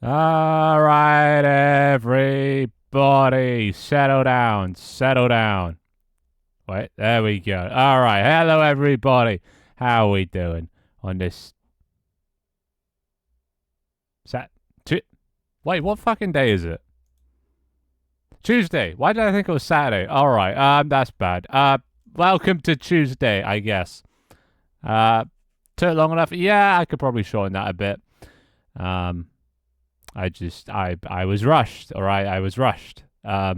All right, everybody, settle down, settle down. Wait, there we go. All right, hello, everybody. How are we doing on this sat? Wait, what fucking day is it? Tuesday. Why did I think it was Saturday? All right, that's bad. Welcome to Tuesday, I guess. Uh, took long enough. Yeah, I could probably shorten that a bit. Um, I was rushed. All right, I was rushed. Shut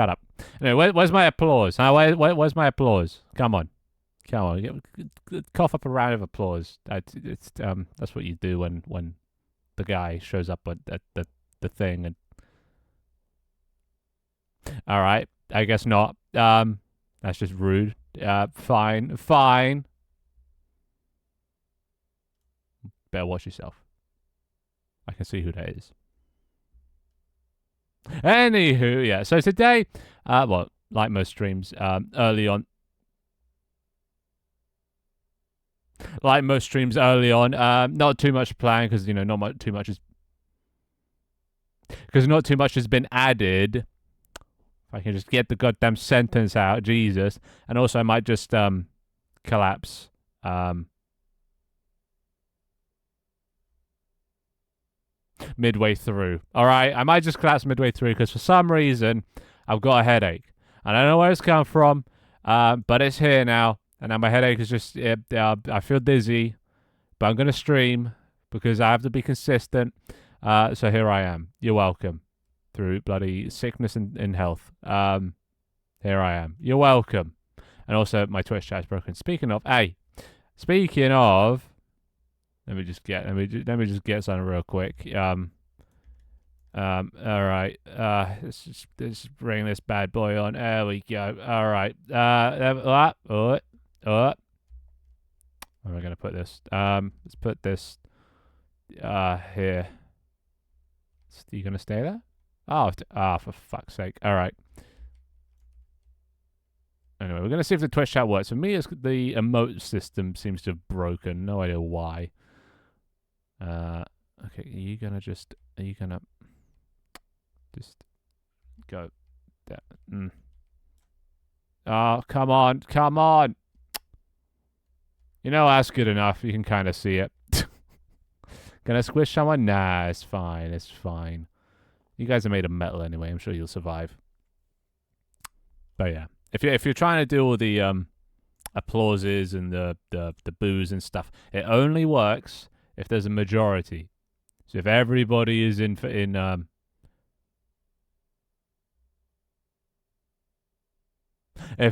up. Anyway, where's my applause? Huh? Where's my applause? Come on, come on. Cough up a round of applause. That's what you do when the guy shows up at the thing. And all right, I guess not. That's just rude. Fine, fine. Better watch yourself. I can see who that is. Anywho, yeah. So today, well, like most streams, early on, like most streams early on, not too much plan because not much too much is because not too much has been added. If I can just get the goddamn sentence out, Jesus, and also I might just collapse. Midway through. All right, I might just collapse midway through because for some reason I've got a headache. I don't know where it's come from, but it's here now, and now my headache is just. I feel dizzy, but I'm gonna stream because I have to be consistent. So here I am. You're welcome. Through bloody sickness and health. Here I am. You're welcome. And also my Twitch chat is broken. Speaking of, let me just get something real quick. All right. Let's bring this bad boy on. There we go. All right. Where am I gonna put this? Let's put this. Here. Are you gonna stay there? For fuck's sake. All right. Anyway, we're gonna see if the Twitch chat works. For me, it's the emote system seems to have broken. No idea why. Okay. Are you gonna just go there? Oh, come on, come on. That's good enough. You can kind of see it. Gonna squish someone? Nah, it's fine. It's fine. You guys are made of metal anyway. I'm sure you'll survive. But yeah, if you're trying to do all the applauses and the boos and stuff, it only works if there's a majority. So if everybody is if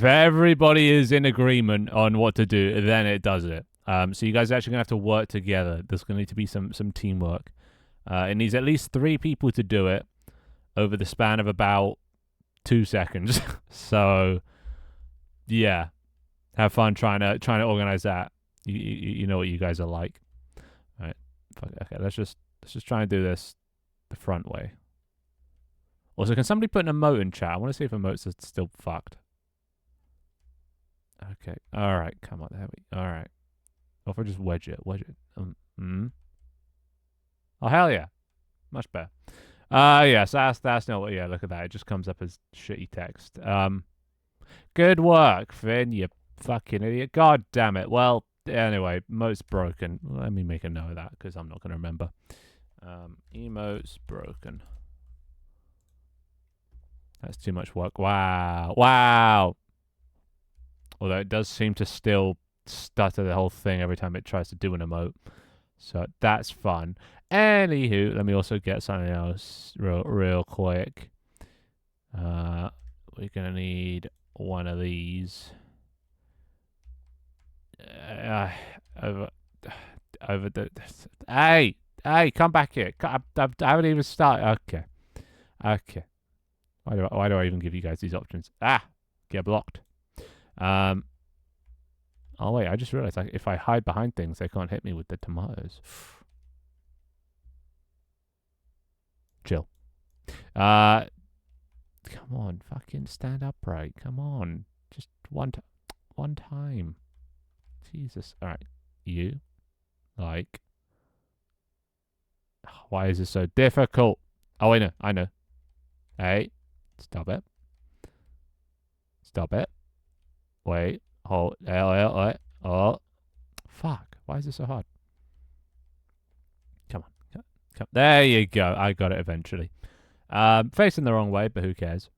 everybody is in agreement on what to do, then it does it. So you guys are actually gonna have to work together. There's gonna need to be some teamwork. It needs at least 3 people to do it over the span of about 2 seconds. So yeah, have fun trying to organize that. You know what you guys are like. All right. Okay, let's just try and do this the front way. Also, can somebody put an emote in chat? I want to see if emotes are still fucked. Okay. All right. Come on. There we. All right. Or if I just wedge it. Oh hell yeah. Much better. Yes, that's not what. Yeah, look at that. It just comes up as shitty text. Good work, Finn. You fucking idiot. God damn it. Well, anyway, emote's broken. Let me make a note of that because I'm not gonna remember. Emote's broken. That's too much work. Wow. Although it does seem to still stutter the whole thing every time it tries to do an emote. So that's fun. Anywho, let me also get something else real quick. We're gonna need one of these. Over the. Hey, come back here. I haven't even started. Okay. Why do I even give you guys these options? Get blocked. Oh wait, I just realized if I hide behind things, they can't hit me with the tomatoes. Chill. Come on, fucking stand upright. Come on, just one time. Jesus. All right, you like Why is this so difficult? Oh, I know. I know. Hey, stop it. Stop it. Wait. Hold. Oh. Fuck. Why is this so hard? Come on. Come. There you go. I got it eventually. Facing the wrong way, but who cares?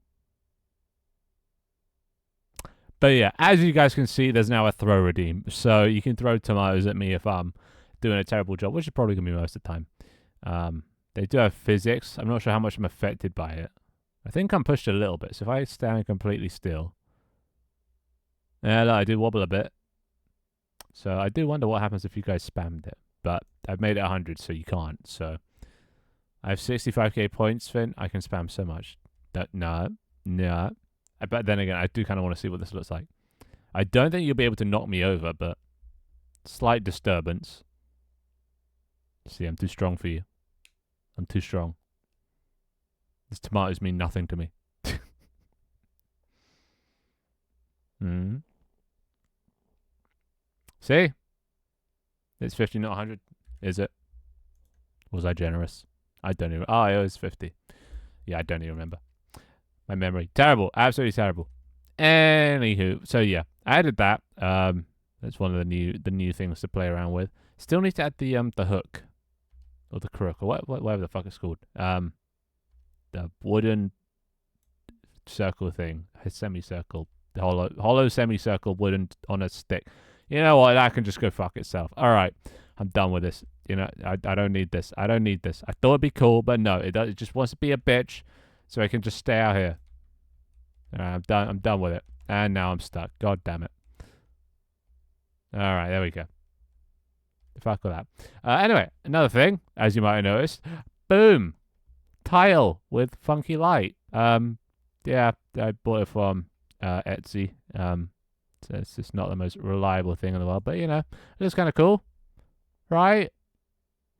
But yeah, as you guys can see, there's now a throw redeem. So you can throw tomatoes at me if I'm doing a terrible job, which is probably going to be most of the time. They do have physics. I'm not sure how much I'm affected by it. I think I'm pushed a little bit. So if I stand completely still. Yeah, no, I did wobble a bit. So I do wonder what happens if you guys spammed it. But I've made it 100, so you can't. So I have 65k points, Finn. I can spam so much. No. But then again, I do kind of want to see what this looks like. I don't think you'll be able to knock me over, but slight disturbance. See, I'm too strong for you. I'm too strong. These tomatoes mean nothing to me. See? It's 50, not 100. Is it? Was I generous? I don't even... Oh, it was 50. Yeah, I don't even remember. My memory. Terrible. Absolutely terrible. Anywho. So, yeah. I added that. That's one of the new things to play around with. Still need to add the hook. Or the crook. Or whatever the fuck it's called. The wooden circle thing. A semicircle. The hollow semicircle wooden on a stick. You know what? That can just go fuck itself. All right. I'm done with this. You know, I don't need this. I don't need this. I thought it'd be cool, but no. It just wants to be a bitch so I can just stay out here. All right, I'm done. I'm done with it. And now I'm stuck. God damn it. All right. There we go. Fuck with that. Anyway, another thing, as you might have noticed. Boom. Tile with funky light. Yeah, I bought it from Etsy. So it's just not the most reliable thing in the world, but you know, it's kind of cool, right?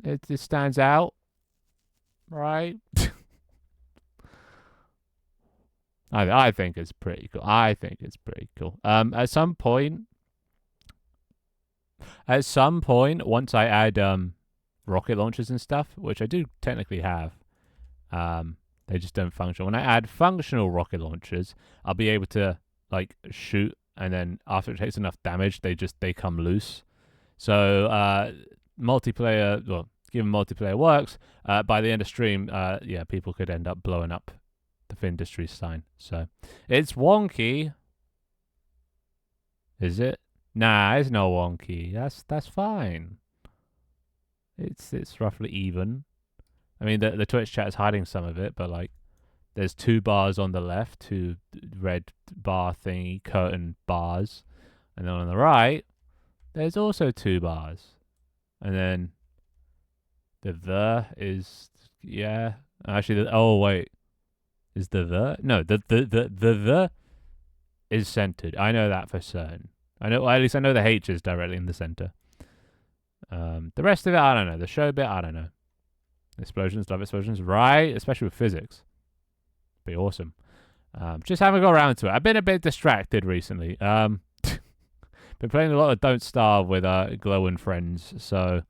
It just stands out, right? I think it's pretty cool. I think it's pretty cool. At some point, once I add rocket launchers and stuff, which I do technically have, they just don't function. When I add functional rocket launchers, I'll be able to like shoot, and then after it takes enough damage, they come loose. So multiplayer, well, given multiplayer works, by the end of stream, yeah, people could end up blowing up the Finndustries sign. So it's wonky. Is it? Nah, it's no wonky. That's fine. It's roughly even. I mean, the Twitch chat is hiding some of it, but like, there's 2 bars on the left, 2 red bar thingy curtain bars, and then on the right, there's also 2 bars, and then the is yeah. Actually, oh wait, is the no the is centered. I know that for certain. I know, well, at least I know the H is directly in the center. The rest of it, I don't know. The show bit, I don't know. Explosions, love explosions, right? Especially with physics. Be awesome. Just haven't got around to it. I've been a bit distracted recently. Been playing a lot of Don't Starve with Glow and friends. So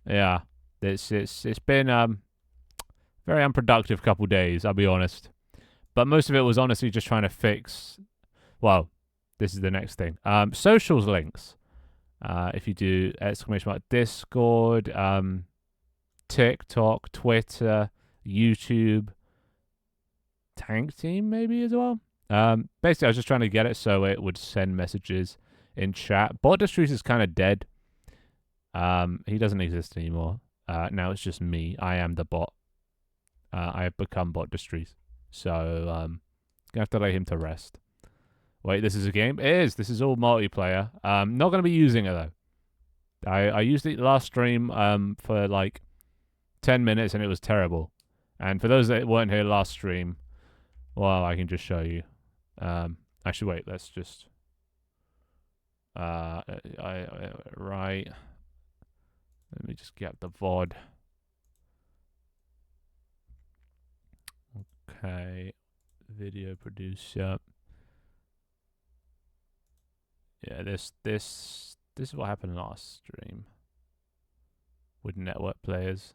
yeah, it's been very unproductive couple days. I'll be honest. But most of it was honestly just trying to fix. Well, this is the next thing. Socials links. If you do Discord, TikTok, Twitter, YouTube, Tank Team maybe as well. Basically, I was just trying to get it so it would send messages in chat. Finndustries is kind of dead. He doesn't exist anymore. Now it's just me. I am the bot. I have become Finndustries. So, gonna have to lay him to rest. Wait, this is a game? It is. This is all multiplayer. Not gonna be using it though. I used it last stream for like 10 minutes and it was terrible. And for those that weren't here last stream, well, I can just show you. Actually, wait. Let's just. Right. Let me just get the VOD. Okay. Video producer. Yeah, this is what happened last stream with network players.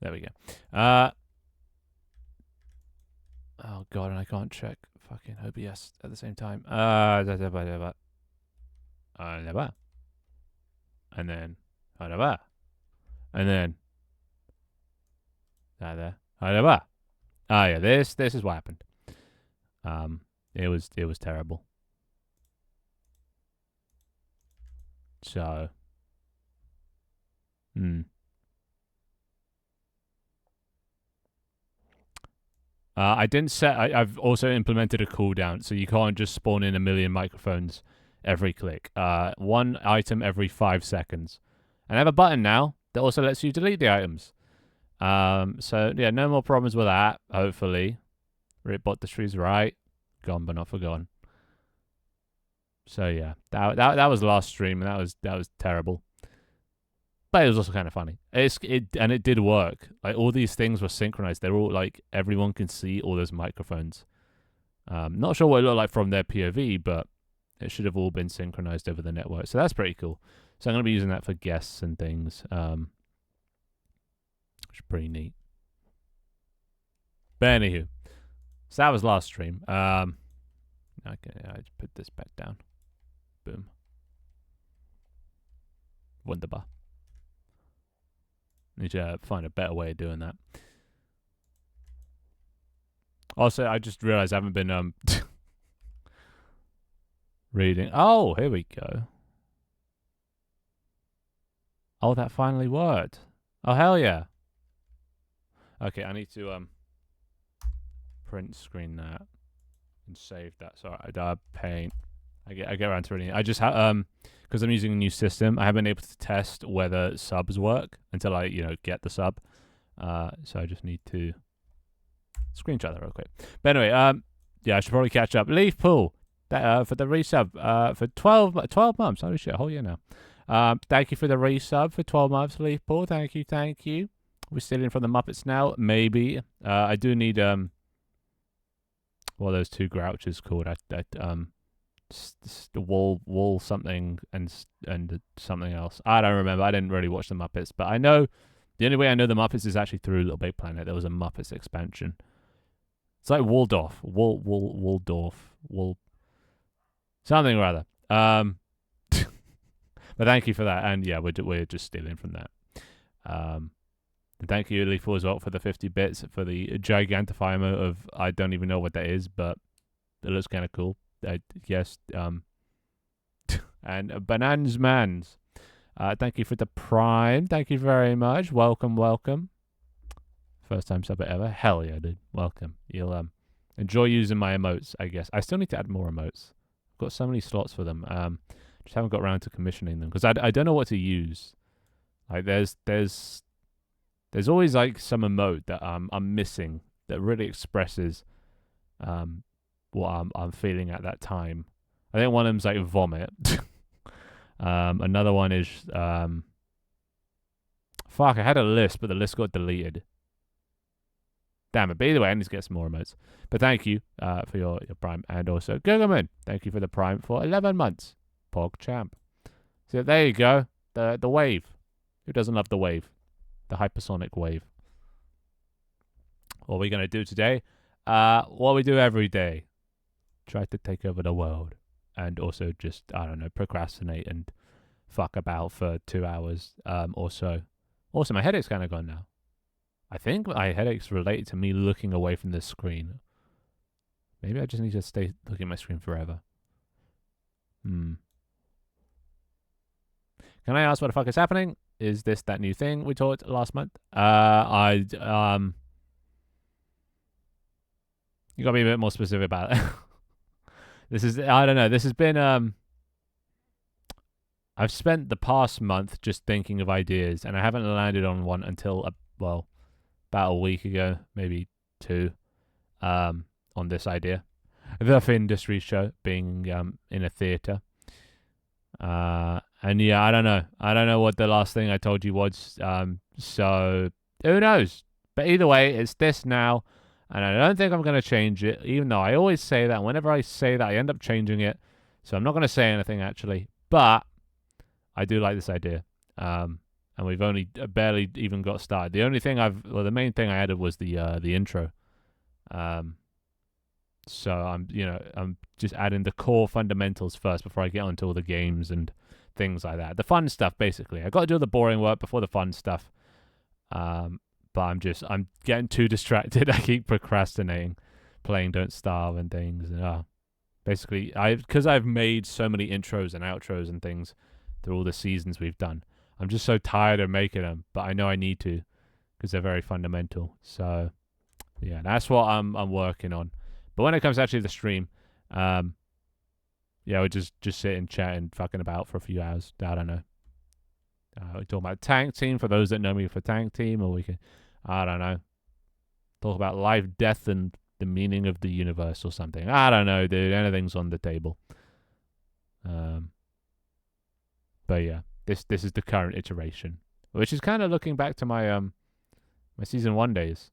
There we go. Oh god, and I can't check fucking OBS at the same time. And then and then there. Ah, yeah, this is what happened. It was terrible. So, I didn't set. I've also implemented a cooldown, so you can't just spawn in a million microphones every click. One item every 5 seconds. And I have a button now that also lets you delete the items. So yeah, no more problems with that. Hopefully, Finndustries right, gone but not forgotten. So yeah, that was the last stream, and that was terrible. But it was also kind of funny. It did work. Like all these things were synchronized. They're all like everyone can see all those microphones. Not sure what it looked like from their POV, but it should have all been synchronized over the network. So that's pretty cool. So I'm gonna be using that for guests and things. Which is pretty neat. But anywho, so that was last stream. Okay, I just put this back down. Boom. Wunderbar. Need to find a better way of doing that. Also, I just realized I haven't been reading. Oh, here we go. Oh, that finally worked. Oh, hell yeah. Okay, I need to print screen that and save that. Sorry, I paint. I get around to reading it. I just because I'm using a new system, I haven't been able to test whether subs work until I get the sub. So I just need to screenshot that real quick. But anyway, yeah, I should probably catch up. Leaf Pool for the resub for 12 months. Holy shit, a whole year now. Thank you for the resub for 12 months, Leaf Pool. Thank you. We're stealing from the Muppets now. Maybe. I do need what are those two grouches called? The wall something and something else. I don't remember. I didn't really watch the Muppets, but I know the only way I know the Muppets is actually through Little Big Planet. There was a Muppets expansion. It's like Waldorf, something or other. But thank you for that, and yeah, we're just stealing from that. And thank you, Leafo, as well, for the 50 bits for the Gigantify mode of I don't even know what that is, but it looks kind of cool. Yes. And Bananas Mans. Thank you for the Prime. Thank you very much. Welcome. First time sub ever. Hell yeah, dude. Welcome. You'll enjoy using my emotes, I guess. I still need to add more emotes. I've got so many slots for them. Just haven't got around to commissioning them because I don't know what to use. Like there's always like some emote that I'm missing that really expresses what I'm feeling at that time. I think one of them's like vomit. Another one is fuck. I had a list, but the list got deleted. Damn it. But either way, I need to get some more emotes. But thank you for your Prime, and also Guggerman. Thank you for the Prime for 11 months. Pog champ. So there you go. The wave. Who doesn't love the wave? The hypersonic wave. What are we gonna do today? What we do every day. Try to take over the world, and also just I don't know, procrastinate and fuck about for 2 hours or so. Also, my headache's kind of gone now. I think my headache's related to me looking away from the screen. Maybe I just need to stay looking at my screen forever. Can I ask what the fuck is happening? Is this that new thing we taught last month? You gotta be a bit more specific about it. This is, I don't know, this has been, I've spent the past month just thinking of ideas, and I haven't landed on one until, about a week ago, maybe 2, on this idea. The Finndustries Show, being in a theatre. And yeah, I don't know what the last thing I told you was, so who knows? But either way, it's this now. And I don't think I'm going to change it, even though I always say that. Whenever I say that, I end up changing it. So I'm not going to say anything, actually. But I do like this idea. and we've only barely even got started. The main thing I added was the intro. So I'm just adding the core fundamentals first before I get onto all the games and things like that. The fun stuff, basically. I got to do the boring work before the fun stuff. But I'm getting too distracted. I keep procrastinating, playing Don't Starve and things. And basically, because I've made so many intros and outros and things through all the seasons we've done. I'm just so tired of making them, but I know I need to because they're very fundamental. So yeah, that's what I'm working on. But when it comes to actually the stream, yeah, we just sit and chat and fucking about for a few hours. I don't know. We talk about tank team for those that know me for tank team, or we can, I don't know, talk about life, death, and the meaning of the universe or something. I don't know, dude. Anything's on the table. But yeah, this is the current iteration, which is kind of looking back to my my season 1 days.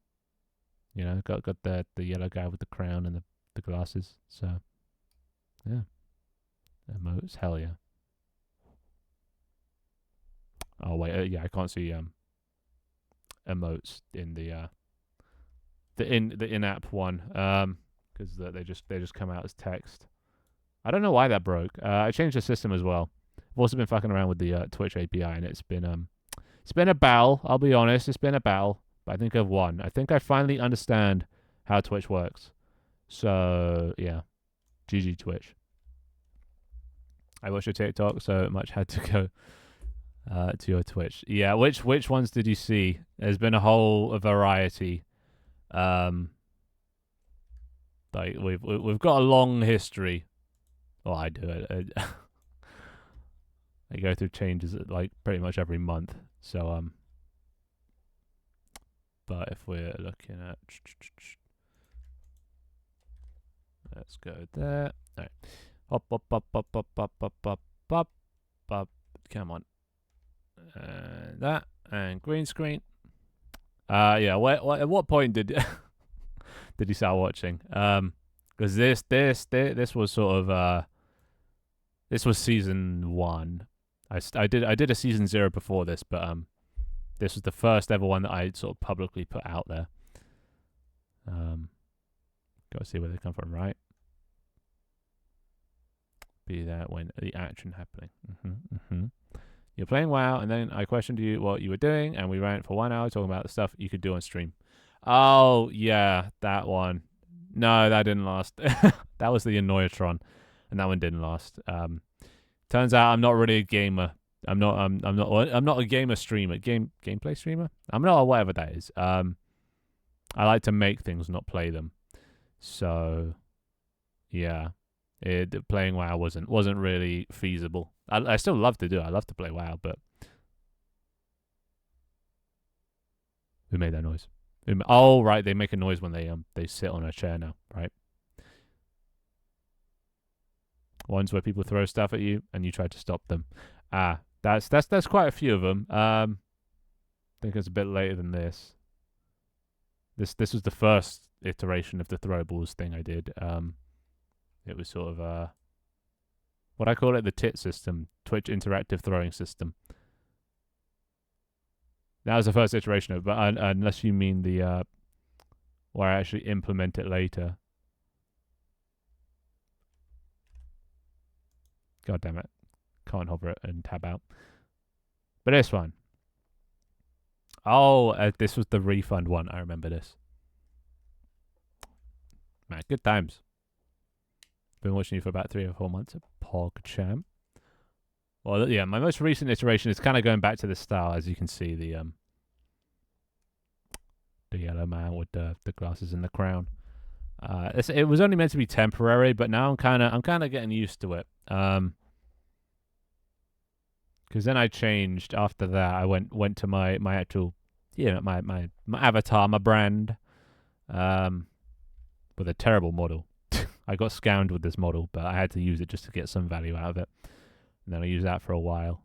You know, got the yellow guy with the crown and the glasses. So yeah, emotes, hell yeah. Oh wait, yeah, I can't see emotes in the in-app one because they just come out as text. I don't know why that broke. I changed the system as well. I've also been fucking around with the Twitch API, and it's been a battle. I'll be honest, it's been a battle, but I think I've won. I think I finally understand how Twitch works. So yeah, GG Twitch. I watched your TikTok, so much had to go to your Twitch. Yeah, which ones did you see? There's been a whole variety. Like we've got a long history. Well, I do. I go through changes like pretty much every month. So but if we're looking at, let's go there. All right. Up. Come on. That and green screen. Yeah. At what point did did you start watching? Because this was sort of this was season 1. I did a season 0 before this, but this was the first ever one that I sort of publicly put out there. Got to see where they come from, right? Be there when the action happening. You're playing WoW, and then I questioned you what you were doing, and we ran for 1 hour talking about the stuff you could do on stream. Oh yeah, that one. No, that didn't last. That was the Annoyatron, and that one didn't last. Turns out I'm not really a gamer. I'm not a gamer streamer. Gameplay streamer. I'm not a whatever that is. I like to make things, not play them. So yeah, playing WoW wasn't really feasible. I still love to do it. I love to play WoW, but who made that noise? Oh right, they make a noise when they sit on a chair now, right? Ones where people throw stuff at you and you try to stop them. That's quite a few of them. I think it's a bit later than this. This was the first iteration of the throwables thing I did. It was sort of what I call it, the TIT system, Twitch Interactive Throwing System. That was the first iteration of it, but unless you mean the where I actually implement it later. God damn it. Can't hover it and tab out. But this one. Oh, this was the refund one. I remember this. Man, good times. Been watching you for about 3 or 4 months. PogChamp. Well, yeah, my most recent iteration is kind of going back to the style, as you can see, the yellow man with the glasses and the crown. It was only meant to be temporary, but now I'm kind of getting used to it. Because then I changed after that. I went to my actual, my avatar, my brand, with a terrible model. I got scammed with this model, but I had to use it just to get some value out of it. And then I used that for a while.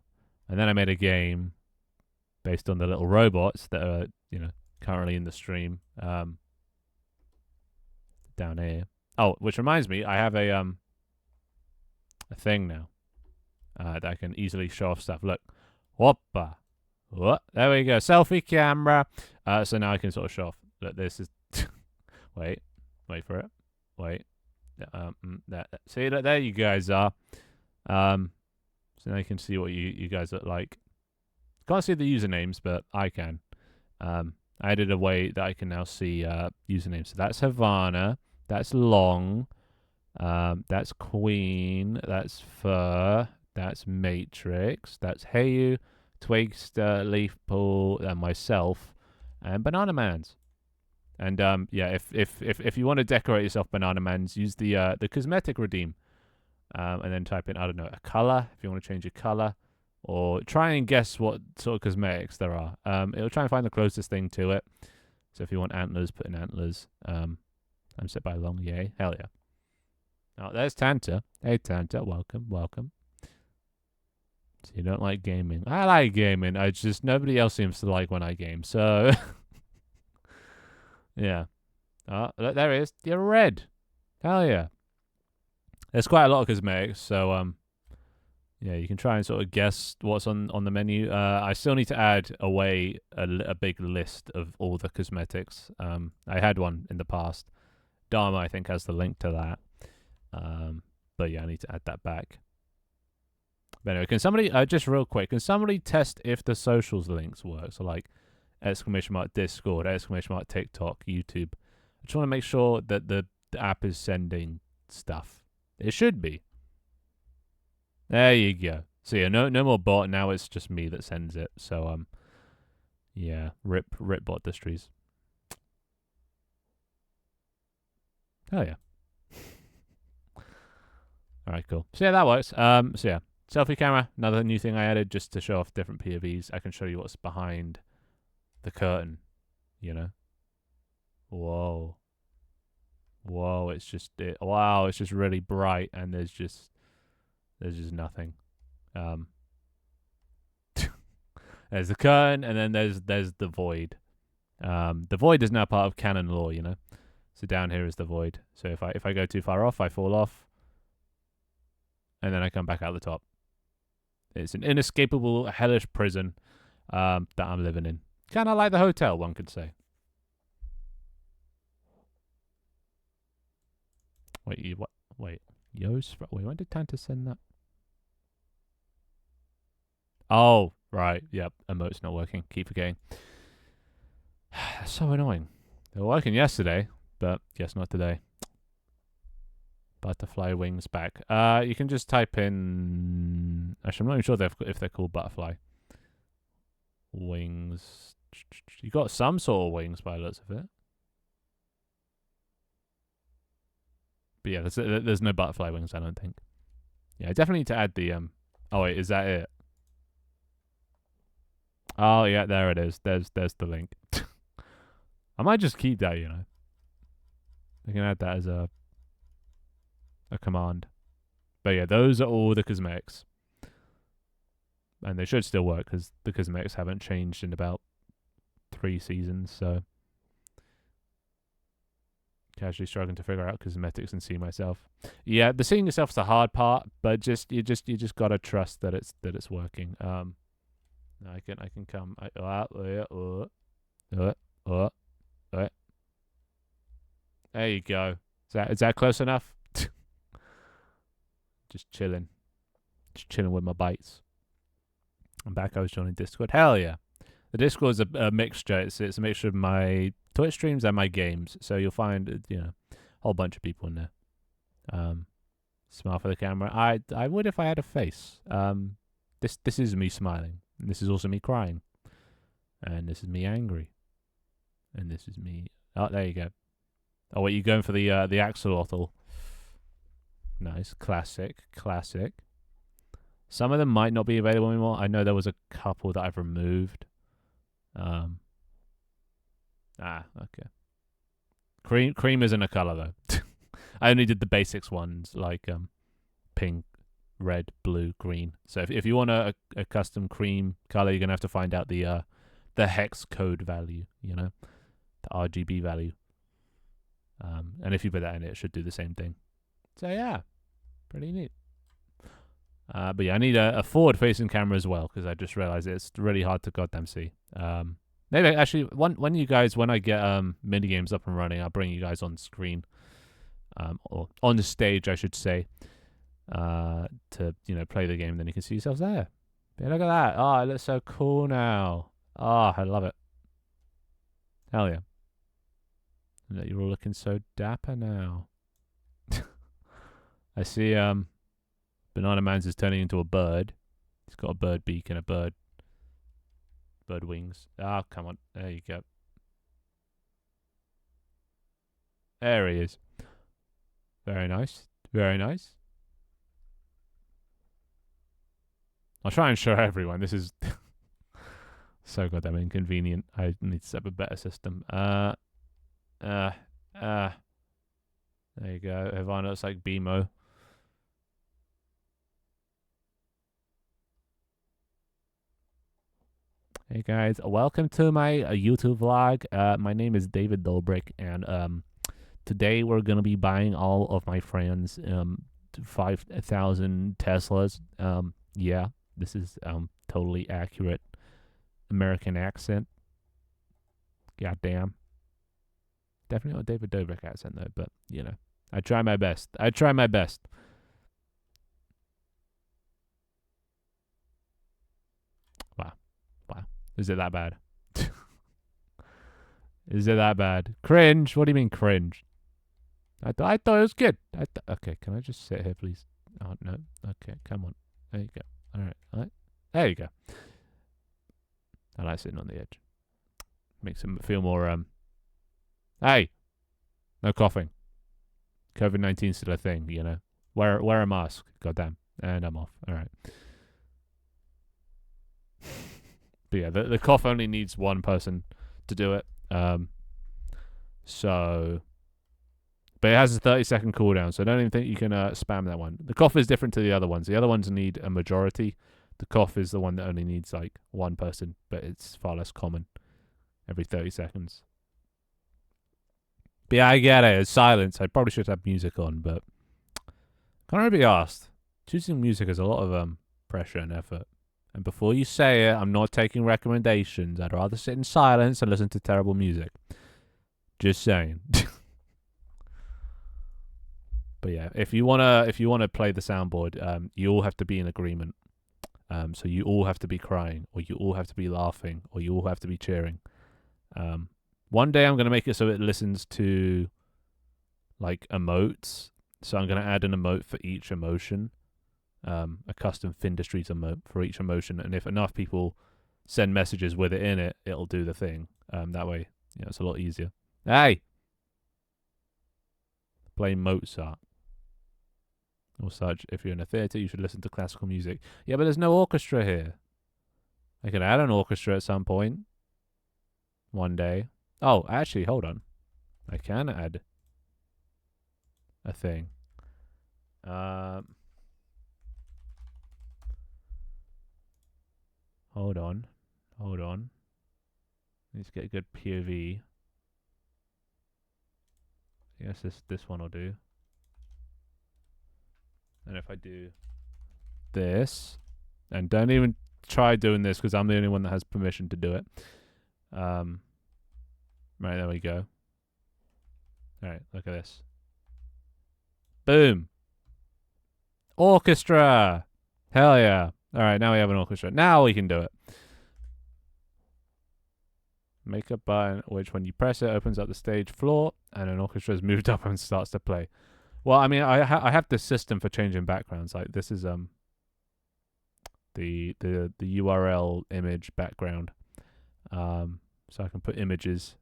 And then I made a game based on the little robots that are, currently in the stream. Down here. Oh, which reminds me, I have a thing now that I can easily show off stuff. Look. Whoppa. What? There we go. Selfie camera. So now I can sort of show off that this is. Wait for it. Wait. See, there you guys are. So now you can see what you guys look like. Can't see the usernames, but I can. I added a way that I can now see usernames. So that's Havana. That's Long. That's Queen. That's Fur. That's Matrix. That's Heyu, Twigster, Leafpool, and myself, and Banana Man's. And yeah, if you want to decorate yourself, Banana Man's, use the cosmetic redeem, and then type in, I don't know, a color if you want to change your color, or try and guess what sort of cosmetics there are. It'll try and find the closest thing to it. So if you want antlers, put in antlers. I'm set by Long, yay, hell yeah. Oh, there's Tanta. Hey Tanta, welcome. So you don't like gaming? I like gaming. I just nobody else seems to like when I game. So yeah. Oh, look, there it is. You're red. Hell yeah. There's quite a lot of cosmetics, so yeah, you can try and sort of guess what's on the menu. I still need to add a big list of all the cosmetics. I had one in the past. Dharma, I think, has the link to that. But yeah, I need to add that back. But anyway, can somebody, just real quick, can somebody test if the socials links work? So like, !Discord, !TikTok, YouTube. I just want to make sure that the app is sending stuff. It should be. There you go. So yeah, no more bot. Now it's just me that sends it. So yeah, rip Botdustries. Oh yeah. All right, cool. So yeah, that works. So yeah, selfie camera, another new thing I added just to show off different POVs. I can show you what's behind the curtain. You know. Whoa. It's just wow. It's just really bright, and there's just nothing. There's the curtain, and then there's the void. The void is now part of canon lore, you know. So down here is the void. So if I go too far off, I fall off, and then I come back out the top. It's an inescapable, hellish prison that I'm living in. Kind of like the hotel, one could say. Wait, what? Wait, Yo's. Wait, when did Tanta send that? Oh, right. Yep, emote's not working. Keep forgetting. That's so annoying. They were working yesterday, but guess not today. Butterfly wings back. You can just type in. Actually, I'm not even sure if they're called butterfly wings. You got some sort of wings by the looks of it. But yeah, there's no butterfly wings, I don't think. Yeah, I definitely need to add the Oh wait, is that it? Oh yeah, there it is. There's the link. I might just keep that, you know. I can add that as a command. But yeah, those are all the cosmetics. And they should still work because the cosmetics haven't changed in about 3 seasons, so casually struggling to figure out cosmetics and see myself. Yeah, the seeing yourself is the hard part, but you just gotta trust that it's working. I can come. There you go. Is that close enough? Just chilling with my bites. I'm back. I was joining Discord. Hell yeah. The Discord is a mixture. It's a mixture of my Twitch streams and my games. So you'll find a whole bunch of people in there. Smile for the camera. I would if I had a face. This is me smiling. And this is also me crying. And this is me angry. And this is me. Oh, there you go. Oh wait, you're going for the axolotl. Nice, classic. Some of them might not be available anymore. I know there was a couple that I've removed. Okay. Cream isn't a color though. I only did the basics ones like pink, red, blue, green. So if you want a custom cream color, you're gonna have to find out the hex code value. You know, the RGB value. And if you put that in, it should do the same thing. So yeah, pretty neat. But yeah, I need a forward-facing camera as well because I just realized it's really hard to goddamn see. Maybe actually, when I get mini games up and running, I'll bring you guys on screen, or on the stage, I should say, to play the game. Then you can see yourselves there. Yeah, look at that! Oh, it looks so cool now. Oh, I love it. Hell yeah! And you're all looking so dapper now. I see. Banana Man's is turning into a bird. He's got a bird beak and a bird wings. Ah, come on. There you go. There he is. Very nice. Very nice. I'll try and show everyone. This is so goddamn inconvenient. I need to set up a better system. There you go. Everyone looks like BMO. Hey guys, welcome to my YouTube vlog. My name is David Dobrik, and today we're gonna be buying all of my friends 5,000 Teslas. Yeah, this is totally accurate American accent. Goddamn. Definitely not a David Dobrik accent though, but I try my best. Wow. Is it that bad? Is it that bad? Cringe? What do you mean cringe? I thought it was good. Okay, can I just sit here, please? Oh, no. Okay, come on. There you go. All right. There you go. I like sitting on the edge. Makes him feel more, Hey! No coughing. COVID-19's still a thing, Wear a mask. Goddamn. And I'm off. All right. But yeah, the cough only needs one person to do it. But it has a 30-second cooldown, so I don't even think you can spam that one. The cough is different to the other ones. The other ones need a majority. The cough is the one that only needs like one person, but it's far less common. Every 30 seconds. But yeah, I get it. It's silence. I probably should have music on, but can't really be asked. Choosing music is a lot of pressure and effort. And before you say it, I'm not taking recommendations. I'd rather sit in silence and listen to terrible music. Just saying. But yeah, if you wanna play the soundboard, you all have to be in agreement. So you all have to be crying, or you all have to be laughing, or you all have to be cheering. One day I'm gonna make it so it listens to like emotes. So I'm gonna add an emote for each emotion. A custom Finndustries emote for each emotion, and if enough people send messages with it in it, it'll do the thing. That way, it's a lot easier. Hey, play Mozart or such. If you're in a theatre, you should listen to classical music. Yeah, but there's no orchestra here. I can add an orchestra at some point. One day. Oh, actually, hold on. I can add a thing. Hold on. Let's get a good POV. I guess this one will do. And if I do this, and don't even try doing this because I'm the only one that has permission to do it. Right, there we go. Alright, look at this. Boom. Orchestra! Hell yeah. Alright, now we have an orchestra. Now we can do it. Make a button which when you press it opens up the stage floor and an orchestra is moved up and starts to play. Well, I mean, I have this system for changing backgrounds. Like this is the URL image background. So I can put images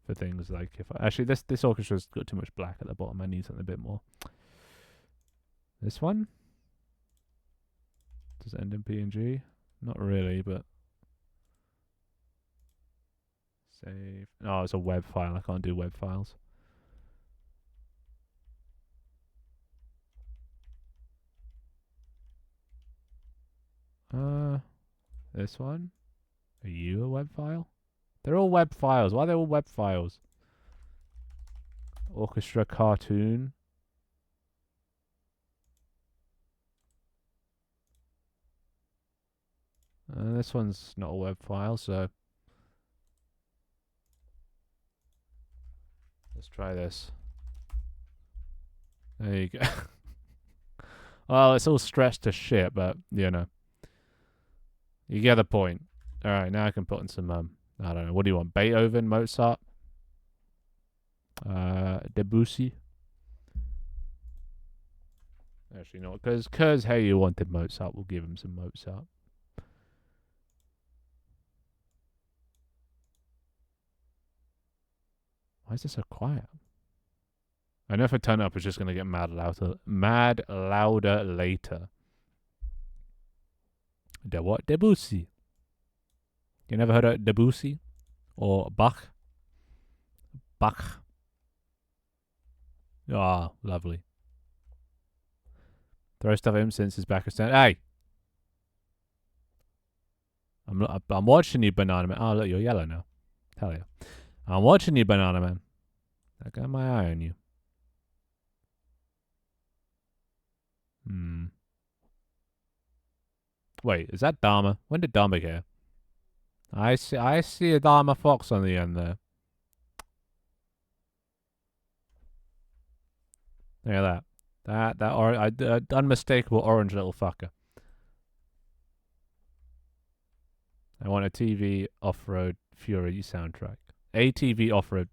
for things like if actually this orchestra's got too much black at the bottom. I need something a bit more. This one does it end in PNG? Not really, but save. Oh, it's a web file. I can't do web files. This one? Are you a web file? They're all web files. Why are they all web files? Orchestra cartoon. This one's not a web file, so let's try this. There you go. Well, it's all stretched to shit, but you know, you get the point. All right, now I can put in some I don't know. What do you want? Beethoven, Mozart, Debussy. Actually, not because hey, you wanted Mozart. We'll give him some Mozart. Why is this so quiet? I know if I turn it up, it's just gonna get mad louder later. What? Debussy. You never heard of Debussy or Bach? Bach. Ah, oh, lovely. Throw stuff at him since his back is turned. Hey, I'm watching you, Banana Man. Oh, look, you're yellow now. Hell yeah. I'm watching you, Banana Man. I got my eye on you. Wait, is that Dharma? When did Dharma get here? I see a Dharma fox on the end there. Look at that. That unmistakable orange little fucker. I want a TV off-road Fury soundtrack. ATV off-road,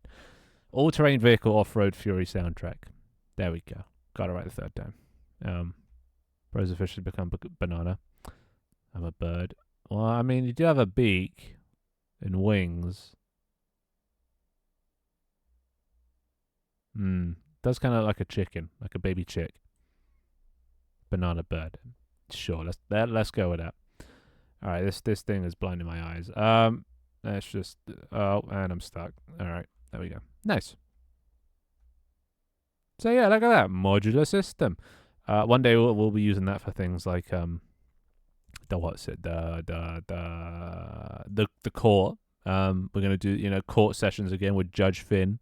all-terrain vehicle off-road Fury soundtrack. There we go. Got it right the third time. Bros officially become banana. I'm a bird. Well, I mean, you do have a beak and wings. Does kind of like a chicken, like a baby chick. Banana bird. Sure, let's go with that. All right, this thing is blinding my eyes. Let's just and I'm stuck. All right, there we go. Nice. So yeah, look at that modular system. One day we'll be using that for things like the court. We're gonna do court sessions again with Judge Finn,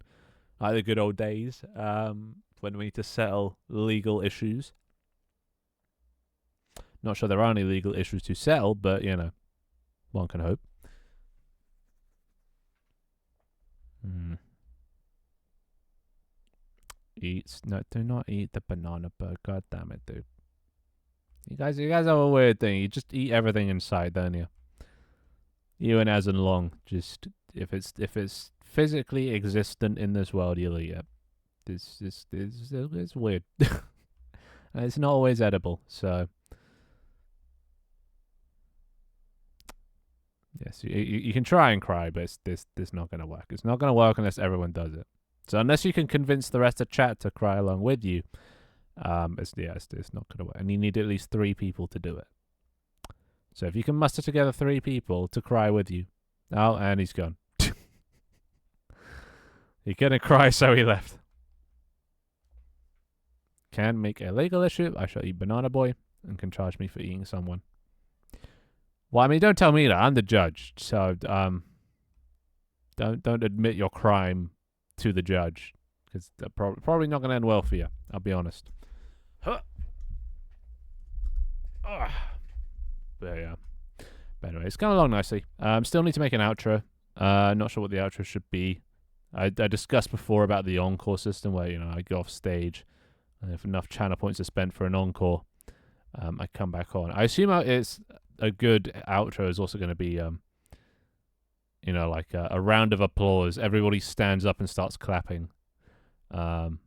like the good old days. When we need to settle legal issues. Not sure there are any legal issues to settle, but one can hope. Do not eat the banana bird. God damn it, dude. You guys have a weird thing. You just eat everything inside, don't you? You and as and long. Just if it's physically existent in this world, you'll eat it. It's weird. And it's not always edible, so yes, you can try and cry, but this not gonna work. It's not gonna work unless everyone does it. So unless you can convince the rest of chat to cry along with you, it's not gonna work. And you need at least 3 people to do it. So if you can muster together 3 people to cry with you, oh, and he's gone. He couldn't cry, so he left. Can make a legal issue. I shall eat Banana Boy and can charge me for eating someone. Well, I mean, don't tell me that. I'm the judge, so don't admit your crime to the judge, because they're probably not going to end well for you. I'll be honest. Huh. But yeah. But anyway, it's going along nicely. Still need to make an outro. Not sure what the outro should be. I discussed before about the encore system where I go off stage, and if enough channel points are spent for an encore, I come back on. I assume it's a good outro is also going to be like a round of applause. Everybody stands up and starts clapping, and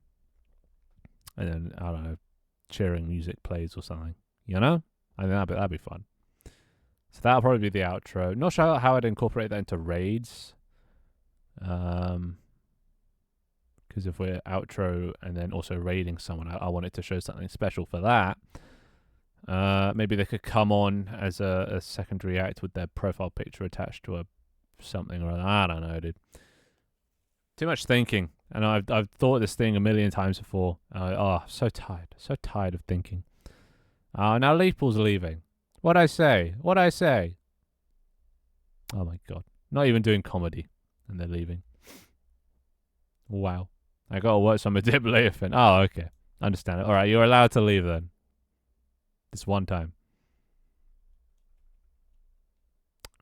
then I don't know, cheering music plays or something. I think that'd be fun. So that'll probably be the outro. Not sure how I'd incorporate that into raids. Because if we're outro and then also raiding someone, I want it to show something special for that. Maybe they could come on as a secondary act with their profile picture attached to something or other. I don't know, dude. Too much thinking. And I've thought this thing a million times before. So tired. So tired of thinking. Now Leopold's leaving. What'd I say? Oh my god. Not even doing comedy. And they're leaving. Wow. I gotta work some dip later, Finn. Oh, okay. Understand it. Alright, you're allowed to leave then. This one time.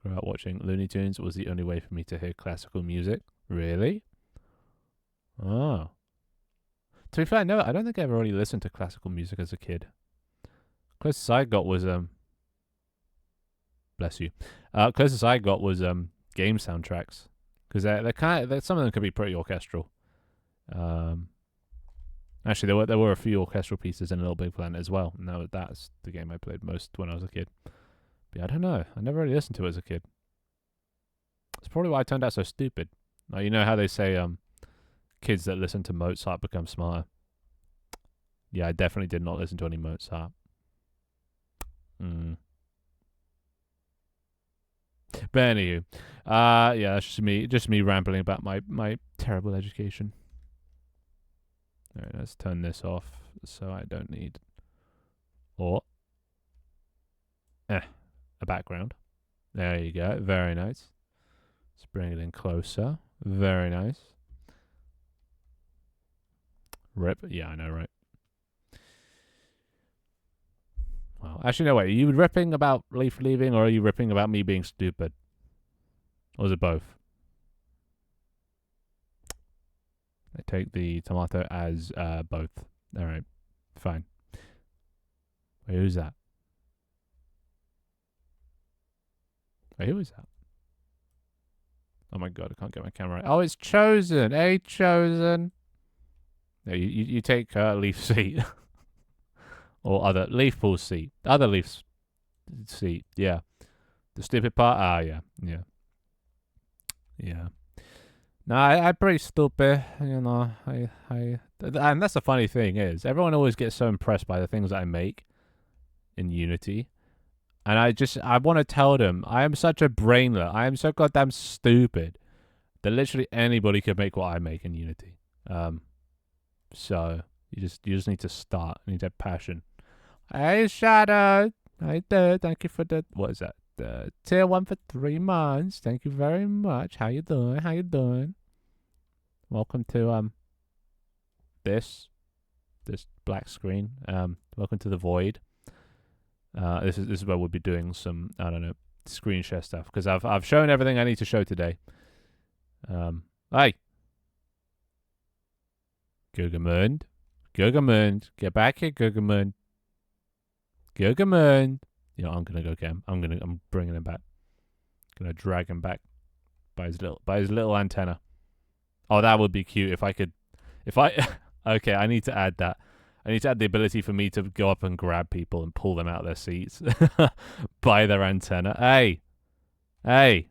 Grew up watching Looney Tunes. Was the only way for me to hear classical music. Really? Oh. To be fair, no, I don't think I ever really listened to classical music as a kid. Closest I got was bless you. Closest I got was game soundtracks, because some of them could be pretty orchestral. Actually, there were a few orchestral pieces in Little Big Planet as well. No, that's the game I played most when I was a kid. But yeah, I don't know. I never really listened to it as a kid. It's probably why I turned out so stupid. Like, you know how they say kids that listen to Mozart become smarter. Yeah, I definitely did not listen to any Mozart. But anywho, yeah, that's just me rambling about my terrible education. All right, let's turn this off so I don't need a background. There you go. Very nice. Let's bring it in closer. Very nice. Rip. Yeah, I know, right? Well, actually, no, wait. Are you ripping about Leaf leaving, or are you ripping about me being stupid? Or is it both? I take the tomato as both. All right. Fine. Wait, who's that? Wait, who is that? Oh my god, I can't get my camera right. Oh, it's Chosen. Hey, Chosen. Yeah, you take Leaf's seat. Or other Leaf Pool's seat. Other Leaf's seat. Yeah. The stupid part? Ah, yeah. Yeah. Yeah. No, I'm pretty stupid, you know. And that's the funny thing is, everyone always gets so impressed by the things that I make in Unity. And I want to tell them, I am such a brainlet. I am so goddamn stupid that literally anybody could make what I make in Unity. So you just need to start. You need to have passion. Hey, Shadow. Hey there. Thank you for the, what is that? The tier 1 for 3 months. Thank you very much. How you doing? How you doing? Welcome to this black screen. Welcome to the void. This is where we'll be doing some, I don't know, screen share stuff, because I've shown everything I need to show today. Hey, Gugamund, get back here, Gugamund. You know, I'm gonna go get him. I'm bringing him back. Gonna drag him back by his little antenna. Oh, that would be cute if I could. Okay, I need to add that. I need to add the ability for me to go up and grab people and pull them out of their seats by their antenna. Hey,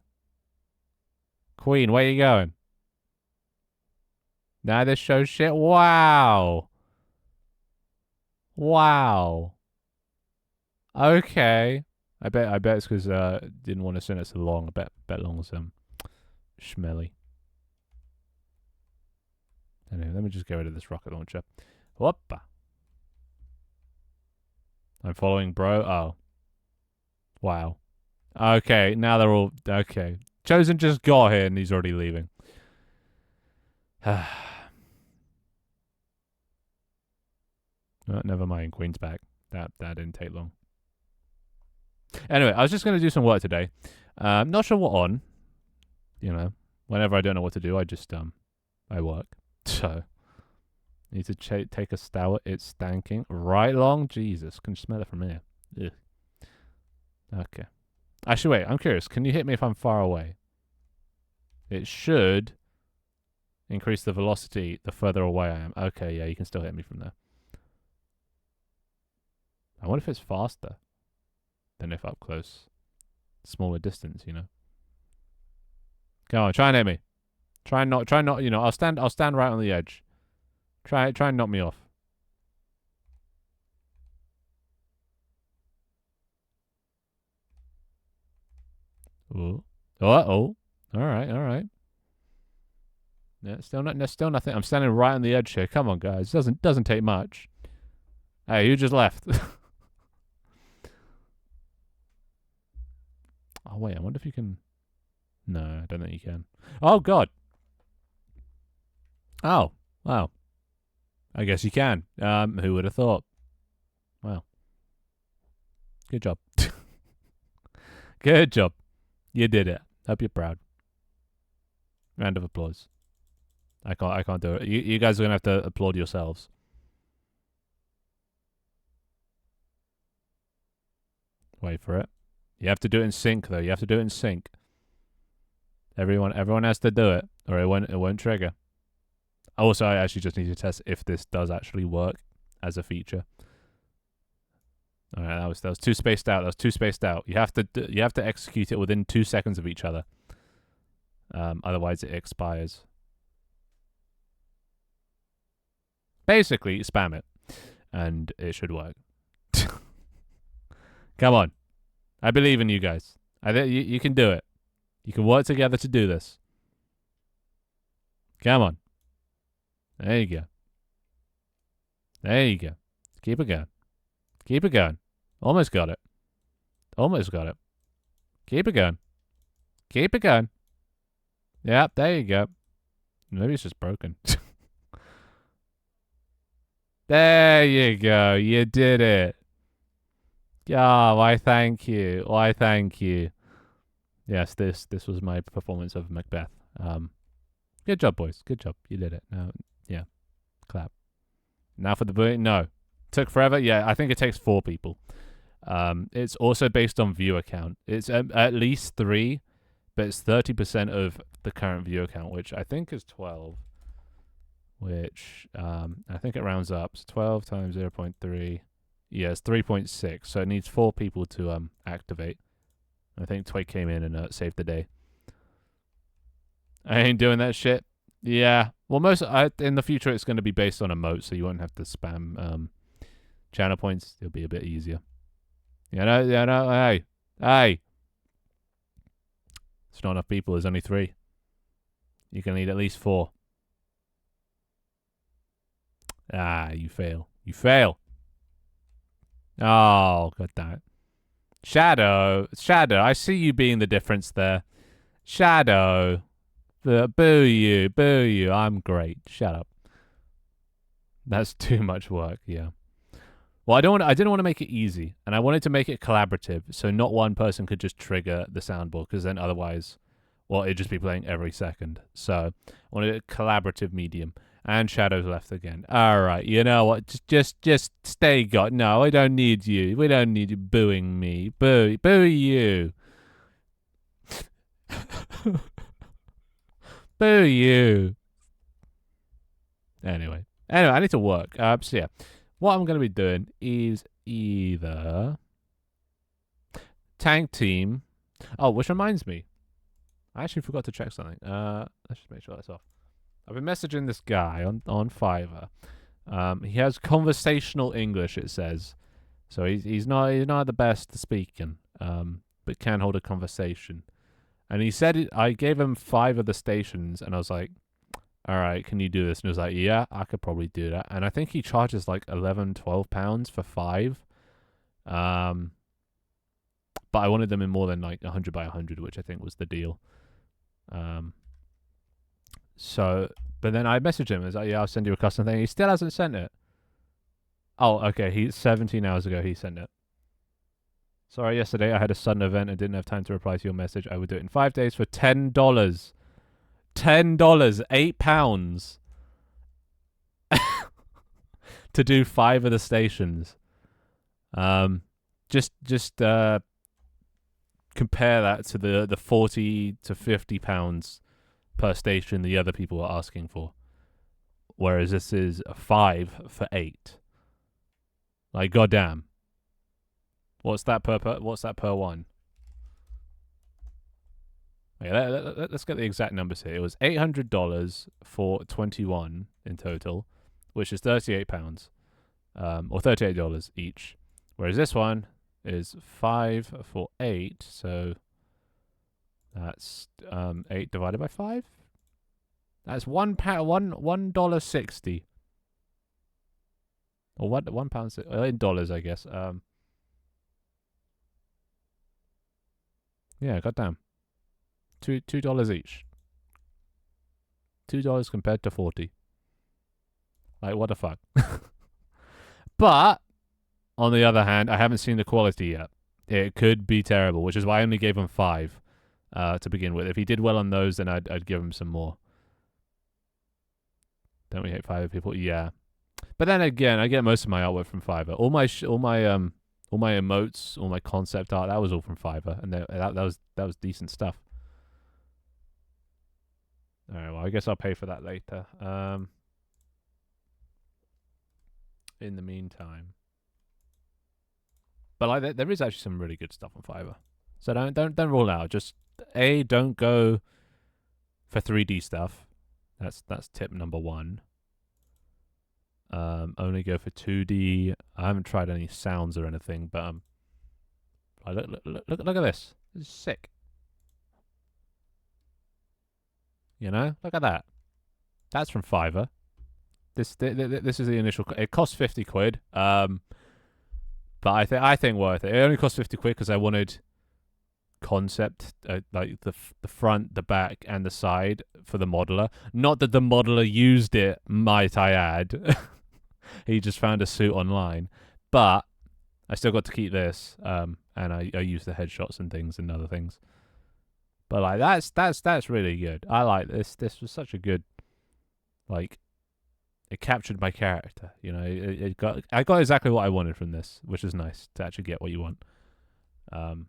Queen, where you going? Now this shows shit. Wow. Okay. I bet it's because didn't want to send it so long. I bet Long's schmelly. Anyway, let me just get rid of this rocket launcher. Whoppa. I'm following, bro. Oh. Wow. Okay, now they're all... Okay. Chosen just got here and he's already leaving. Oh, never mind. Queen's back. That didn't take long. Anyway, I was just going to do some work today. Not sure what on. You know, whenever I don't know what to do, I just, I work. So... Need to take a stout. It's stanking. Right, Long? Jesus. Can you smell it from here? Ugh. Okay. Actually, wait. I'm curious. Can you hit me if I'm far away? It should increase the velocity the further away I am. Okay, yeah, you can still hit me from there. I wonder if it's faster than if up close. Smaller distance, you know. Come on, try and hit me. Try and not, you know, I'll stand right on the edge. Try and knock me off. Ooh. Oh. All right. Yeah, still nothing. I'm standing right on the edge here. Come on, guys. Doesn't take much. Hey, you just left. Oh wait, I wonder if you can. No, I don't think you can. Oh God. Oh wow. I guess you can. Who would have thought? Wow. Good job. Good job. You did it. Hope you're proud. Round of applause. I can't do it. You guys are gonna have to applaud yourselves. Wait for it. You have to do it in sync though. You have to do it in sync. Everyone has to do it, or it won't trigger. Also, I actually just need to test if this does actually work as a feature. All right, that was too spaced out. That was too spaced out. You have to execute it within 2 seconds of each other. Otherwise, it expires. Basically, spam it, and it should work. Come on, I believe in you guys. You can do it. You can work together to do this. Come on. There you go. There you go. Keep it going. Keep it going. Almost got it. Almost got it. Keep it going. Keep it going. Yep, there you go. Maybe it's just broken. There you go. You did it. Oh, why thank you. Why thank you. Yes, this was my performance of Macbeth. Good job, boys. Good job. You did it. Now, yeah. Clap. Now for the booing. No. Took forever? Yeah, I think it takes 4 people. It's also based on viewer count. It's at least 3, but it's 30% of the current viewer count, which I think is 12. Which I think it rounds up. So 12 times 0.3. Yeah, it's 3.6. So it needs 4 people to activate. I think Twig came in and saved the day. I ain't doing that shit. Yeah. Well, in the future, it's going to be based on emotes, so you won't have to spam channel points. It'll be a bit easier. Hey. It's not enough people. There's only 3. You can need at least 4. Ah, you fail. You fail. Oh, god damn it. Shadow, I see you being the difference there. Shadow. Boo you. I'm great. Shut up. That's too much work, yeah. Well, I didn't want to make it easy, and I wanted to make it collaborative, so not one person could just trigger the soundboard, because then otherwise, well, it'd just be playing every second. So I wanted a collaborative medium. And Shadow's left again. All right, you know what? Just stay. No, I don't need you. We don't need you booing me. Boo you. Boo you. Anyway, I need to work. So yeah, what I'm going to be doing is either tank team. Oh, which reminds me, I actually forgot to check something. Let's just make sure that's off. I've been messaging this guy on Fiverr. He has conversational English, it says. So he's not the best speaking, but can hold a conversation. And he said I gave him 5 of the stations, and I was like, all right, can you do this? And he was like, yeah, I could probably do that. And I think he charges like 11, 12 pounds for 5. But I wanted them in more than like 100 by 100, which I think was the deal. So, but then I messaged him. I was like, yeah, I'll send you a custom thing. He still hasn't sent it. Oh, okay. 17 hours ago, he sent it. Sorry, yesterday I had a sudden event and didn't have time to reply to your message. I would do it in 5 days for $10. $10. £8. To do 5 of the stations. Just compare that to the 40 to 50 pounds per station the other people are asking for, whereas this is 5 for 8. Like, goddamn. What's that per one? Okay, let's get the exact numbers here. It was $800 for 21 in total, which is £38, or $38 each. Whereas this one is 5 for 8, so that's 8 divided by 5. That's $1.60, or £1 in dollars, I guess. Yeah, goddamn. $2 each. $2 compared to 40. Like, what the fuck? But on the other hand, I haven't seen the quality yet. It could be terrible, which is why I only gave them 5. to begin with. If he did well on those, then I'd give him some more. Don't we hate Fiverr people? Yeah. But then again, I get most of my artwork from Fiverr. All my emotes, all my concept art, that was all from Fiverr, and that was decent stuff. All right, well, I guess I'll pay for that later. In the meantime, but like there is actually some really good stuff on Fiverr, so don't rule out. Just don't go for 3D stuff. That's tip number 1. Only go for 2D. I haven't tried any sounds or anything, but look at this. This is sick. You know, look at that. That's from Fiverr. This is the initial. It costs 50 quid. But I think worth it. It only cost 50 quid because I wanted concept, like the front, the back, and the side for the modeler. Not that the modeler used it, might I add. He just found a suit online, but I still got to keep this. And I use the headshots and things and other things. But like that's really good. I like this. This was such a good, like, it captured my character. You know, I got exactly what I wanted from this, which is nice to actually get what you want. And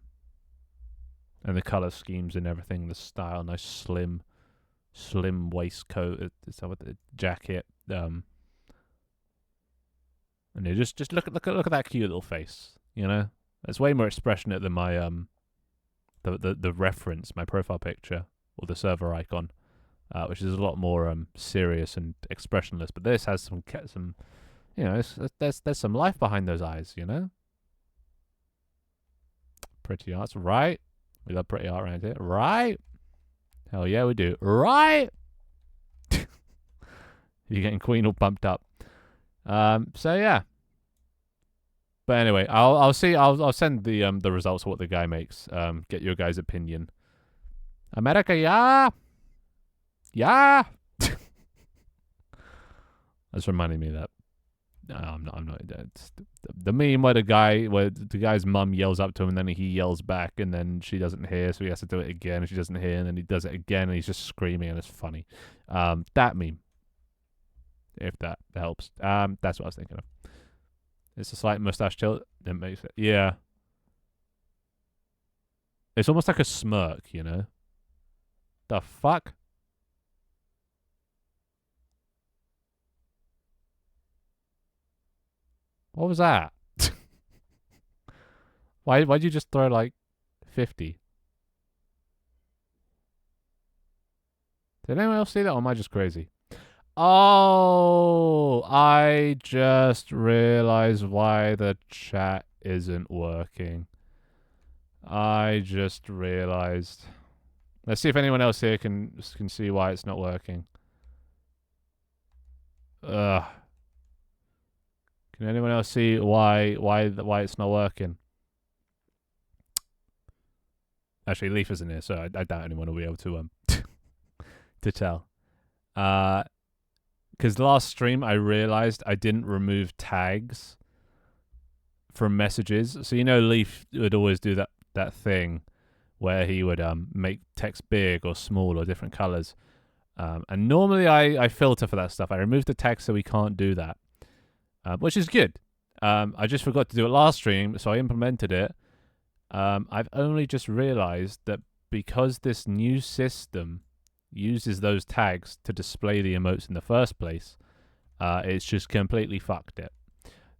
the color schemes and everything, the style, nice slim waistcoat, with the jacket. And you just look at that cute little face. You know, it's way more expressionate than my the reference, my profile picture or the server icon, which is a lot more serious and expressionless. But this has some you know, there's some life behind those eyes. You know, pretty arts, right? We love pretty art around here, right? Hell yeah, we do, right? You're getting Queen all pumped up. So yeah. But anyway, I'll see. I'll send the results of what the guy makes. Get your guys' opinion. America, yeah, yeah. That's reminding me of that. No, I'm not. The meme where the guy's mum yells up to him, and then he yells back, and then she doesn't hear, so he has to do it again. And she doesn't hear, and then he does it again, and he's just screaming, and it's funny. That meme, if that helps. That's what I was thinking of. It's a slight mustache tilt that makes it. Yeah. It's almost like a smirk, you know? The fuck? What was that? Why'd you just throw like 50? Did anyone else see that, or am I just crazy? Oh, I just realized why the chat isn't working. I just realized. Let's see if anyone else here can see why it's not working. Ugh. Can anyone else see why it's not working? Actually, Leaf isn't here, so I doubt anyone will be able to to tell. Because last stream I realized I didn't remove tags from messages. So you know, Leaf would always do that thing where he would make text big or small or different colors. And normally I filter for that stuff. I removed the text so we can't do that, which is good. I just forgot to do it last stream, so I implemented it. I've only just realized that because this new system uses those tags to display the emotes in the first place, it's just completely fucked it.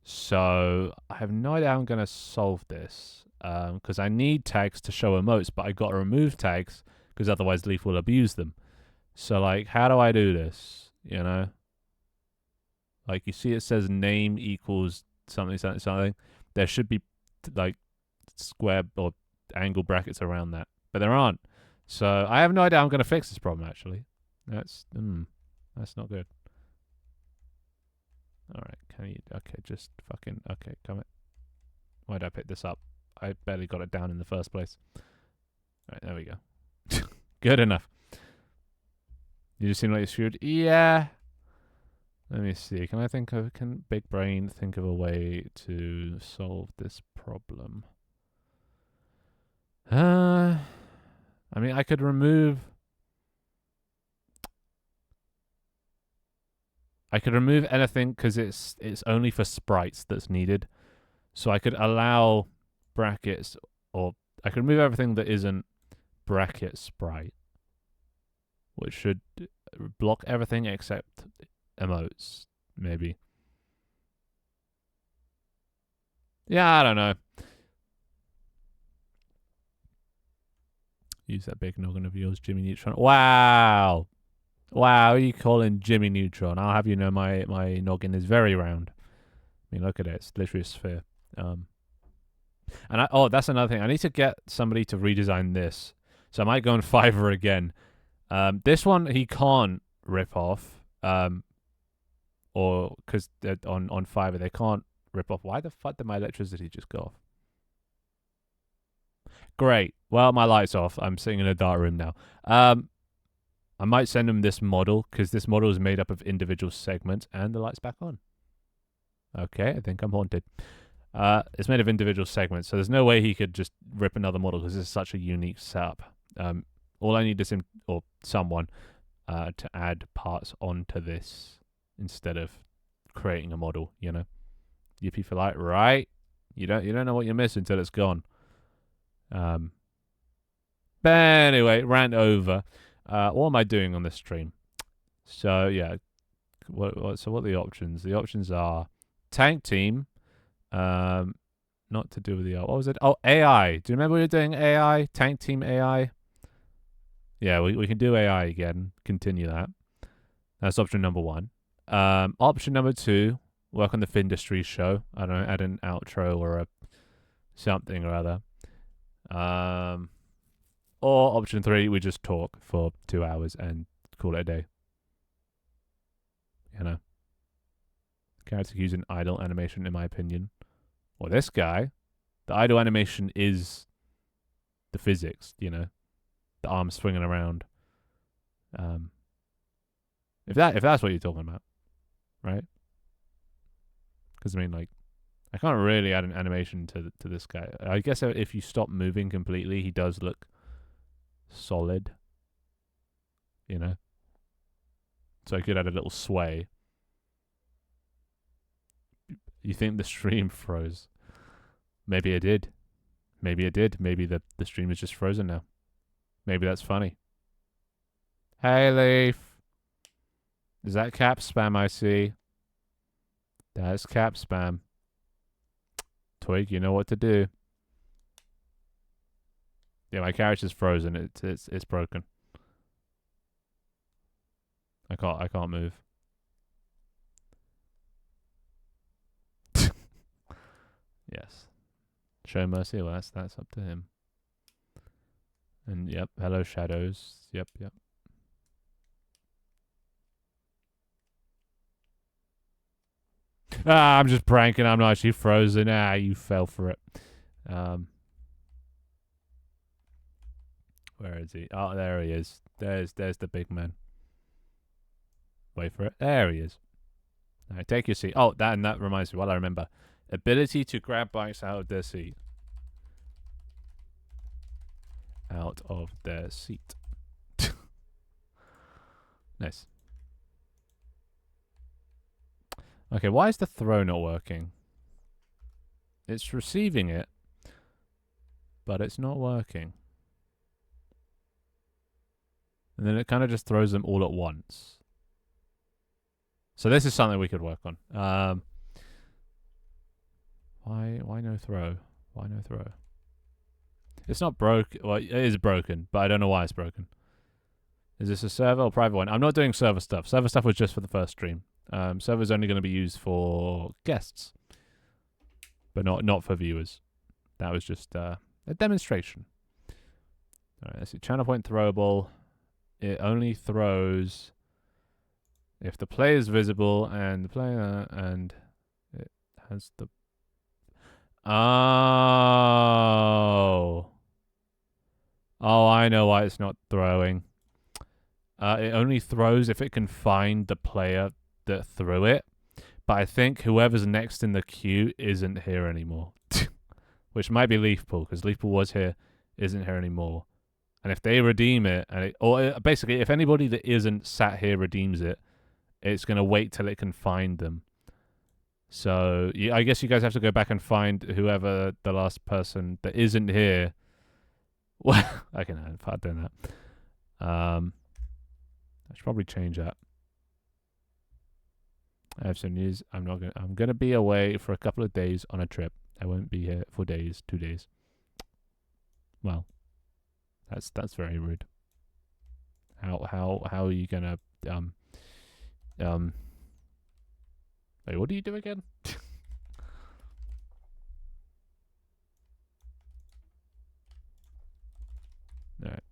So I have no idea how I'm going to solve this, because I need tags to show emotes, but I got to remove tags because otherwise Leaf will abuse them. So like, how do I do this? You know, like you see it says name equals something. There should be like square or angle brackets around that, but there aren't. So I have no idea how I'm going to fix this problem, actually. That's not good. All right, just fucking, come it. Why did I pick this up? I barely got it down in the first place. All right, there we go. Good enough. You just seem like you're screwed? Yeah. Let me see. Can Big Brain think of a way to solve this problem? I mean, I could remove... anything because it's only for sprites that's needed. So I could allow brackets, or I could remove everything that isn't bracket sprite, which should block everything except emotes, maybe. Yeah, I don't know. Use that big noggin of yours, Jimmy Neutron. Wow. Wow, are you calling Jimmy Neutron? I'll have you know my noggin is very round. I mean, look at it. It's literally a sphere. That's another thing. I need to get somebody to redesign this. So I might go on Fiverr again. This one he can't rip off. Or because on Fiverr they can't rip off. Why the fuck did my electricity just go off? Great. Well, my light's off. I'm sitting in a dark room now. I might send him this model because this model is made up of individual segments, and the light's back on. Okay, I think I'm haunted. It's made of individual segments, so there's no way he could just rip another model because it's such a unique setup. All I need is him or someone to add parts onto this instead of creating a model. You know, Yippee for light, right? You don't know what you're missing until it's gone. But anyway, rant over. What am I doing on this stream? So yeah, what are the options? The options are tank team. Not to do with the what was it? Oh, AI. Do you remember we were doing AI? Tank team AI. Yeah, we can do AI again. Continue that. That's option number 1. Option number 2, work on the Finndustries Show. I don't know, add an outro or a something or other. Or option 3, we just talk for 2 hours and call it a day. You know, character use an idle animation, in my opinion. Well, this guy, the idle animation is the physics. You know, the arm swinging around. If that's what you're talking about, right? Because I mean, like, I can't really add an animation to this guy. I guess if you stop moving completely, he does look solid. You know, so I could add a little sway. You think the stream froze? Maybe it did. Maybe it did. Maybe the stream is just frozen now. Maybe that's funny. Hey, Leaf. Is that cap spam I see? That's cap spam. Twig, you know what to do. Yeah, my character's frozen. It's broken. I can't move. Yes. Show mercy. Well, that's up to him. And yep, hello shadows. Yep. I'm just pranking. I'm not actually frozen. You fell for it. Where is he? Oh, there he is. There's the big man. Wait for it. There he is. All right, take your seat. Oh, that reminds me. Well, I remember. Ability to grab bikes out of their seat. Out of their seat. Nice. Okay, why is the throw not working? It's receiving it, but it's not working. And then it kind of just throws them all at once. So this is something we could work on. Why no throw? Why no throw? It's not broken. Well, it is broken, but I don't know why it's broken. Is this a server or private one? I'm not doing server stuff. Server stuff was just for the first stream. Server's only going to be used for guests, but not for viewers. That was just a demonstration. All right, let's see. Channel point throwable. It only throws if the player is visible and the player and it has the. Oh, I know why it's not throwing. It only throws if it can find the player that threw it. But I think whoever's next in the queue isn't here anymore. Which might be Leafpool, because Leafpool was here, isn't here anymore. And if they redeem it, or basically, if anybody that isn't sat here redeems it, it's going to wait till it can find them. So I guess you guys have to go back and find whoever the last person that isn't here. Well, I can have doing that. I should probably change that. I have some news. I'm gonna be away for a couple of days on a trip. I won't be here for days, 2 days. Well, that's very rude. How are you gonna wait, what do you do again? All right.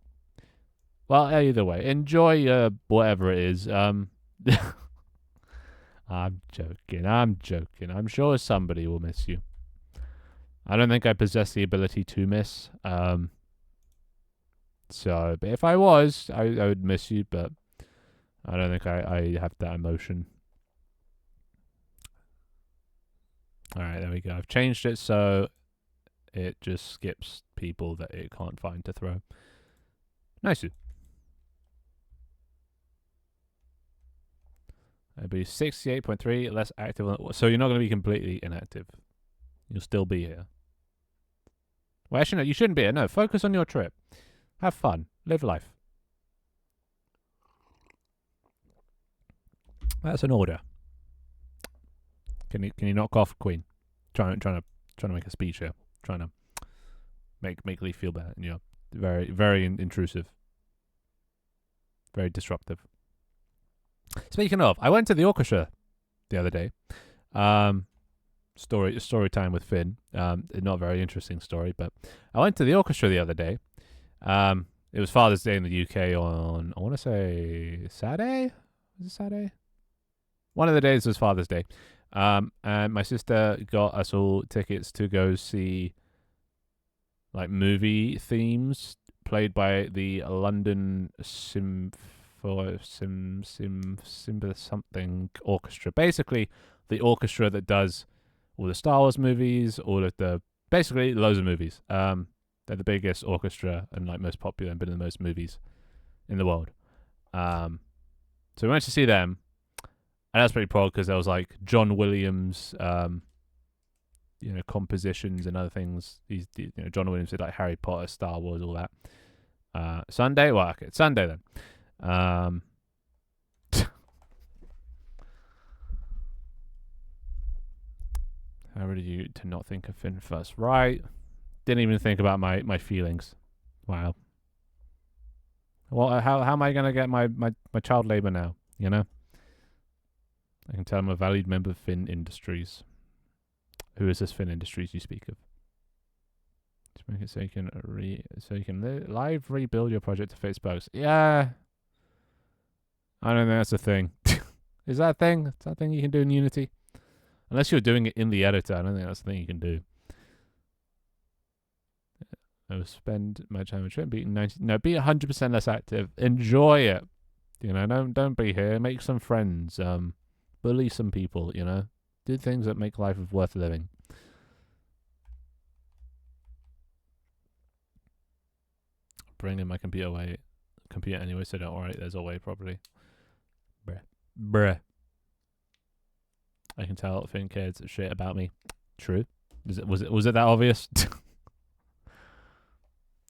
Well, either way, enjoy whatever it is. I'm joking. I'm sure somebody will miss you. I don't think I possess the ability to miss. So, but if I was, I would miss you, but I don't think I have that emotion. Alright, there we go. I've changed it so it just skips people that it can't find to throw. Nice. It'll be 68.3 less active. So you're not going to be completely inactive. You'll still be here. Well, actually, no, you shouldn't be here. No, focus on your trip. Have fun. Live life. That's an order. Can you knock off, Queen? Trying to make a speech here. Trying to make Lee feel bad. You know, very intrusive. Very disruptive. Speaking of, I went to the orchestra the other day. Story time with Finn. Not a very interesting story, but I went to the orchestra the other day. It was Father's Day in the UK on, I want to say Saturday. Was it Saturday? One of the days was Father's Day. And my sister got us all tickets to go see like movie themes played by the London something orchestra. Basically, the orchestra that does all the Star Wars movies, basically loads of movies. They're the biggest orchestra and like most popular and been in the most movies in the world. So we went to see them. And that's pretty proud because there was like John Williams, compositions and other things. John Williams did like Harry Potter, Star Wars, all that. Sunday, well, okay, it's Sunday then. How ready you to not think of Finn first? Right. Didn't even think about my feelings. Wow. Well, how am I gonna get my child labor now? You know. I can tell I'm a valued member of Finndustries. Who is this Finndustries you speak of? Just make it so you can live rebuild your project to fix bugs. Yeah. I don't think that's a thing. Is that a thing? Is that a thing you can do in Unity? Unless you're doing it in the editor, I don't think that's the thing you can do. I will spend my time on trip beating 90. No, be 100% less active. Enjoy it. Don't be here. Make some friends. Bully some people, Do things that make life worth living. Bring in my computer anyway, so don't worry, there's a way probably. Bruh. I can tell Finn cares shit about me. True. Was it that obvious?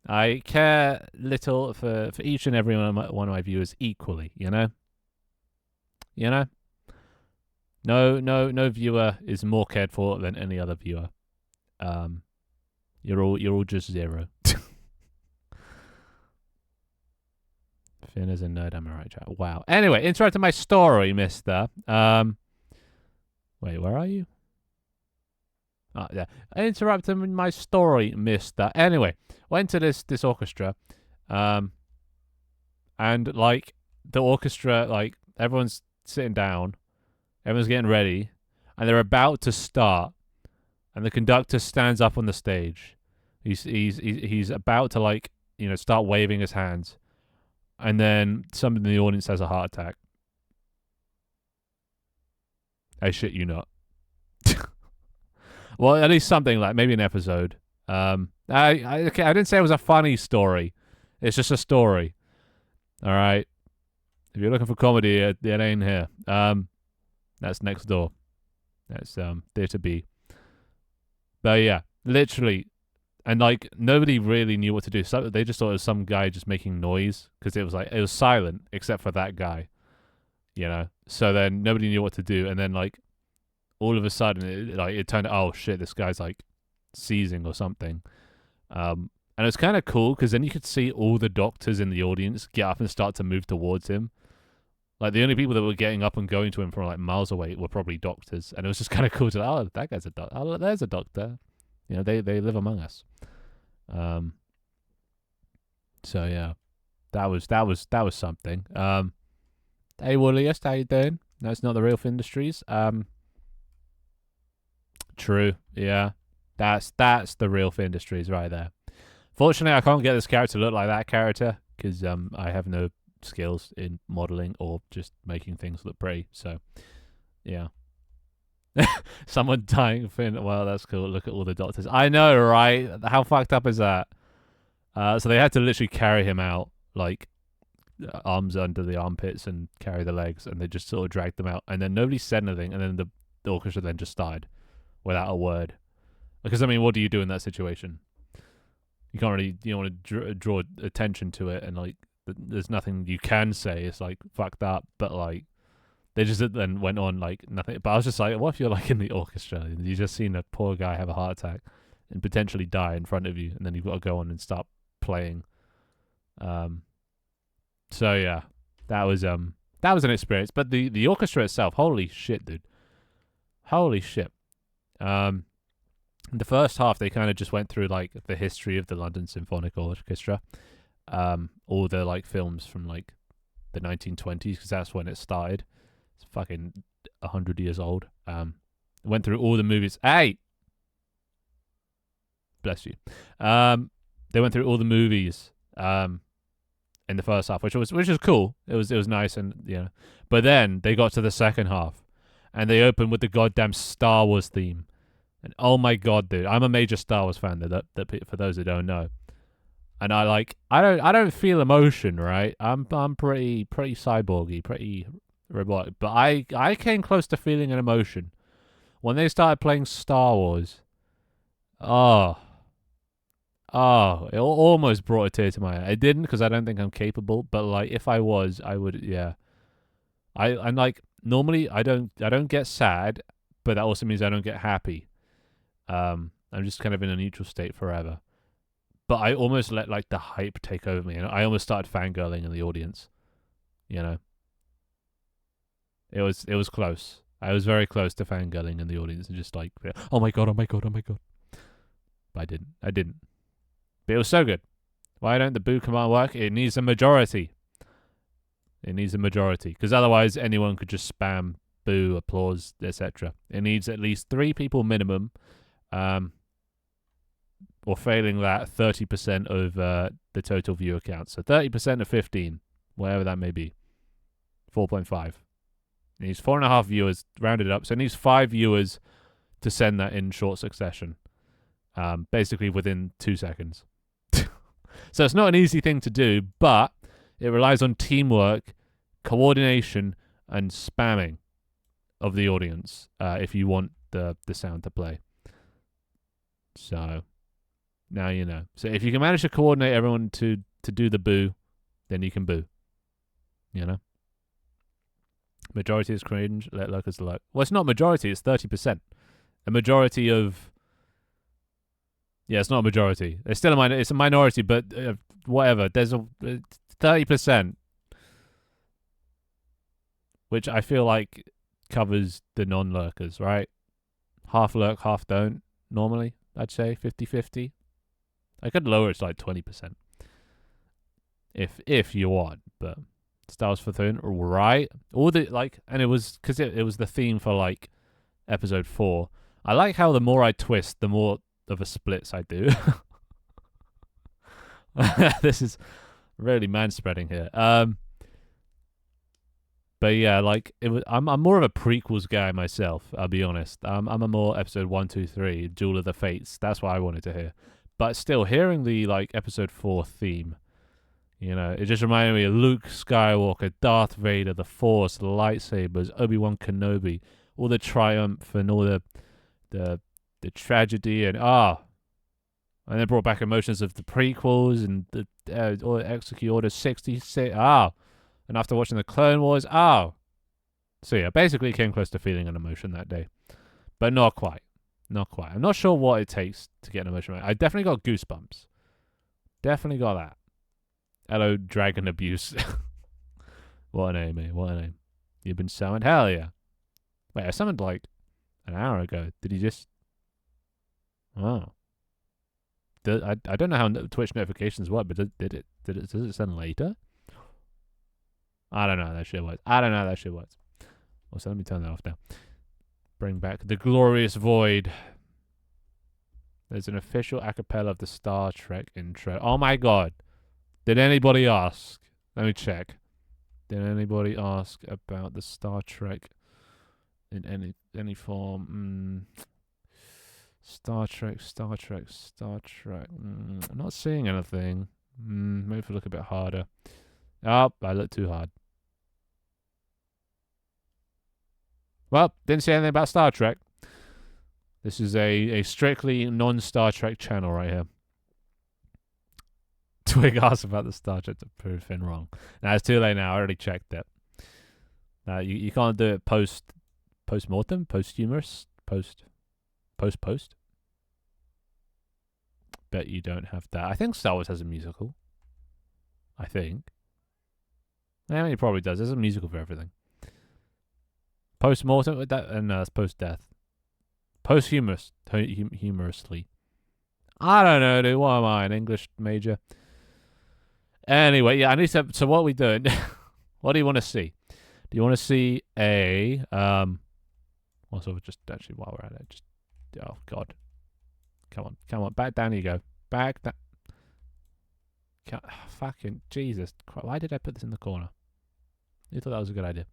I care little for each and every one of my viewers equally, No viewer is more cared for than any other viewer. You're all just zero. Finn is a nerd, am I right, chat? Wow. Anyway, interrupting my story, mister. Wait, where are you? Oh, yeah. Interrupting my story, mister. Anyway, went to this orchestra. And like the orchestra, like everyone's sitting down. Everyone's getting ready, and they're about to start, and the conductor stands up on the stage. He's about to start waving his hands, and then somebody in the audience has a heart attack. I shit you not. Well, at least something like maybe an episode. I didn't say it was a funny story. It's just a story. All right. If you're looking for comedy, it ain't here. That's next door. That's Theatre B. But yeah, literally, and like nobody really knew what to do. So they just thought it was some guy just making noise because it was silent except for that guy, you know. So then nobody knew what to do, and then like all of a sudden it turned. Oh shit, this guy's like seizing or something. And it's kind of cool because then you could see all the doctors in the audience get up and start to move towards him. Like the only people that were getting up and going to him from like miles away were probably doctors, and it was just kind of cool to that guy's a doctor. Oh, there's a doctor. You know, they live among us. So yeah, that was something. Hey Wooliest, how you doing? No, it's not the real Finndustries. True. Yeah, that's the real Finndustries right there. Fortunately, I can't get this character to look like that character because I have no skills in modeling or just making things look pretty. So, yeah. Someone dying Finn. Well, that's cool. Look at all the doctors. I know, right? How fucked up is that? So they had to literally carry him out, like arms under the armpits and carry the legs, and they just sort of dragged them out. And then nobody said anything, and then the orchestra then just started without a word. Because I mean, what do you do in that situation? You can't really, you don't want to draw attention to it, and like, there's nothing you can say. It's like fucked up, but like, they just then went on like nothing. But I was just like, what if you're like in the orchestra and you just seen a poor guy have a heart attack and potentially die in front of you, and then you've got to go on and start playing. So yeah, that was an experience. But the orchestra itself, holy shit, dude, holy shit. The first half, they kind of just went through like the history of the London Symphonic Orchestra, all the like films from like the 1920s, because that's when it started. It's fucking 100 years old. Went through all the movies. Hey, bless you. They went through all the movies in the first half, which was cool. It was nice, and you know. But then they got to the second half, and they opened with the goddamn Star Wars theme. And oh my god, dude, I'm a major Star Wars fan. That for those that don't know, and I don't feel emotion, right? I'm pretty cyborgy, pretty robotic, but I came close to feeling an emotion when they started playing Star Wars. Oh, it almost brought a tear to my eye. It didn't, because I don't think I'm capable. But like, if I was, I would. Yeah, I'm like, normally I don't get sad, but that also means I don't get happy. I'm just kind of in a neutral state forever. But I almost let like the hype take over me, and I almost started fangirling in the audience. You know, it was close. I was very close to fangirling in the audience and just like, oh my god, oh my god, oh my god. But I didn't. But it was so good. Why don't the boo command work? It needs a majority. It needs a majority, because otherwise anyone could just spam boo, applause, etc. It needs at least 3 people minimum. Or failing that, 30% of the total viewer count. So 30% of 15, whatever that may be. 4.5. It needs 4.5 viewers, rounded up. So it needs 5 viewers to send that in short succession. Basically within 2 seconds. So it's not an easy thing to do, but it relies on teamwork, coordination, and spamming of the audience if you want the sound to play. So now you know. So if you can manage to coordinate everyone to do the boo, then you can boo. You know? Majority is cringe, let lurkers lurk. Well, it's not majority, it's 30%. A majority of... Yeah, it's not a majority. It's still it's a minority, but whatever. There's a 30%, which I feel like covers the non-lurkers, right? Half lurk, half don't, normally. I'd say 50-50. I could lower it to like 20%. If you want, but Star Wars for Throne, right? All the like, and it was because it was the theme for like episode 4. I like how the more I twist, the more of a splits I do. This is really manspreading here. But yeah, like it was. I'm more of a prequels guy myself. I'll be honest. I'm a more episode 1, 2, 3, Duel of the Fates. That's what I wanted to hear. But still, hearing the like episode 4 theme, You know, it just reminded me of Luke Skywalker, Darth Vader, the Force, the lightsabers, Obi-Wan Kenobi, all the triumph and all the tragedy and and then brought back emotions of the prequels and the Execute Order 66. And after watching the Clone Wars, So yeah, basically came close to feeling an emotion that day, but not quite. Not quite. I'm not sure what it takes to get an emotion. I definitely got goosebumps. Definitely got that. Hello, Dragon Abuse. What a name, mate. What a name. You've been summoned? Hell yeah. Wait, I summoned like an hour ago. Did he just... Oh. I don't know how Twitch notifications work, but does it send later? I don't know how that shit works. Also, let me turn that off now. Bring back the glorious void. There's an official acapella of the Star Trek intro. Oh my god. Did anybody ask? Let me check. Did anybody ask about the Star Trek in any form? Star Trek. I'm not seeing anything. Maybe if I look a bit harder. Oh, I look too hard. Well, didn't see anything about Star Trek. This is a strictly non-Star Trek channel right here. Twig asked about the Star Trek to prove Finn wrong. Now it's too late now. I already checked it. You can't do it post-mortem, posthumous, post. Bet you don't have that. I think Star Wars has a musical. I think. I mean, it probably does. There's a musical for everything. Post-mortem, no, it's post-death. Posthumous, humorously. I don't know, dude. What am I, an English major? Anyway, yeah, I need to. So what are we doing? What do you want to see? Do you want to see a Also, just actually while we're at it, just oh god, come on, back down you go, back that. Fucking Jesus! Why did I put this in the corner? You thought that was a good idea.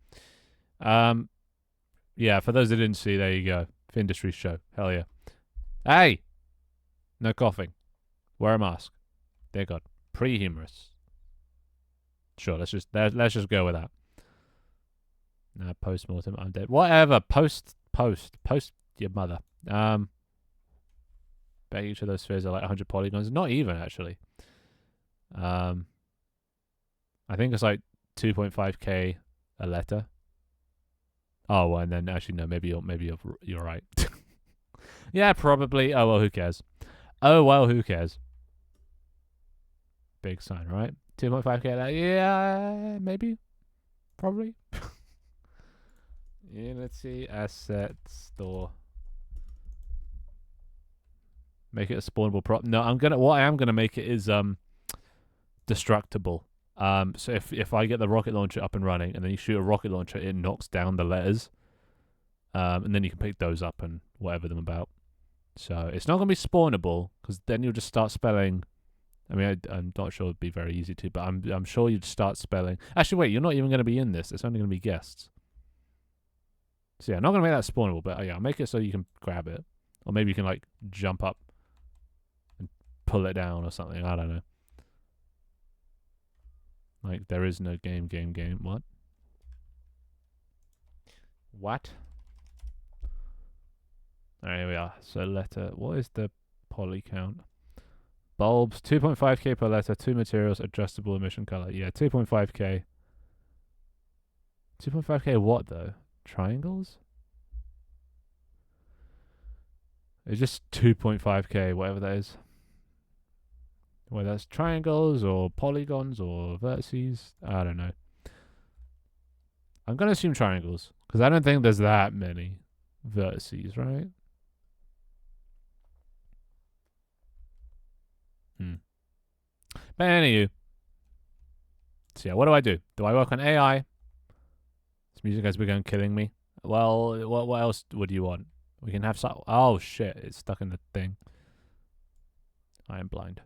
Yeah. For those that didn't see, there you go. Finndustries Show. Hell yeah. Hey, no coughing. Wear a mask. Dear God, pre-humorous. Sure, let's just go with that. No, post-mortem, I'm dead. Whatever, post your mother. Bet each of those spheres are like 100 polygons. Not even, actually. I think it's like 2.5k a letter. Oh, well, and then actually no, maybe you're right. Yeah, probably. Oh well, who cares? Big sign, right? 2.5k. Yeah, maybe, probably. Yeah, let's see. Asset store. Make it a spawnable prop. No, what I am gonna make it is destructible. So if I get the rocket launcher up and running, and then you shoot a rocket launcher, it knocks down the letters. And then you can pick those up and whatever them about. So it's not gonna be spawnable, because then you'll just start spelling. I mean, I'm not sure it'd be very easy to, but I'm sure you'd start spelling. Actually, wait, you're not even gonna be in this. It's only gonna be guests. So yeah, I'm not gonna make that spawnable, but yeah, I'll make it so you can grab it, or maybe you can like jump up and pull it down or something. I don't know. Like there is no game. What? What? Alright, here we are. So letter. What is the poly count? Bulbs, 2.5k per letter. 2 materials, adjustable emission color. Yeah, 2.5k. 2.5k what though? Triangles? It's just 2.5k, whatever that is. Whether that's triangles or polygons or vertices, I don't know. I'm going to assume triangles, because I don't think there's that many vertices, right? But anywho. So yeah, what do? Do I work on AI? This music has begun killing me. Well, what else would you want? We can have some... Oh shit, it's stuck in the thing. I am blind.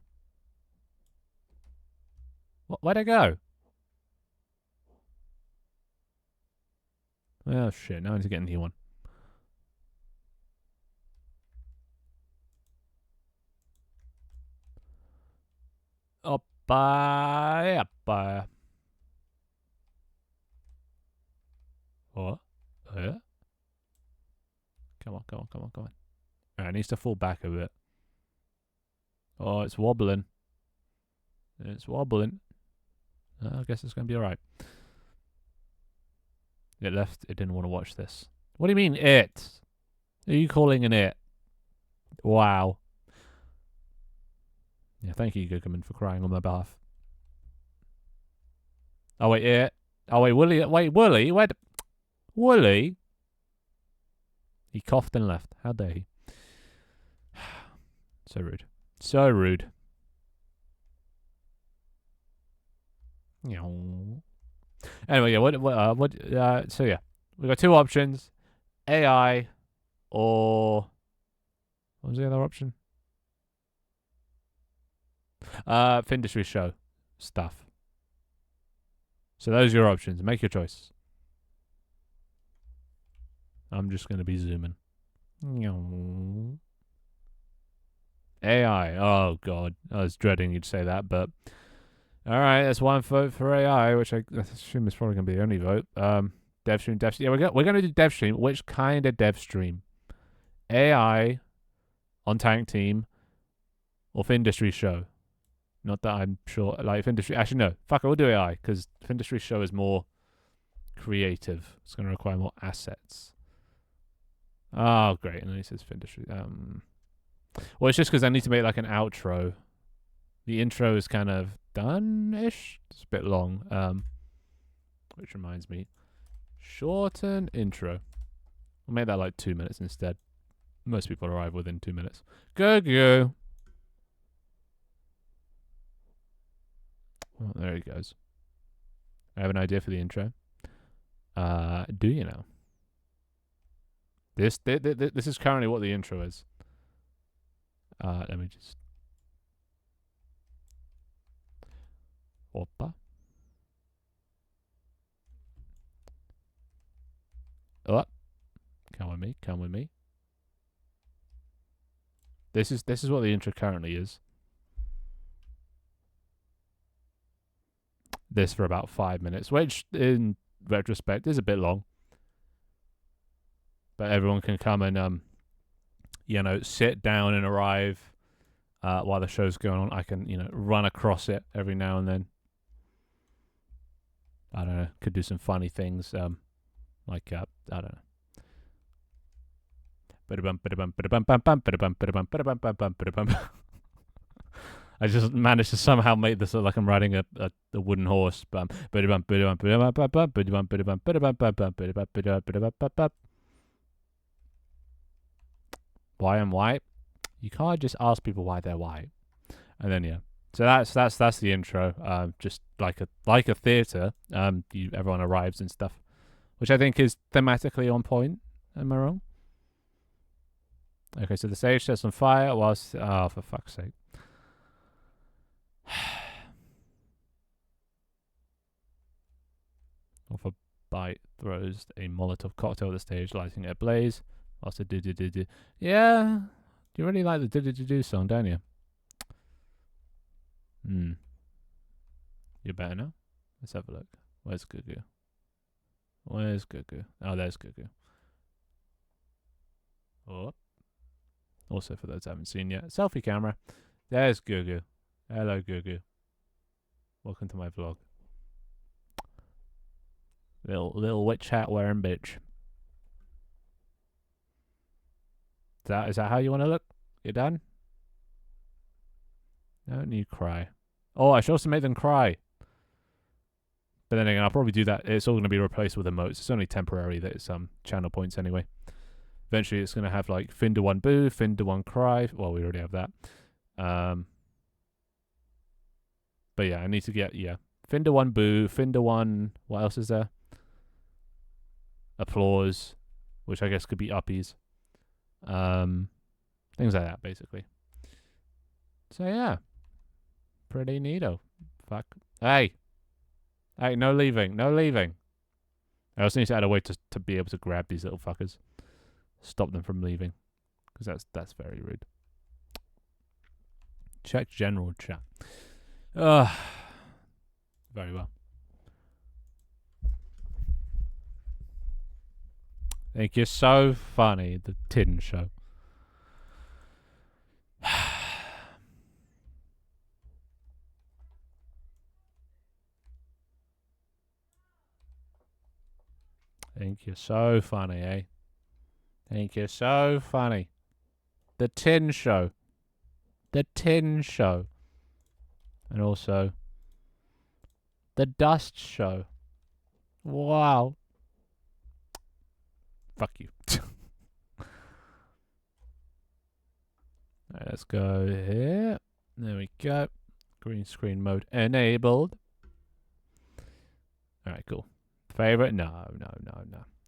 Where'd I go? Oh shit, now I need to get a new one. Bye. What? Yeah? Come on. Alright, it needs to fall back a bit. Oh, it's wobbling. I guess it's going to be alright. It left. It didn't want to watch this. What do you mean, it? Who are you calling an it? Wow. Yeah, thank you, Gugaman, for crying on my behalf. Oh, wait, it. Oh, wait, Wooly. Wait, Wooly? Where? Wooly? He coughed and left. How dare he? So rude. Anyway, yeah, so yeah. We got two options. AI or what was the other option? Finndustries Show stuff. So those are your options. Make your choice. I'm just gonna be zooming. AI. Oh god, I was dreading you'd say that, but all right, that's one vote for AI, which I assume is probably gonna be the only vote. Dev stream. Yeah, we're gonna do dev stream. Which kind of dev stream? AI on Tank Team or Finndustries Show? Not that I'm sure. Like Finndustries. Actually, no. Fuck it. We'll do AI because Finndustries Show is more creative. It's going to require more assets. Oh, great. And then he says Finndustries. Well, it's just because I need to make like an outro. The intro is kind of done-ish. It's a bit long. Which reminds me, shorten intro. I'll make that like 2 minutes instead. Most people arrive within 2 minutes. Go. Oh, there he goes. I have an idea for the intro. Do you know? This is currently what the intro is. Let me just. Oppa. Oh, come with me. This is what the intro currently is. This for about 5 minutes, which in retrospect is a bit long. But everyone can come and sit down and arrive while the show's going on. I can, run across it every now and then. I don't know, could do some funny things, I don't know. I just managed to somehow make this look like I'm riding a wooden horse. Why I'm white? You can't just ask people why they're white. And then yeah. So that's the intro. Just like a theatre. Everyone arrives and stuff, which I think is thematically on point. Am I wrong? Okay, so the stage sets on fire whilst for fuck's sake. Off a bite throws a Molotov cocktail at the stage, lighting it ablaze. Whilst do. Yeah, you really like the do song, don't you? You're better now. Let's have a look. Where's Gugu? Oh, there's Gugu. Oh. Also, for those who haven't seen yet, selfie camera. There's Gugu. Hello, Gugu. Welcome to my vlog. Little witch hat wearing bitch. Is that how you want to look? You done? Don't you cry. Oh, I should also make them cry. But then again, I'll probably do that. It's all going to be replaced with emotes. It's only temporary that it's channel points anyway. Eventually, it's going to have like Finder 1 boo, Finder 1 cry. Well, we already have that. But yeah, I need to get, Finder 1 boo, Finder 1, what else is there? Applause, which I guess could be uppies. Things like that, basically. So yeah. Pretty neato. Fuck. Hey, no leaving. I also need to add a way to be able to grab these little fuckers. Stop them from leaving. Because that's very rude. Check general chat. Very well. Think you're so funny, the Tin Show. Think you're so funny, eh? Think you're so funny. The Tin Show. The Tin Show. And also, the Dust Show. Wow. Fuck you. Alright, let's go here. There we go. Green screen mode enabled. Alright, cool. Favorite? No.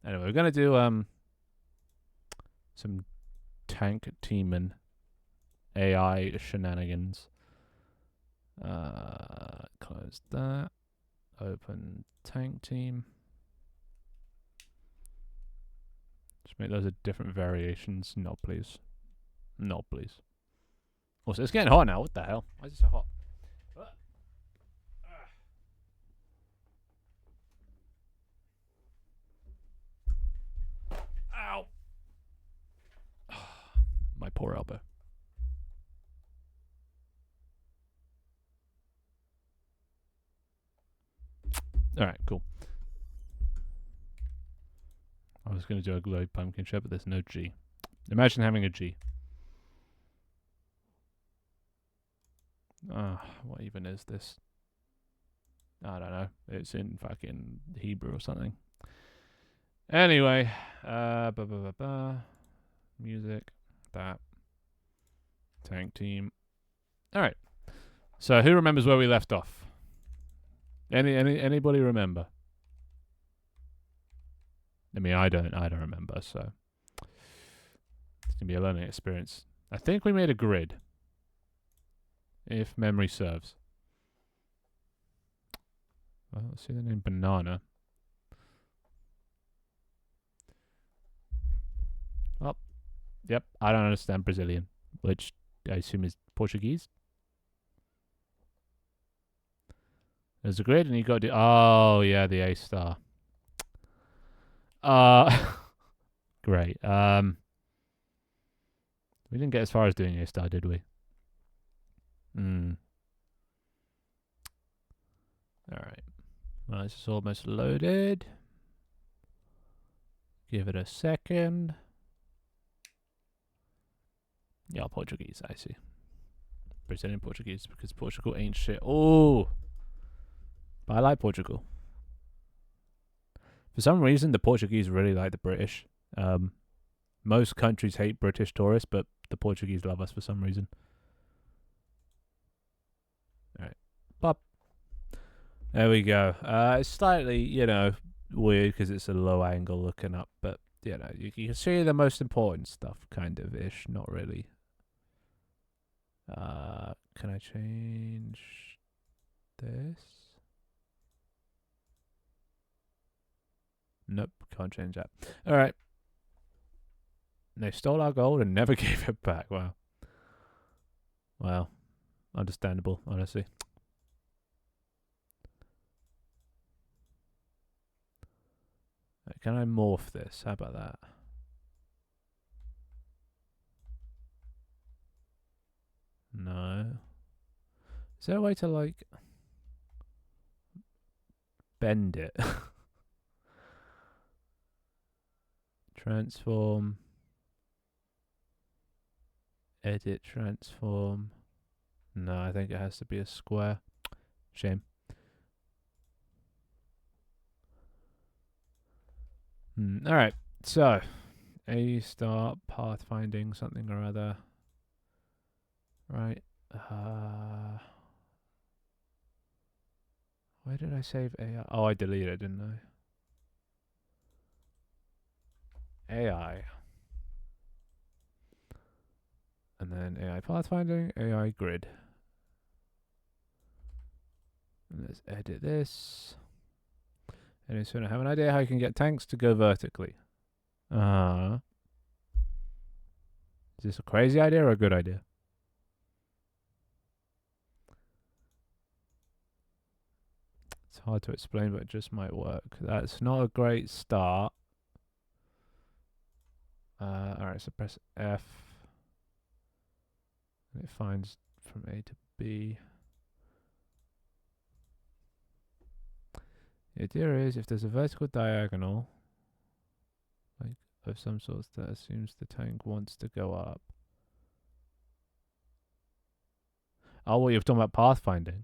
Anyway, we're gonna do some tank teaming AI shenanigans. Close that. Open tank team. Just make those a different variations. No, please. No, please. Also, it's getting hot now. What the hell? Why is it so hot? Ow! My poor elbow. Alright, cool. I was going to do a glowed pumpkin show, but there's no G. Imagine having a G. What even is this? I don't know. It's in fucking Hebrew or something. Anyway, music, that, tank team. All right. So who remembers where we left off? Anybody remember? I mean, I don't remember. So it's gonna be a learning experience. I think we made a grid, if memory serves. Well, let's see the name Banana. Oh, yep. I don't understand Brazilian, which I assume is Portuguese. There's a grid, and you got to do. Oh yeah, the A star. Great. We didn't get as far as doing A star, did we? Alright. Well, this is almost loaded. Give it a second. Yeah, Portuguese, I see. Brazilian Portuguese, because Portugal ain't shit. Oh! But I like Portugal. For some reason, the Portuguese really like the British. Most countries hate British tourists, but the Portuguese love us for some reason. Alright. Pop. There we go. It's slightly, weird because it's a low angle looking up, but, you can see the most important stuff, kind of ish. Not really. Can I change this? Nope, can't change that. Alright. They stole our gold and never gave it back. Wow. Well, understandable, honestly. Can I morph this? How about that? No. Is there a way to, like, bend it? Transform. Edit, transform. No, I think it has to be a square. Shame. Alright, so A star pathfinding something or other. Right. Where did I save AI? Oh, I deleted it, didn't I? AI. And then AI pathfinding, AI grid. And let's edit this. And so I have an idea how you can get tanks to go vertically. Is this a crazy idea or a good idea? It's hard to explain, but it just might work. That's not a great start. Alright, so press F. And it finds from A to B. The idea is if there's a vertical diagonal, like of some sort that assumes the tank wants to go up. Oh, well, you're talking about pathfinding.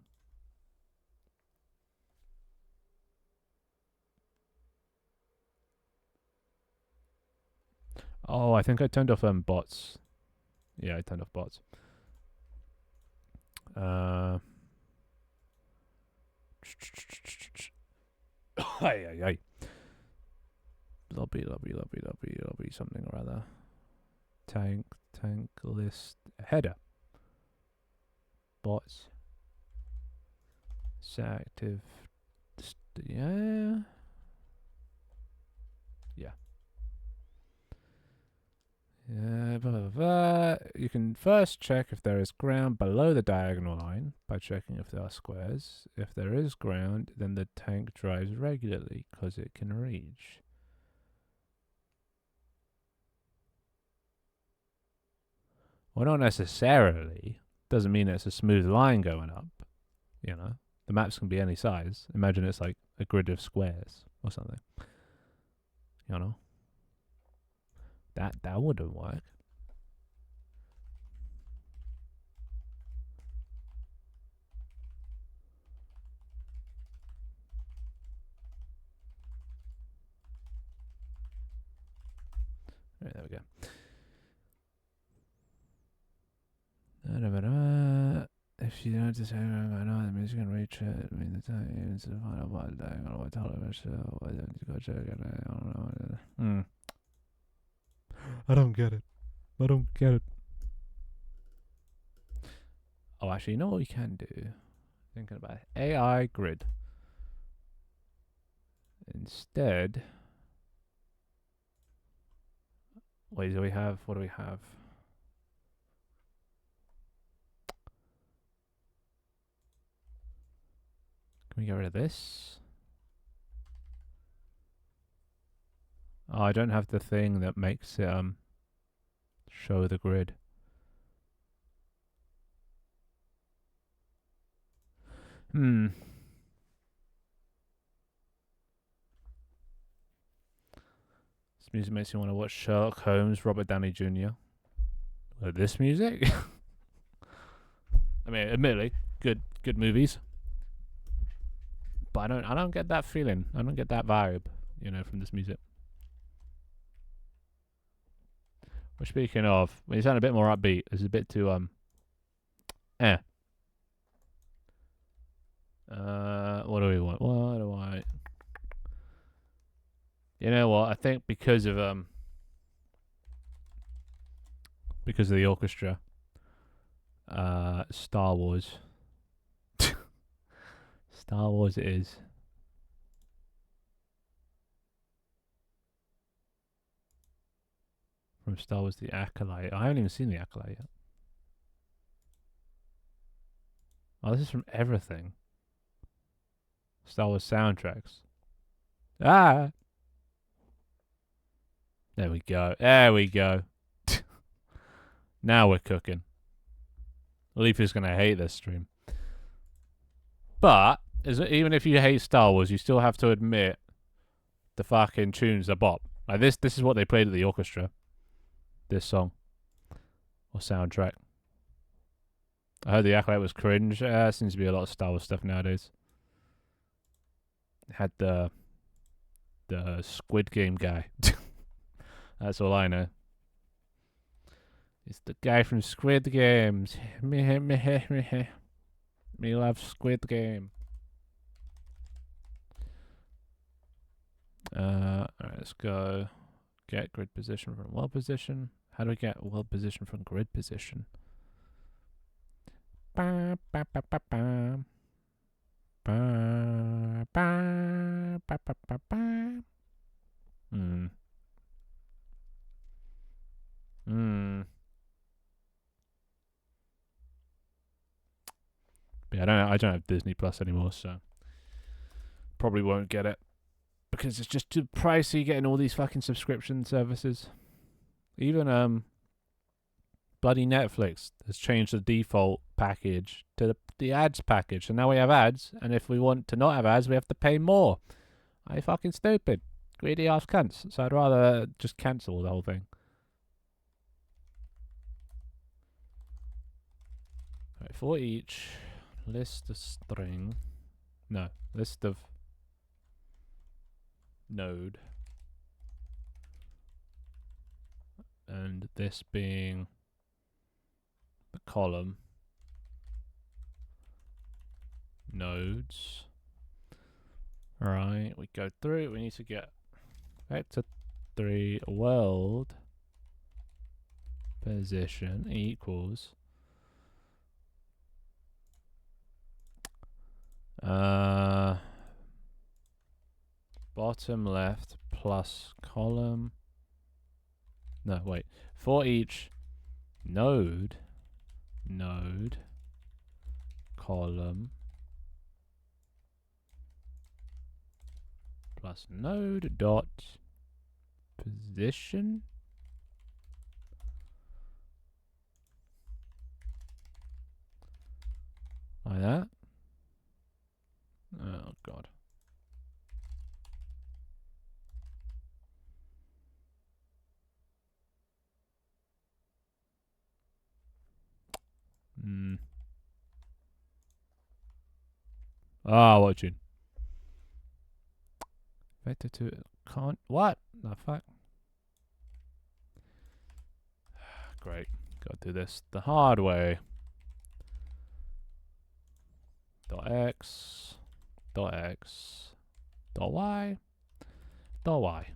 Oh, I think I turned off bots. Yeah, I turned off bots. Ay. Lobby, something or other. Tank list, header. Bots. Set active. Yeah. You can first check if there is ground below the diagonal line by checking if there are squares. If there is ground, then the tank drives regularly because it can reach. Well, not necessarily. Doesn't mean it's a smooth line going up. You know, the maps can be any size. Imagine it's like a grid of squares or something. You know, that wouldn't work. Right, there we go. If you don't decide that means you can reach it. I mean, the time is the final part of the diagonal. What television? Why don't you go check it? I don't know. I don't get it. Oh, actually, you know what we can do? Thinking about it. AI grid. Instead, wait, what do we have? Can we get rid of this? Oh, I don't have the thing that makes it show the grid. This music makes you want to watch Sherlock Holmes, Robert Downey Jr. This music? I mean, admittedly, good movies. But I don't get that feeling. I don't get that vibe, you know, from this music. Well, speaking of, when you sound a bit more upbeat, it's a bit too what do we want? What do I? You know what? I think because of the orchestra, Star Wars. Star Wars it is. From Star Wars The Acolyte. I haven't even seen The Acolyte yet. Oh, this is from everything. Star Wars soundtracks. Ah! There we go. Now we're cooking. Leaf is going to hate this stream. But, even if you hate Star Wars, you still have to admit the fucking tunes are bop. Like this is what they played at the orchestra. This song. Or soundtrack. I heard The Acolyte was cringe. Seems to be a lot of Star Wars stuff nowadays. It had the Squid Game guy. That's all I know. It's the guy from Squid Games. Me love Squid Game. Alright, let's go. Get grid position from world position. How do we get world position from grid position? Ba, ba, ba, ba, ba. Ba, ba, ba, ba, ba, ba. But yeah, I don't have Disney Plus anymore, so probably won't get it because it's just too pricey getting all these fucking subscription services. Even bloody Netflix has changed the default package to the ads package, and now we have ads, and if we want to not have ads, we have to pay more. I fucking stupid. Greedy ass cunts. So I'd rather just cancel the whole thing. Right, for each list of string. No, list of node. And this being the column. Nodes. Right, we go through. We need to get vector 3 world position equals bottom left plus column. No, wait. For each node column plus node dot position. Like that. Oh god. Watching. Vector 2 can't. What the fuck? Great. Gotta do this the hard way. Dot x. Dot x. Dot y. Dot y.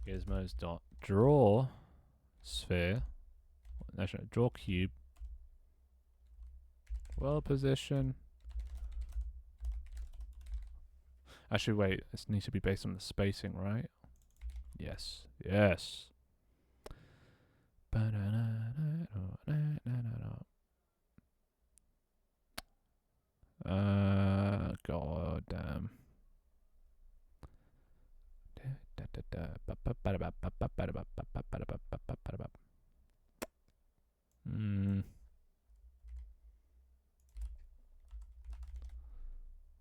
Gizmos dot draw sphere. Actually, draw cube. World position. Actually, wait. This needs to be based on the spacing, right? Yes. Yes. God damn.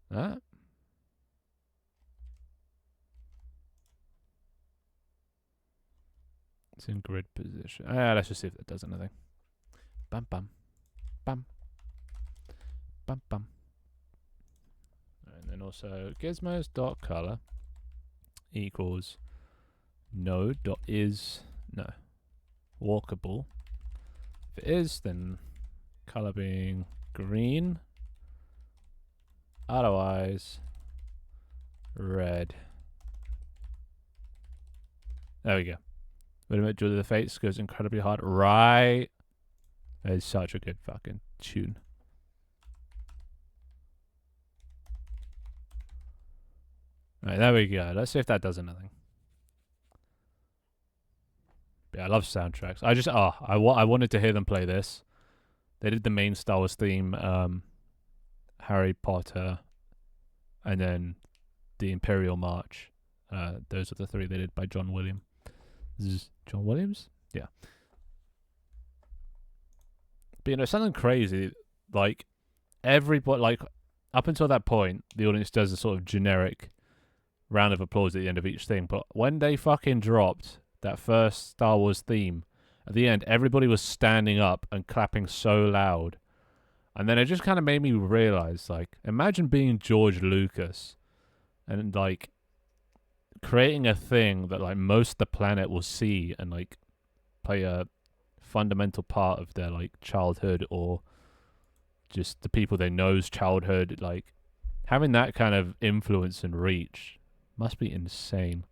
That? It's in grid position. Let's just see if that does anything. Bum bum. Bum. Bum bum. And then also gizmos dot color equals node dot is no walkable. If it is, then color being green. Otherwise, red. There we go. Wait a minute, Jewel of the Fates goes incredibly hard. Right. That is such a good fucking tune. Alright, there we go. Let's see if that does anything. Yeah, I love soundtracks. I wanted to hear them play this. They did the main Star Wars theme, Harry Potter, and then the Imperial March. Those are the three they did by John Williams. John Williams? Yeah. But you know, something crazy, like everybody, like up until that point, the audience does a sort of generic round of applause at the end of each thing. But when they fucking dropped that first Star Wars theme, at the end, everybody was standing up and clapping so loud. And then it just kind of made me realize, like, imagine being George Lucas and, like, creating a thing that, like, most of the planet will see and, like, play a fundamental part of their, like, childhood or just the people they know's childhood. Like, having that kind of influence and reach must be insane.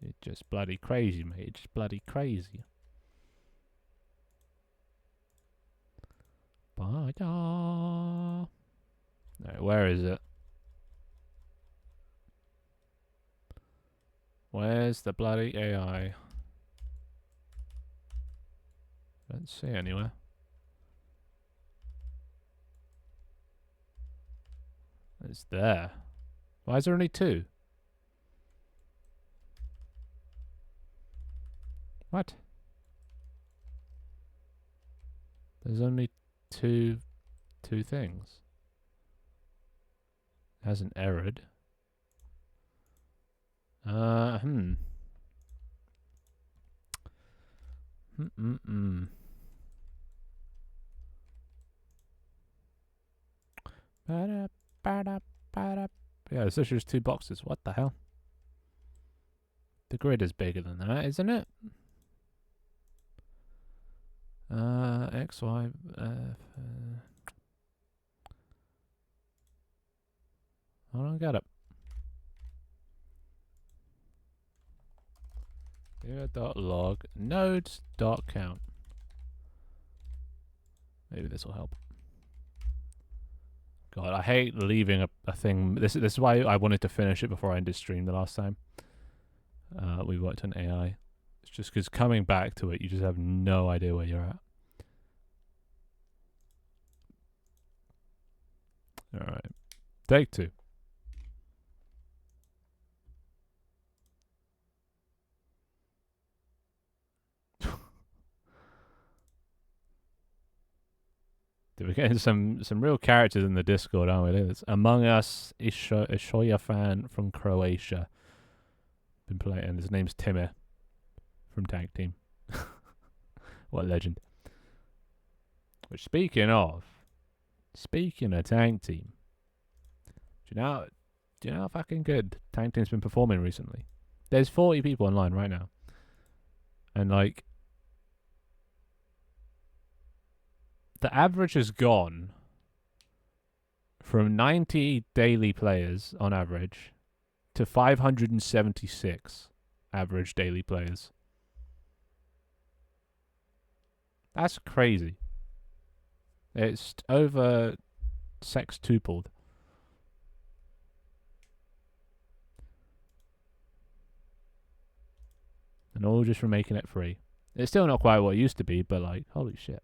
It's just bloody crazy, mate. It's just bloody crazy. Right, where is it? Where's the bloody AI? Don't see anywhere. It's there. Why is there only 2? What? There's only two things. It hasn't errored. Hmm. Yeah, it's just 2 boxes. What the hell? The grid is bigger than that, isn't it? X, Y, I don't get it. Data.log nodes.count. Maybe this will help. God, I hate leaving a thing. This is why I wanted to finish it before I ended stream the last time. We worked on AI. It's just because coming back to it, you just have no idea where you're at. Alright. Take 2. We're getting some real characters in the Discord, aren't we? It's Among Us, Ishoya fan from Croatia. Been playing, and his name's Timmy from Tag Team. What a legend. Which, speaking of Tag Team, do you know how fucking good Tag Team's been performing recently? There's 40 people online right now. And like, the average has gone from 90 daily players on average to 576 average daily players. That's crazy. It's over sextupled. And all just from making it free. It's still not quite what it used to be, but like, holy shit.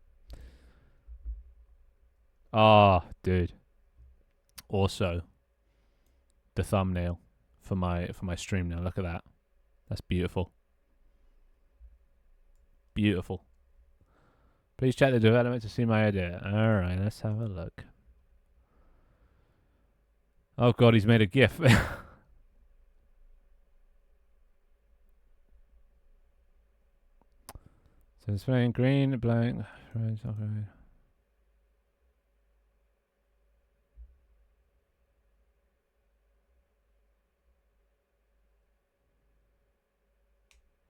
Ah, dude. Also, the thumbnail for my stream now. Look at that. That's beautiful. Beautiful. Please check the development to see my idea. Alright, let's have a look. Oh god, he's made a GIF. So it's playing green, blank, red, okay.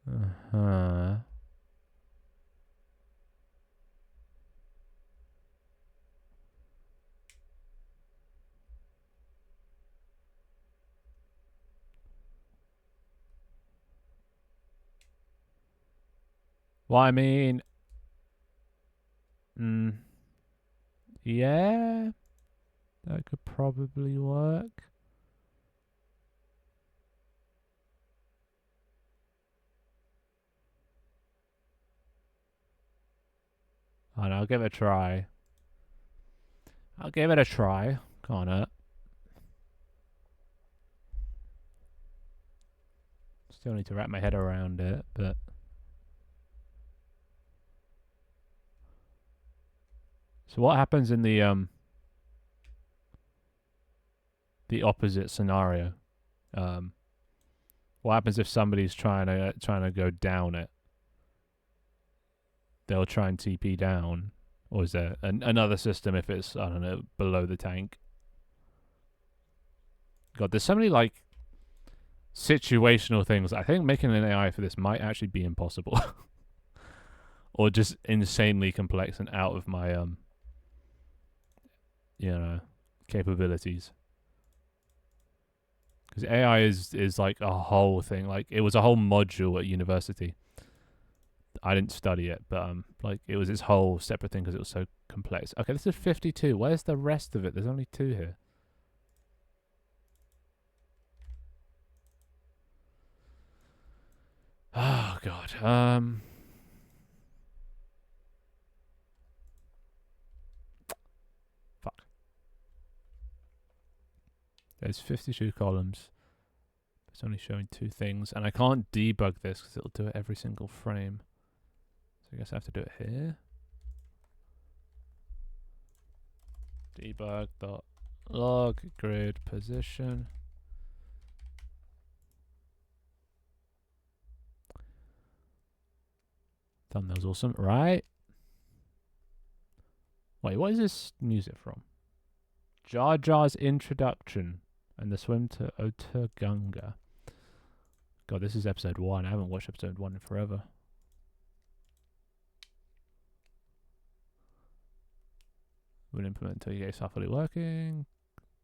Uh-huh. Well, I mean, yeah, that could probably work. Oh, no, I'll give it a try. Can't hurt. Still need to wrap my head around it, but... So what happens in the opposite scenario? What happens if somebody's trying to go down it? They'll try and TP down, or is there another system if it's, I don't know, below the tank? God, there's so many like situational things. I think making an AI for this might actually be impossible, or just insanely complex and out of my capabilities. Because AI is like a whole thing. Like, it was a whole module at university. I didn't study it, but like, it was this whole separate thing because it was so complex. Okay, this is 52. Where's the rest of it? There's only 2 here. Oh god. There's 52 columns. It's only showing 2 things, and I can't debug this because it'll do it every single frame. So I guess I have to do it here. Debug.log grid position. Thumbnail's awesome, right? Wait, what is this music from? Jar Jar's introduction and the swim to Otagunga. God, this is episode 1. I haven't watched episode 1 in forever. We'll implement until you get stuff fully working,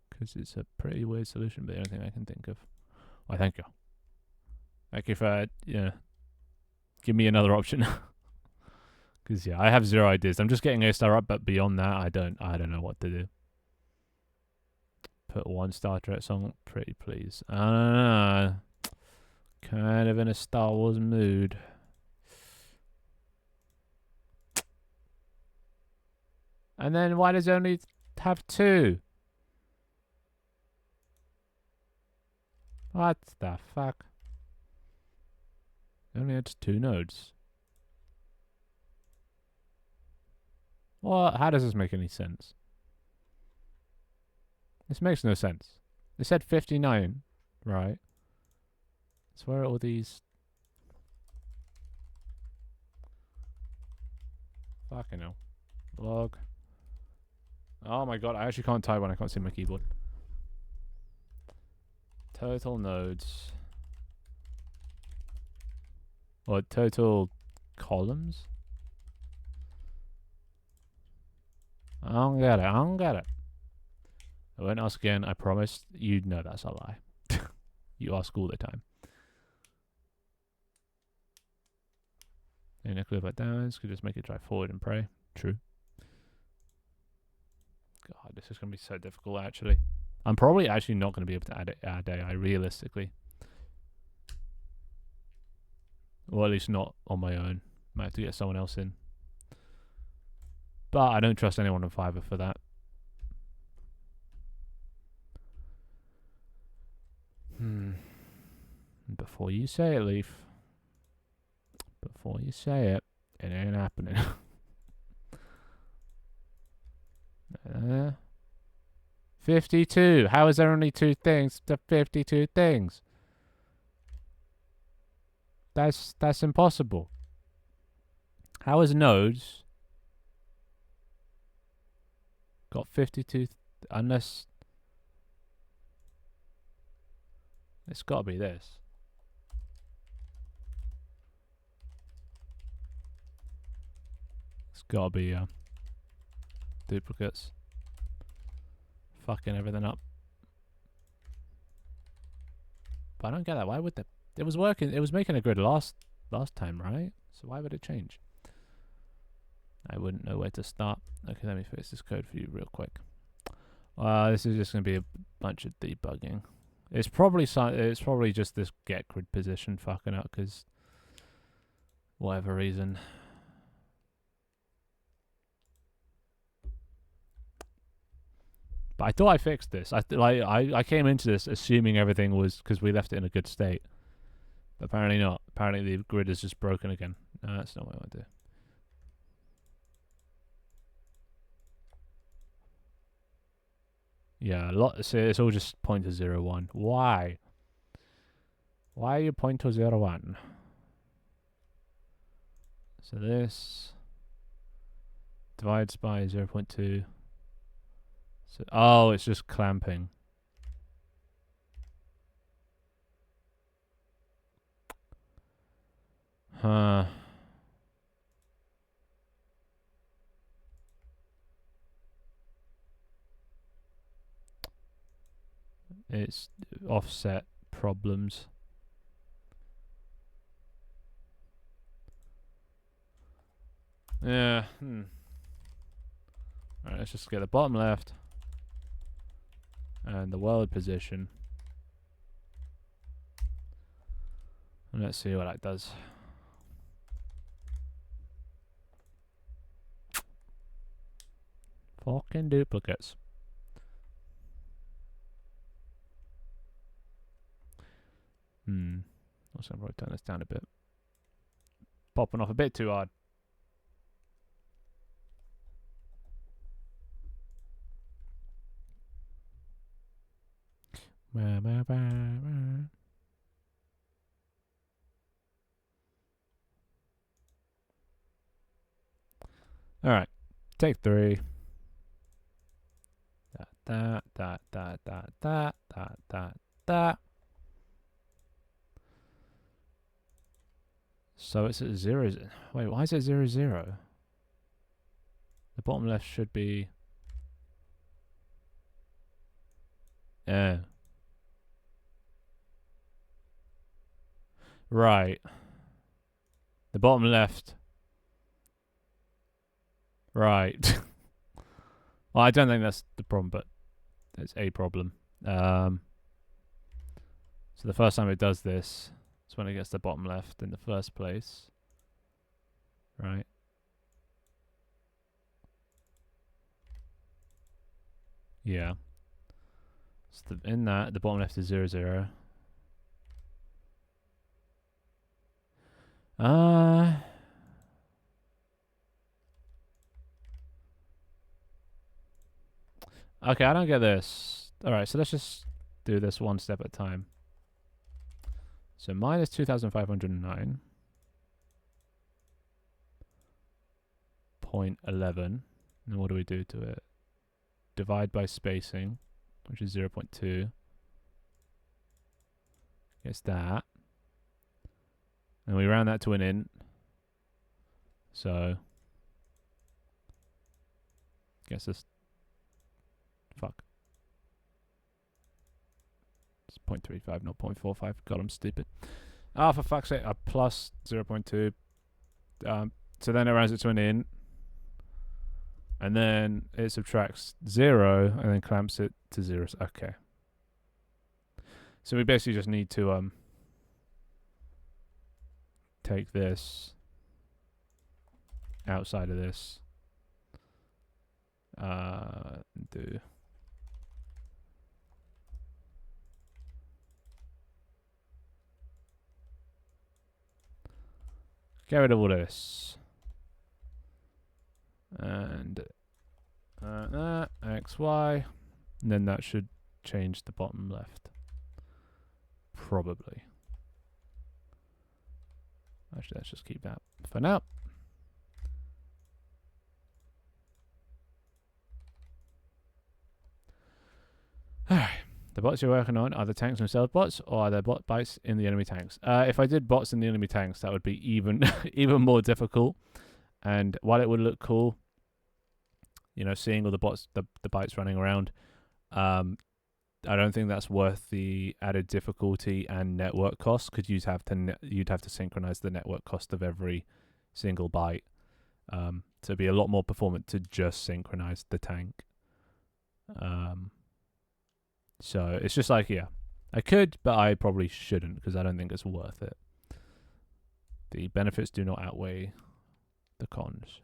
because it's a pretty weird solution, but the only thing I can think of. Why, thank you. Thank you for, give me another option. Because, yeah, I have 0 ideas. I'm just getting A star up, but beyond that, I don't know what to do. Put 1 Star Trek song, pretty please. I don't know. Kind of in a Star Wars mood. And then why does it only have 2? What the fuck? It only has 2 nodes. What? How does this make any sense? This makes no sense. They said 59, right? So where are all these? Fucking hell. Log. Oh my god, I actually can't type when I can't see my keyboard. Total nodes. Or total columns? I don't get it. I don't get it. I won't ask again. I promise. You know that's a lie. You ask all the time. And a clue about downs. Could just make it drive forward and pray. True. God, this is going to be so difficult, actually. I'm probably actually not going to be able to add AI, realistically. Or at least not on my own. Might have to get someone else in. But I don't trust anyone on Fiverr for that. Before you say it, Leaf. Before you say it, it ain't happening. 52. How is there only 2 things to 52 things? That's impossible. How is nodes got 52 unless it's got to be this. It's got to be duplicates. Fucking everything up. But I don't get that. Why would it was working, it was making a grid last time, right? So why would it change? I wouldn't know where to start. Okay, let me fix this code for you real quick. This is just going to be a bunch of debugging. It's probably just this get grid position fucking up because whatever reason. But I thought I fixed this. I came into this assuming everything was because we left it in a good state. But apparently not. Apparently the grid is just broken again. No, that's not what I want to do. Yeah, so it's all just pointer 01. Why? Why are you pointer 01? So this divides by 0.2. So, oh, it's just clamping. Huh. It's offset problems. Yeah. Alright, let's just get the bottom left. And the world position. And let's see what that does. Fucking duplicates. Also, probably turn this down a bit. Popping off a bit too hard. All right, take 3. That. So it's at 0. Wait, why is it 0, 0? The bottom left should be. Yeah. Right. The bottom left. Right. Well, I don't think that's the problem, but it's a problem. So the first time it does this, it's when it gets the bottom left in the first place. Right. Yeah. So in that, the bottom left is 0, 0. Okay, I don't get this. Alright, so let's just do this one step at a time. So minus 2,509. 0.11. And what do we do to it? Divide by spacing, which is 0.2. It's that. And we round that to an int. So guess this. Fuck. It's 0.35, not 0.45. God, I'm stupid. Ah, for fuck's sake, plus 0.2. So then it rounds it to an int. And then it subtracts 0 and then clamps it to 0. Okay. So we basically just need to take this outside of this. Do get rid of all this. And X, Y. And then that should change the bottom left. Probably. Actually, let's just keep that for now. Alright. The bots you're working on are the tanks themselves bots, or are there bot bites in the enemy tanks? If I did bots in the enemy tanks, that would be even even more difficult. And while it would look cool, you know, seeing all the bots, the bites running around, I don't think that's worth the added difficulty and network cost, because you'd have to synchronize the network cost of every single byte. So it'd be a lot more performant to just synchronize the tank. So it's just like, yeah, I could, but I probably shouldn't, because I don't think it's worth it. The benefits do not outweigh the cons.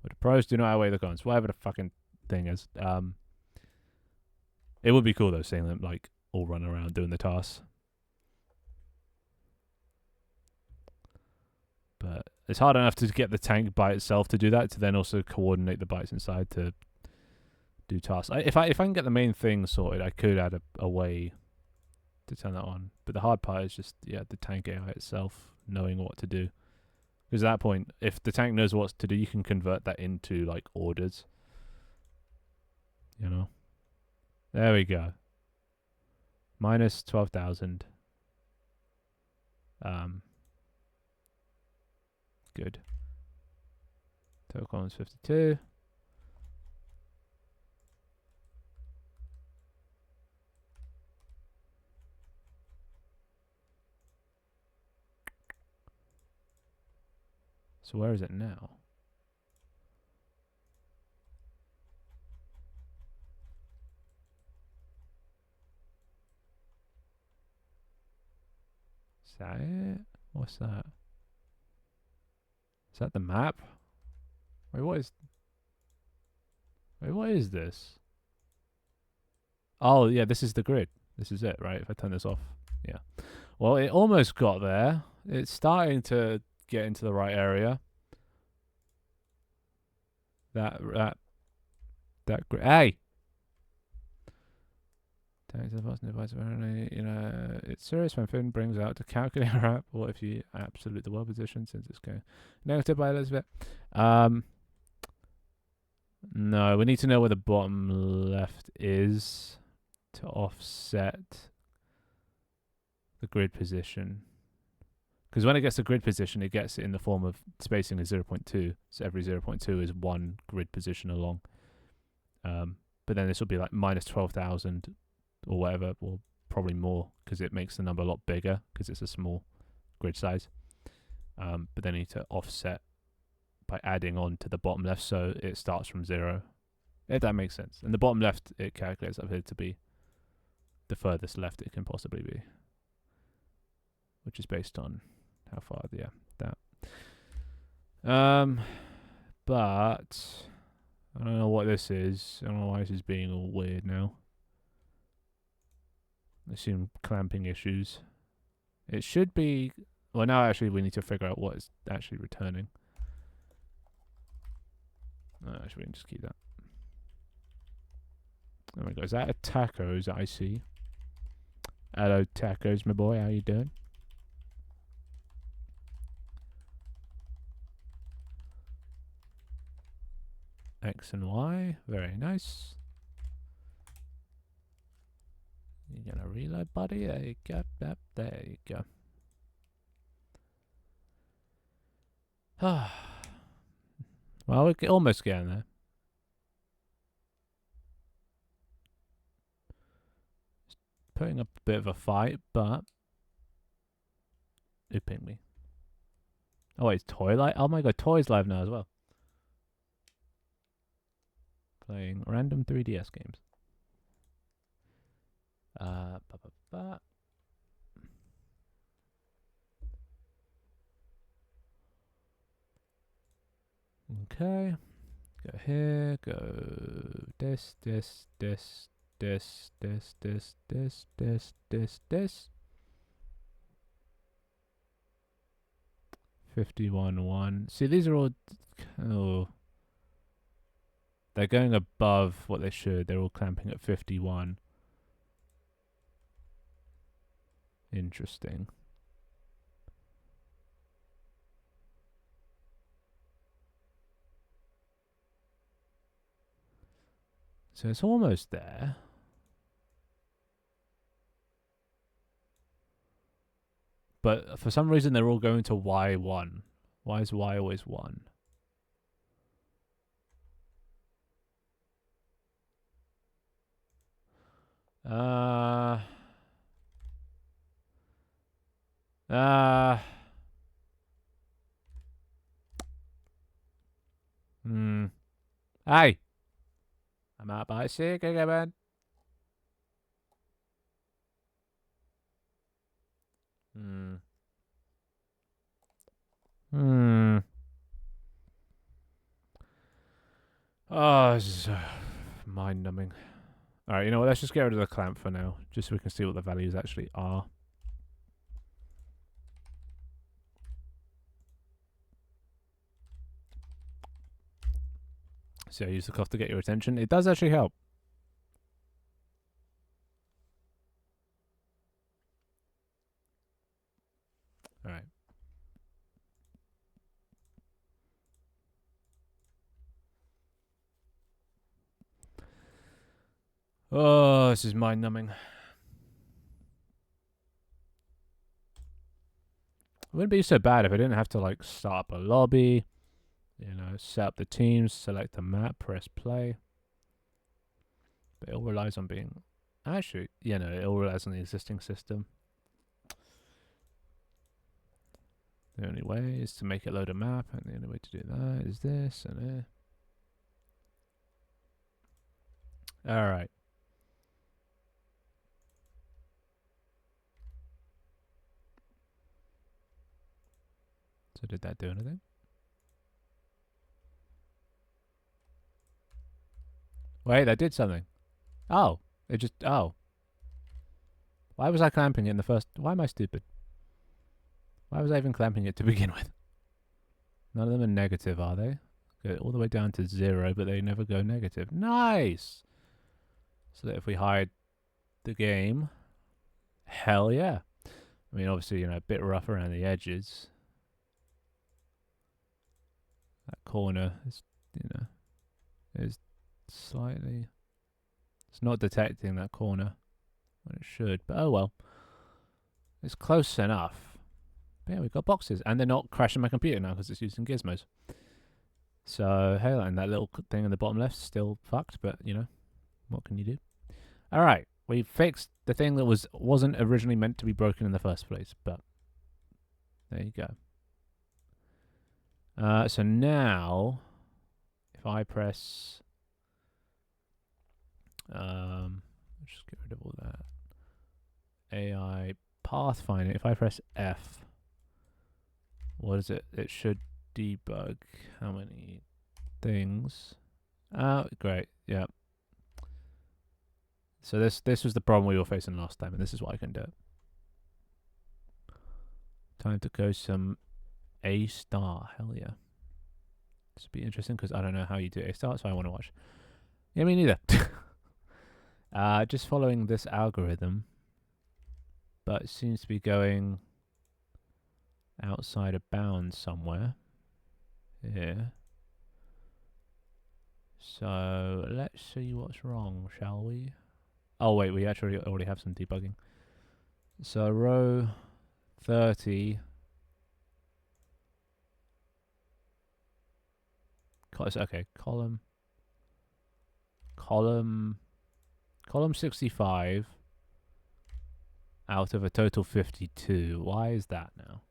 But the pros do not outweigh the cons. Whatever the fucking thing is. It would be cool though, seeing them like all run around doing the tasks. But it's hard enough to get the tank by itself to do that, to then also coordinate the bytes inside to do tasks. If I can get the main thing sorted, I could add a way to turn that on. But the hard part is just, yeah, the tank AI itself knowing what to do. Because at that point, if the tank knows what to do, you can convert that into like orders. You know? There we go. Minus 12,000. Good. Total columns 52. So where is it now? Is that it? What's that? Is that the map? Wait, what is this? Oh, yeah, this is the grid. This is it, right? If I turn this off. Yeah. Well, it almost got there. It's starting to get into the right area. That hey. You know, it's serious when Finn brings out the calculator app. What if you absolute the world position since it's going negative by a little bit? No, we need to know where the bottom left is to offset the grid position. Because when it gets the grid position, it gets it in the form of spacing is 0.2. So every 0.2 is one grid position along. But then this will be like minus 12,000 or whatever, or probably more, because it makes the number a lot bigger because it's a small grid size. But then you need to offset by adding on to the bottom left, so it starts from 0. If that makes sense. And the bottom left, it calculates up here to be the furthest left it can possibly be, which is based on how far, that. But I don't know what this is. I don't know why this is being all weird now. I assume clamping issues. It should be... Well, now actually we need to figure out what is actually returning. No, actually we can just keep that. There we go. Is that a tacos I see? Hello, tacos, my boy. How you doing? X and Y. Very nice. You're gonna reload, buddy? There you go. Yep, there you go. Well, we're almost getting there. Putting up a bit of a fight, but... Who pinged me? Oh, wait, it's Toy Live? Oh my god, Toy's live now as well. Playing random 3DS games. Okay. Go here, go this. 51-1. See, these are all... Oh. They're going above what they should. They're all clamping at 51. Interesting. So it's almost there. But for some reason, they're all going to Y1. Why is Y always 1? Hey! I'm out by sick again. Oh, this is mind-numbing. Alright, you know what? Let's just get rid of the clamp for now, just so we can see what the values actually are. So I use the cough to get your attention. It does actually help. Alright. Oh, this is mind-numbing. It wouldn't be so bad if I didn't have to, like, start up a lobby, you know, set up the teams, select the map, press play. But it all relies on being... Actually, you know, it all relies on the existing system. The only way is to make it load a map, and the only way to do that is this and Alright. So did that do anything? Wait, that did something. Oh, it just... Oh. Why was I clamping it in the first... Why am I stupid? Why was I even clamping it to begin with? None of them are negative, are they? Go all the way down to 0, but they never go negative. Nice! So that if we hide the game... Hell yeah. I mean, obviously, you know, a bit rough around the edges. That corner is, you know, is slightly... It's not detecting that corner when it should, but oh well. It's close enough. But yeah, we've got boxes, and they're not crashing my computer now because it's using gizmos. So, hey, and that little thing in the bottom left is still fucked, but, you know, what can you do? Alright, we fixed the thing that wasn't originally meant to be broken in the first place, but there you go. So now, if I press... just get rid of all that. AI Pathfinder, if I press F, what is it? It should debug how many things. Oh, great, yeah. So this was the problem we were facing last time, and this is what I can do. Time to go some A star. Hell yeah. This would be interesting because I don't know how you do A star, so I want to watch. Yeah, me neither. Just following this algorithm, but it seems to be going outside of bounds somewhere here. So let's see what's wrong, shall we? Oh wait, we actually already have some debugging. So row 30. Okay, column 65 out of a total 52. Why is that now?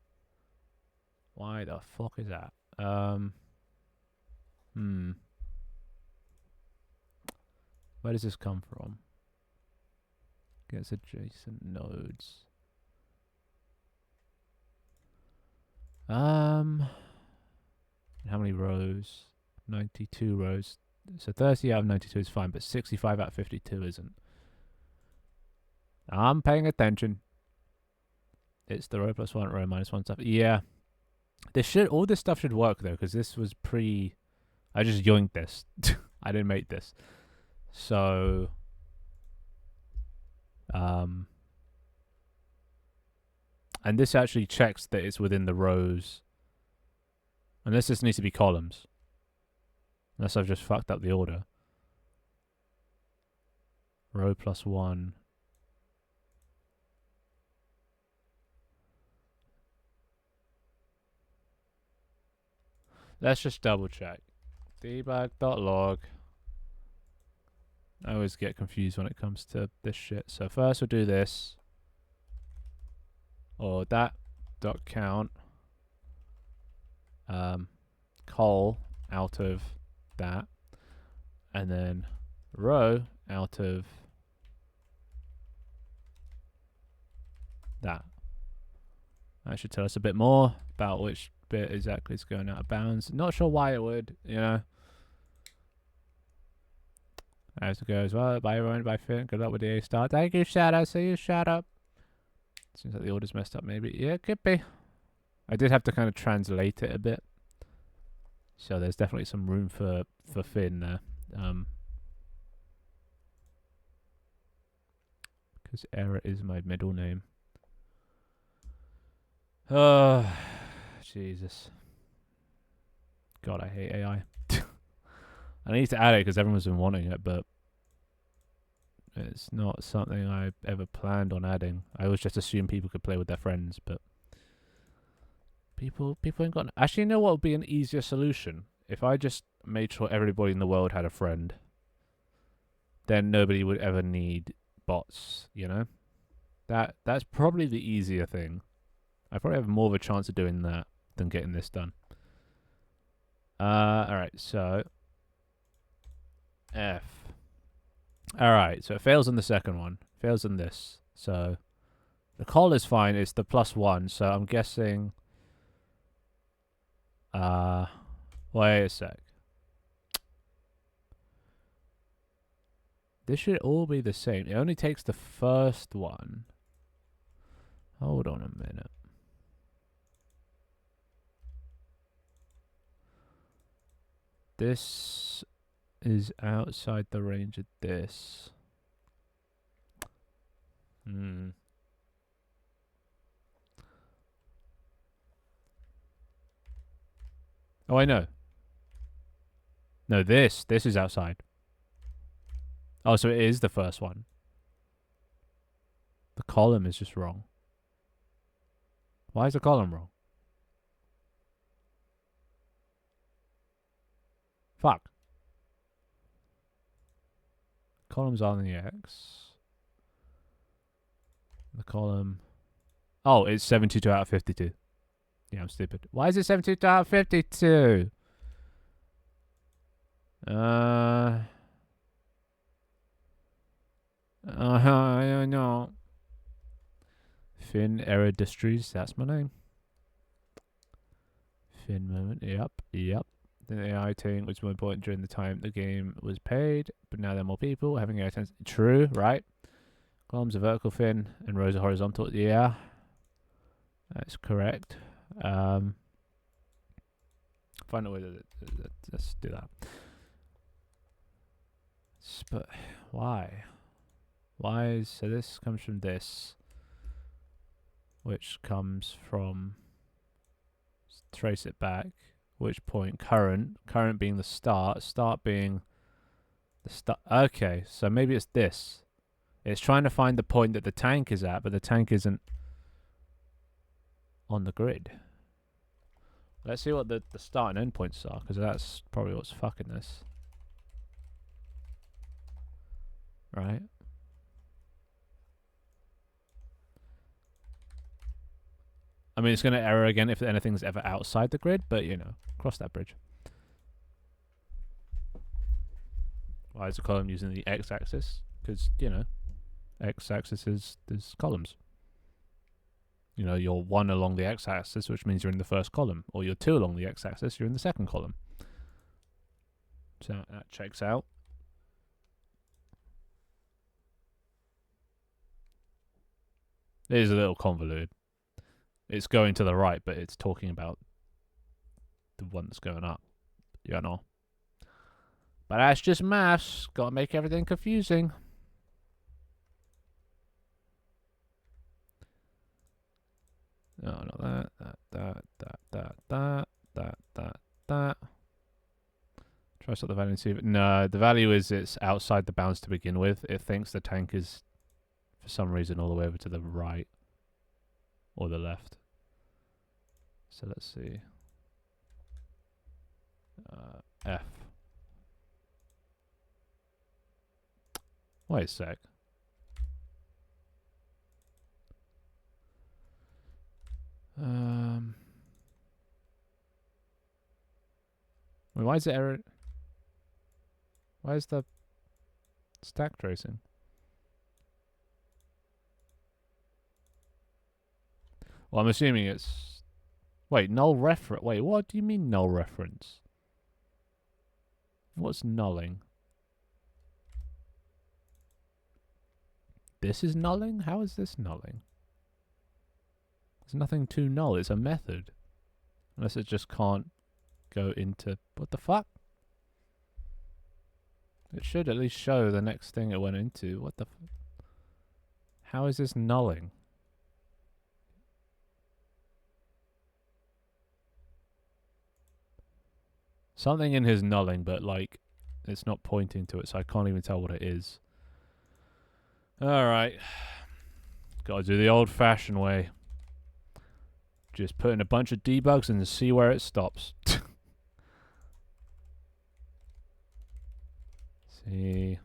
Why the fuck is that? Where does this come from? Gets adjacent nodes. How many rows? 92 rows. So 30 out of 92 is fine, but 65 out of 52 isn't. I'm paying attention. It's the row plus 1, row minus 1 stuff. Yeah. All this stuff should work though, because this was I just yoinked this. I didn't make this. So and this actually checks that it's within the rows. Unless this needs to be columns. Unless I've just fucked up the order. Row plus 1. Let's just double check. Debug.log. I always get confused when it comes to this shit. So first we'll do this. Or that.count. Col out of that. And then row out of that. That should tell us a bit more about which bit exactly is going out of bounds. Not sure why it would, you know. I have to go as well. Bye everyone, bye Finn. Good luck with the A star. Thank you, Shadow. See you, shut up. Seems like the order's messed up maybe. Yeah, it could be. I did have to kind of translate it a bit. So there's definitely some room for Finn there. Because Error is my middle name. Oh, Jesus. God, I hate AI. I need to add it because everyone's been wanting it, but it's not something I ever planned on adding. I always just assumed people could play with their friends, but people ain't got... Actually, you know what would be an easier solution? If I just made sure everybody in the world had a friend, then nobody would ever need bots, you know? That's probably the easier thing. I probably have more of a chance of doing that than getting this done. Alright, so... F. Alright, so it fails on the second one. Fails on this. So the call is fine, it's the +1, so I'm guessing wait a sec. This should all be the same. It only takes the first one. Hold on a minute. This is outside the range of this. Oh, I know. No, this is outside. Oh, so it is the first one. The column is just wrong. Why is the column wrong? Fuck. Columns are on the X. The column... Oh, it's 72 out of 52. Yeah, I'm stupid. Why is it 72 out of 52? I don't know. Finndustries, that's my name. Finn moment, yep. The AI thing was more important during the time the game was paid, but now there are more people having AI tends. True, right? Columns are vertical fin and rows are horizontal. Yeah, that's correct. Find a way to let's do that. But why? Why is so? This comes from this, which comes from. Trace it back. Which point? Current being the start being the start. Okay, so maybe it's this. It's trying to find the point that the tank is at, but the tank isn't on the grid. Let's see what the start and end points are, because that's probably what's fucking this. Right? I mean, it's going to error again if anything's ever outside the grid, but, you know, cross that bridge. Why is the column using the x-axis? Because, you know, x-axis is columns. You know, you're 1 along the x-axis, which means you're in the first column. Or you're 2 along the x-axis, you're in the second column. So that checks out. It is a little convoluted. It's going to the right, but it's talking about the one that's going up. You know. But that's just maths. Gotta make everything confusing. No, not that. Try to sort the value and see if... No, the value is it's outside the bounds to begin with. It thinks the tank is, for some reason, all the way over to the right. Or the left. So let's see. F. Wait a sec. Wait, why is it error? Why is the stack tracing? Well, I'm assuming it's... Wait, null reference. Wait, what do you mean null reference? What's nulling? This is nulling? How is this nulling? There's nothing to null. It's a method. Unless it just can't go into... What the fuck? It should at least show the next thing it went into. What the... How is this nulling? Something in his nulling, but like it's not pointing to it, so I can't even tell what it is. Alright. Gotta do the old-fashioned way. Just put in a bunch of debugs and see where it stops. See.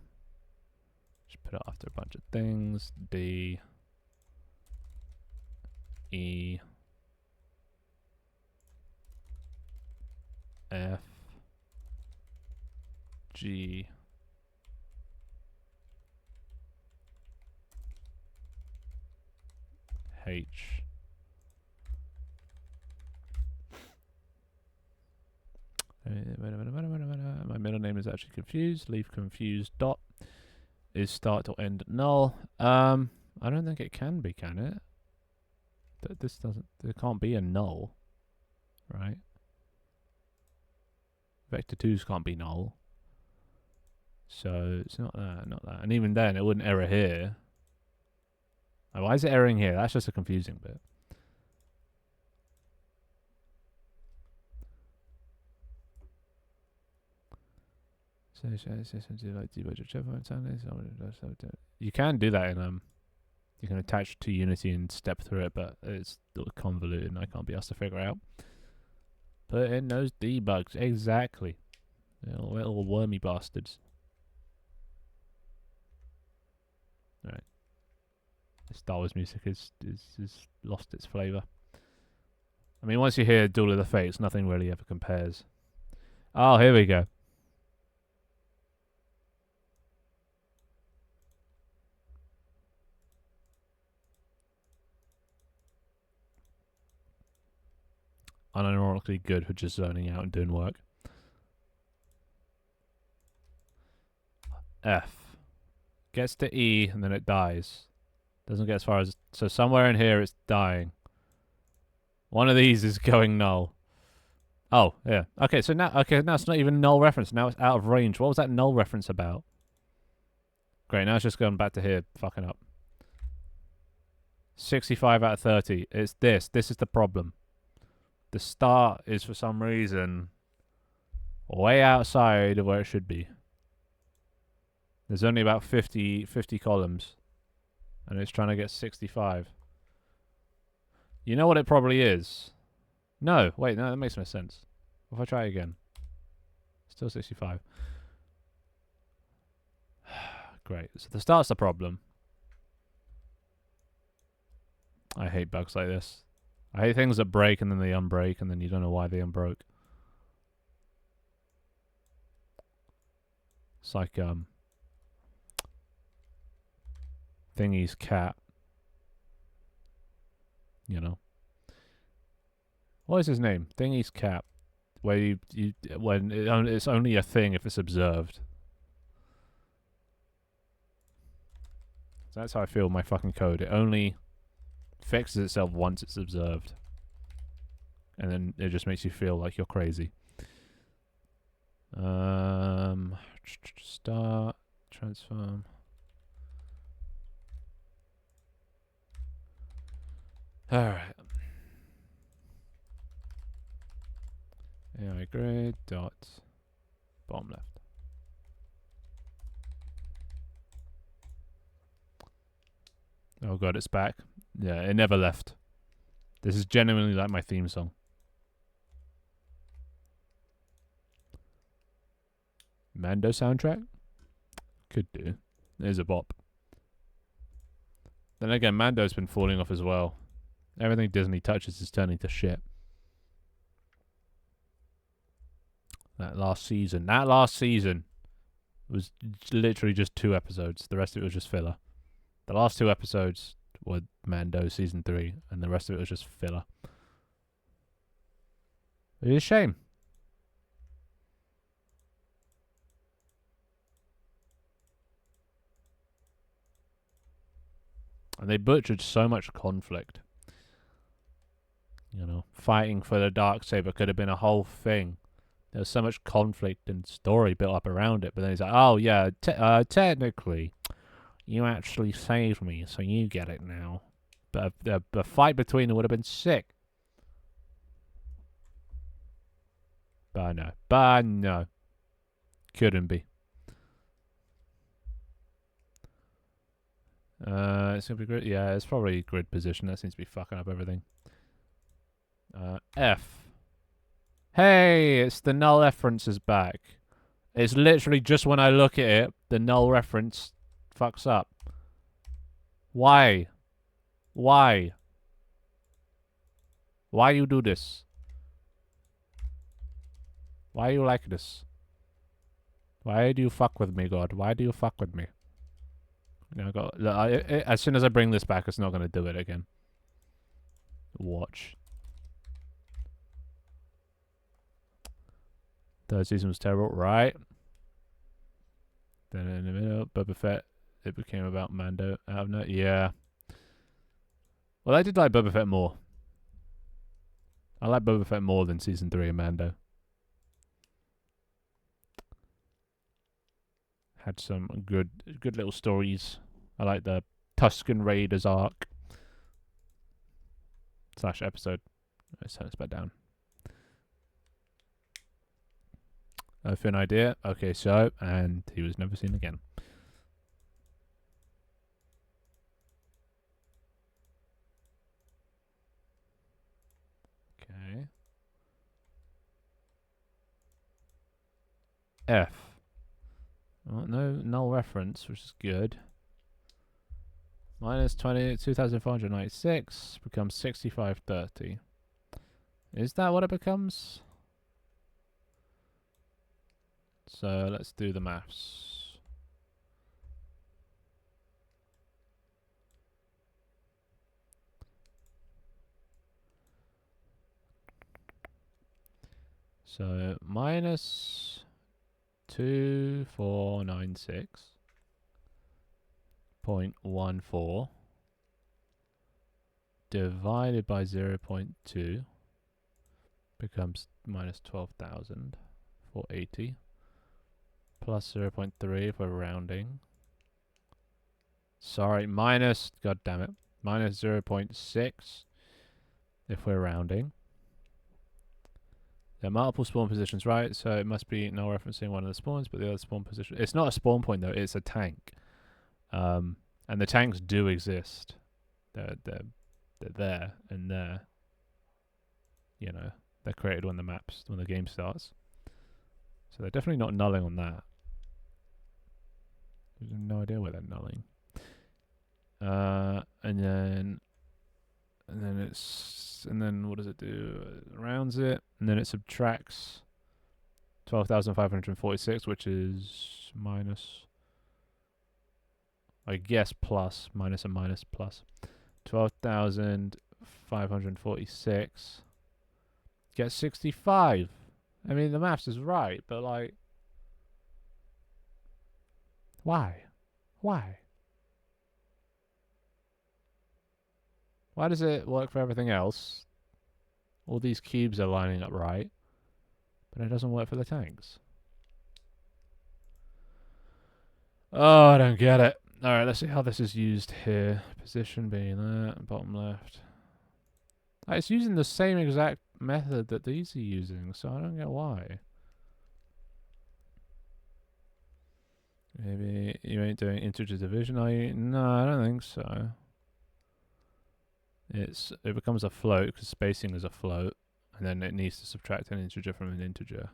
Just put it after a bunch of things. D. E. F. G. H. My middle name is actually confused. Leave confused dot. Is start or end null? I don't think it can be, can it? This doesn't. There can't be a null, right? Vector 2's can't be null. So it's not that, not that. And even then, it wouldn't error here. Oh, why is it erroring here? That's just a confusing bit. You can do that in you can attach to Unity and step through it, but it's convoluted and I can't be asked to figure it out. Put in those debugs, exactly. Little wormy bastards. Alright. The Star Wars music is lost its flavour. I mean, once you hear Duel of the Fates, nothing really ever compares. Oh, here we go. Unironically good for just zoning out and doing work. F. Gets to E and then it dies. Doesn't get as far as... So somewhere in here it's dying. One of these is going null. Oh, yeah. Okay, so now it's not even null reference. Now it's out of range. What was that null reference about? Great, now it's just going back to here, fucking up. 65 out of 30. It's this. This is the problem. The start is, for some reason, way outside of where it should be. There's only about 50 columns. And it's trying to get 65. You know what it probably is? No, wait, no, that makes no sense. What if I try it again? Still 65. Great. So the start's the problem. I hate bugs like this. I hate things that break and then they unbreak and then you don't know why they unbroke. It's like Thingy's cat. You know. What is his name? Thingy's cat. Where when it's only a thing if it's observed. So that's how I feel with my fucking code. It only fixes itself once it's observed. And then it just makes you feel like you're crazy. Start, transform. Alright. AI grade dot bottom left. Oh god, it's back. Yeah, it never left. This is genuinely like my theme song. Mando soundtrack? Could do. There's a bop. Then again, Mando's been falling off as well. Everything Disney touches is turning to shit. That last season was literally just 2 episodes. The rest of it was just filler. The last 2 episodes were Mando season 3, and the rest of it was just filler. It's a shame. And they butchered so much conflict. You know, fighting for the Darksaber could have been a whole thing. There was so much conflict and story built up around it, but then he's like, oh yeah, technically, you actually saved me, so you get it now. But a fight between them would have been sick. But no. Couldn't be. It's gonna be grid. Yeah, it's probably grid position. That seems to be fucking up everything. F. Hey, it's the null reference is back. It's literally just when I look at it, the null reference fucks up. Why? Why? Why you do this? Why you like this? Why do you fuck with me, God? Why do you fuck with me? Now go. Look, as soon as I bring this back, it's not going to do it again. Watch. Third season was terrible, right? Then in the middle, Boba Fett. It became about Mando. Out of no, yeah. Well, I did like Boba Fett more. I like Boba Fett more than Season 3 of Mando. Had some good little stories. I like the Tusken Raiders arc. / episode. Let's turn this back down. Finn idea. Okay, so, and he was never seen again. Okay. F. Well, no null reference, which is good. Minus 2,496 becomes 6530. Is that what it becomes? So let's do the maths. So minus 2496.14 divided by 0.2 becomes minus 12,480 plus 0.3 if we're rounding. Sorry, minus, god damn it, minus 0.6 if we're rounding. There are multiple spawn positions, right? So it must be no referencing one of the spawns, but the other spawn position. It's not a spawn point, though. It's a tank. And the tanks do exist. They're there and there. You know, they're created when the game starts. So they're definitely not nulling on that. I have no idea where they're nulling. And then what does it do? It rounds it, and then it subtracts 12,546, which is minus, I guess, plus, minus and minus, plus 12,546 gets 65. I mean, the maths is right, but like, why? Why does it work for everything else? All these cubes are lining up right, but it doesn't work for the tanks. Oh, I don't get it. Alright, let's see how this is used here. Position being that, bottom left. It's using the same exact method that these are using, so I don't get why. Maybe you ain't doing integer division, are you? No, I don't think so. It becomes a float because spacing is a float, and then it needs to subtract an integer from an integer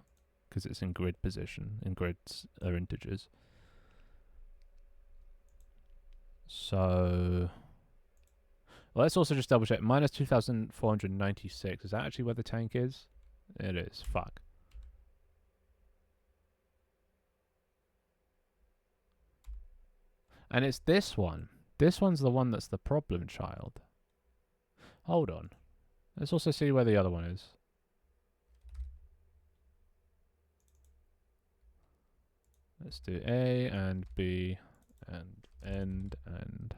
because it's in grid position, and grids are integers. So, well, let's also just double check. Minus 2,496. Is that actually where the tank is? It is. Fuck. And it's this one. This one's the one that's the problem child. Hold on. Let's also see where the other one is. Let's do A and B and end and...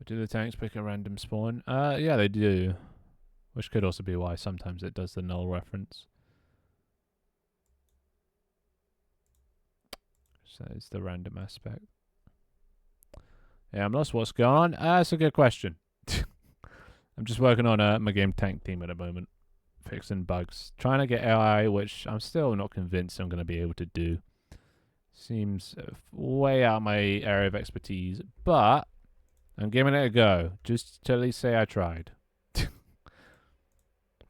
Do the tanks pick a random spawn? Yeah, they do. Which could also be why sometimes it does the null reference. So it's the random aspect. Yeah, I'm lost. What's going on? That's a good question. I'm just working on my game tank team at the moment. Fixing bugs. Trying to get AI, which I'm still not convinced I'm going to be able to do. Seems way out my area of expertise. But I'm giving it a go. Just to at least say I tried.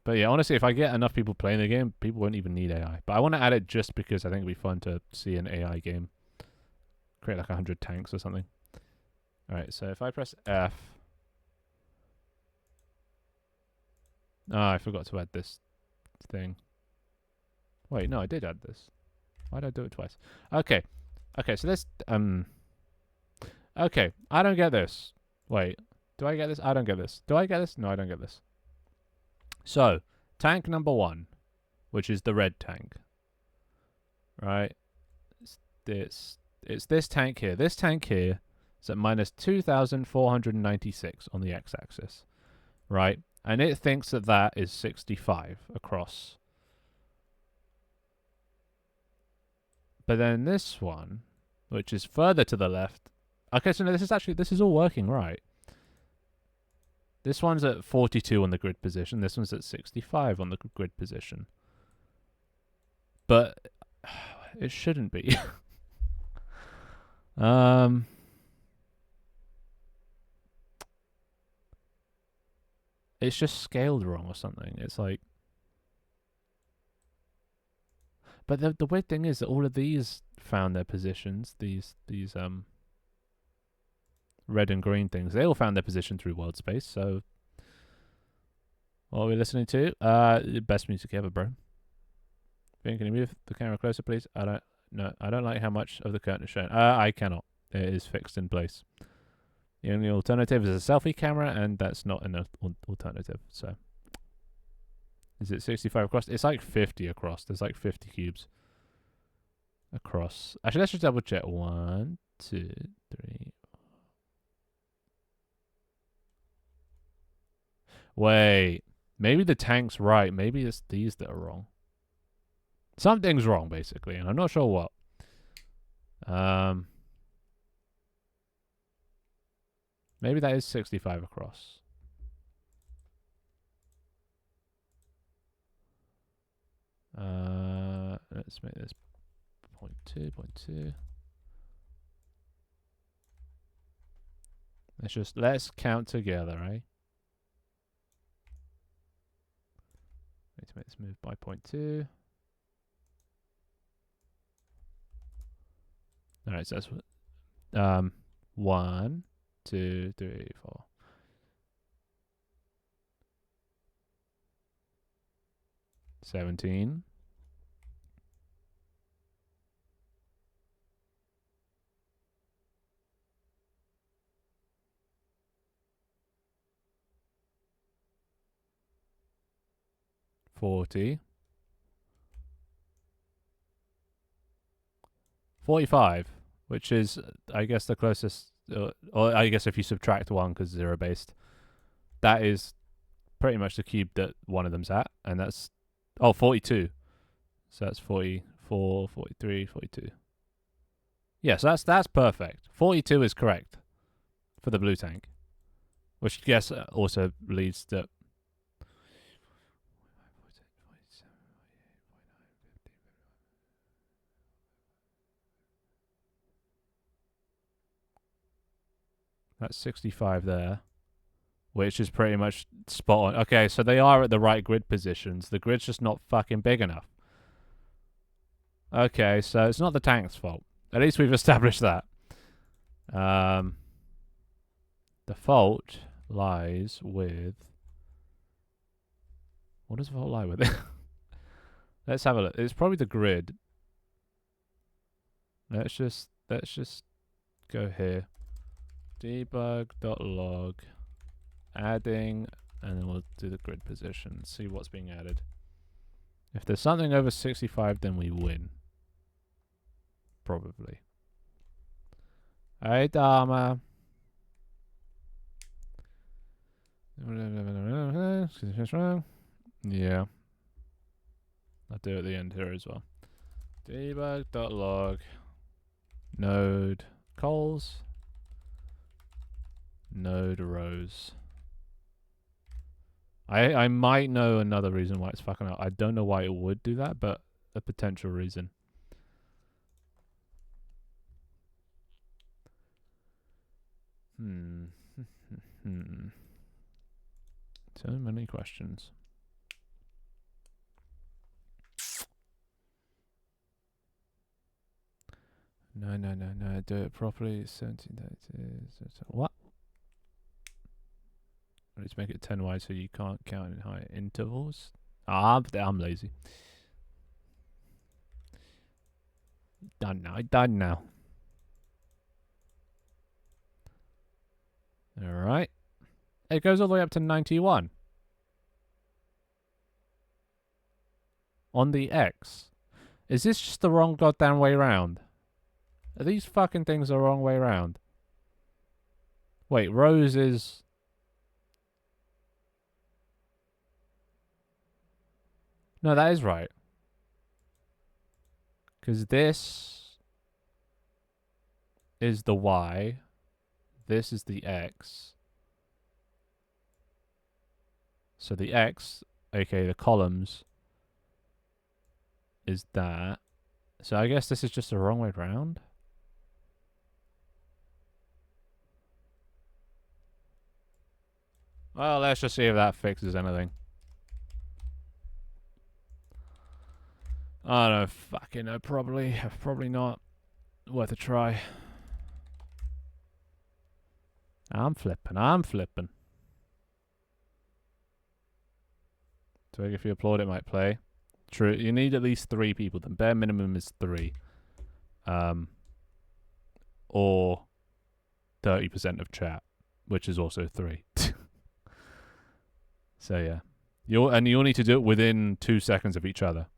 But yeah, honestly, if I get enough people playing the game, people won't even need AI. But I want to add it just because I think it'd be fun to see an AI game. Create like 100 tanks or something. Alright, so if I press F... I forgot to add this thing. Wait, no, I did add this. Why did I do it twice? Okay. Okay, so this... Okay, I don't get this. Wait, do I get this? I don't get this. Do I get this? No, I don't get this. So, tank number 1, which is the red tank. Right? It's this It's this tank here. This tank here is at minus 2,496 on the x-axis, right? And it thinks that that is 65 across. But then this one, which is further to the left. Okay, so no, this is all working right. This one's at 42 on the grid position. This one's at 65 on the grid position. But it shouldn't be. It's just scaled wrong or something. It's like, but the weird thing is that all of these found their positions. These red and green things, they all found their position through world space. So, what are we listening to? Best music ever, bro. Ben, can you move the camera closer, please? I don't like how much of the curtain is shown. I cannot. It is fixed in place. The only alternative is a selfie camera, and that's not an alternative. So, is it 65 across? It's like 50 across. There's like 50 cubes across. Actually, let's just double check. 1, 2, 3. Wait, maybe the tank's right. Maybe it's these that are wrong. Something's wrong, basically, and I'm not sure what. Maybe that is 65 across. Let's make this 0.2, 0.2. Let's count together, right? Need to make this move by 0.2. Alright, so that's 1, 2, 3, 4. 17. 40. 45, which is, I guess, the closest, or I guess if you subtract 1 because 0 based, that is pretty much the cube that one of them's at, and that's, 42. So that's 44, 43, 42. Yes, that's perfect. 42 is correct for the blue tank, which I guess also leads to... That's 65 there, which is pretty much spot on. Okay, so they are at the right grid positions. The grid's just not fucking big enough. Okay, so it's not the tank's fault. At least we've established that. The fault lies with... What does the fault lie with? Let's have a look. It's probably the grid. Let's just go here. Debug.log, adding, and then we'll do the grid position, see what's being added. If there's something over 65, then we win. Probably. Hey, Dharma. Yeah. I'll do it at the end here as well. Debug.log, node cols, node rows. I might know another reason why it's fucking up. I don't know why it would do that, but a potential reason. So many questions. No. Do it properly. 17 days. What? Let's make it 10 wide so you can't count in high intervals. I'm lazy. Done now. Alright. It goes all the way up to 91. On the X. Is this just the wrong goddamn way round? Are these fucking things the wrong way around? Wait, rows is... No, that is right. Because this is the Y. This is the X. So the X, aka the columns, is that. So I guess this is just the wrong way round. Well, let's just see if that fixes anything. I don't fucking know, probably not. Worth a try. I'm flipping. So if you applaud, it might play. True, you need at least 3 people. The bare minimum is 3. Or 30% of chat, which is also 3. So yeah. You'll need to do it within 2 seconds of each other.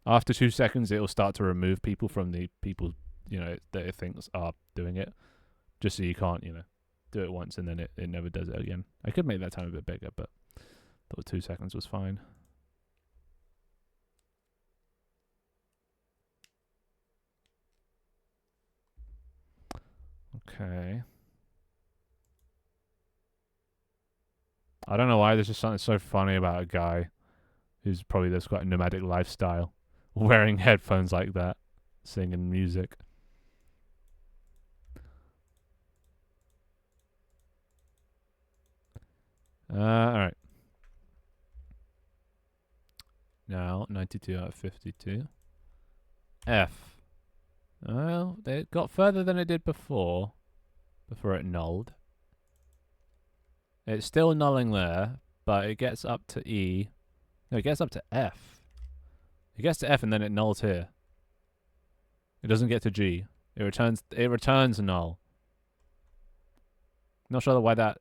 After 2 seconds, it'll start to remove people from the people, that it thinks are doing it. Just so you can't, do it once and then it never does it again. I could make that time a bit bigger, but thought 2 seconds was fine. Okay. I don't know why there's just something so funny about a guy who's probably just got a nomadic lifestyle wearing headphones like that, singing music. Alright. Now, 92 out of 52. F. Well, it got further than it did before it nulled. It's still nulling there, but it gets up to E. No, it gets up to F. It gets to F and then it nulls here. It doesn't get to G. It returns null. Not sure why that,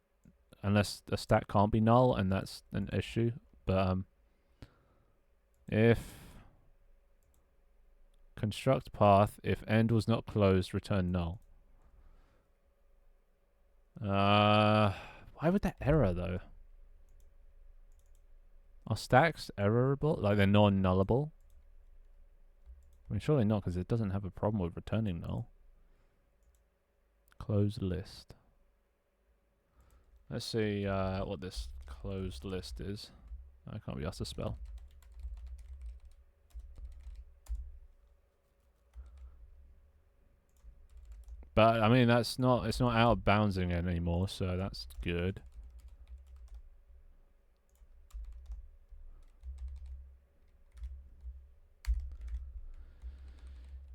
unless a stack can't be null and that's an issue, but if construct path, if end was not closed, return null. Why would that error though? Are stacks errorable? Like they're non-nullable? I mean, surely not, because it doesn't have a problem with returning null. Closed list. Let's see what this closed list is. I can't be asked to spell. But I mean, it's not out of bouncing anymore, so that's good.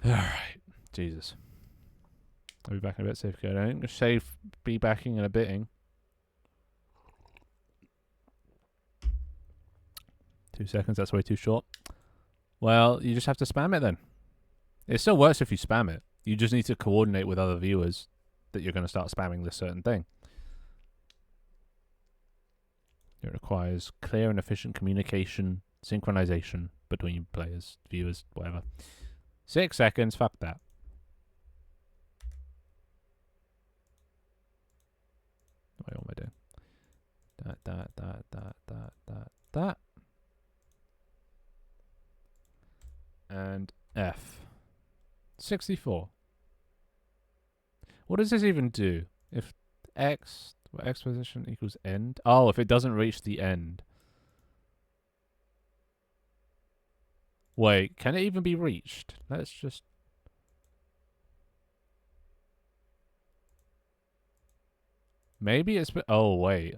Alright. Jesus. I'll be back in a bit, safe coding. Safe be backing and a bitting. 2 seconds, that's way too short. Well, you just have to spam it then. It still works if you spam it. You just need to coordinate with other viewers that you're going to start spamming this certain thing. It requires clear and efficient communication, synchronization between players, viewers, whatever. 6 seconds, fuck that. Wait, what am I doing? That. And F. 64. What does this even do? If X position equals end? Oh, if it doesn't reach the end. Wait, can it even be reached? Let's just... Maybe it's... Oh, wait.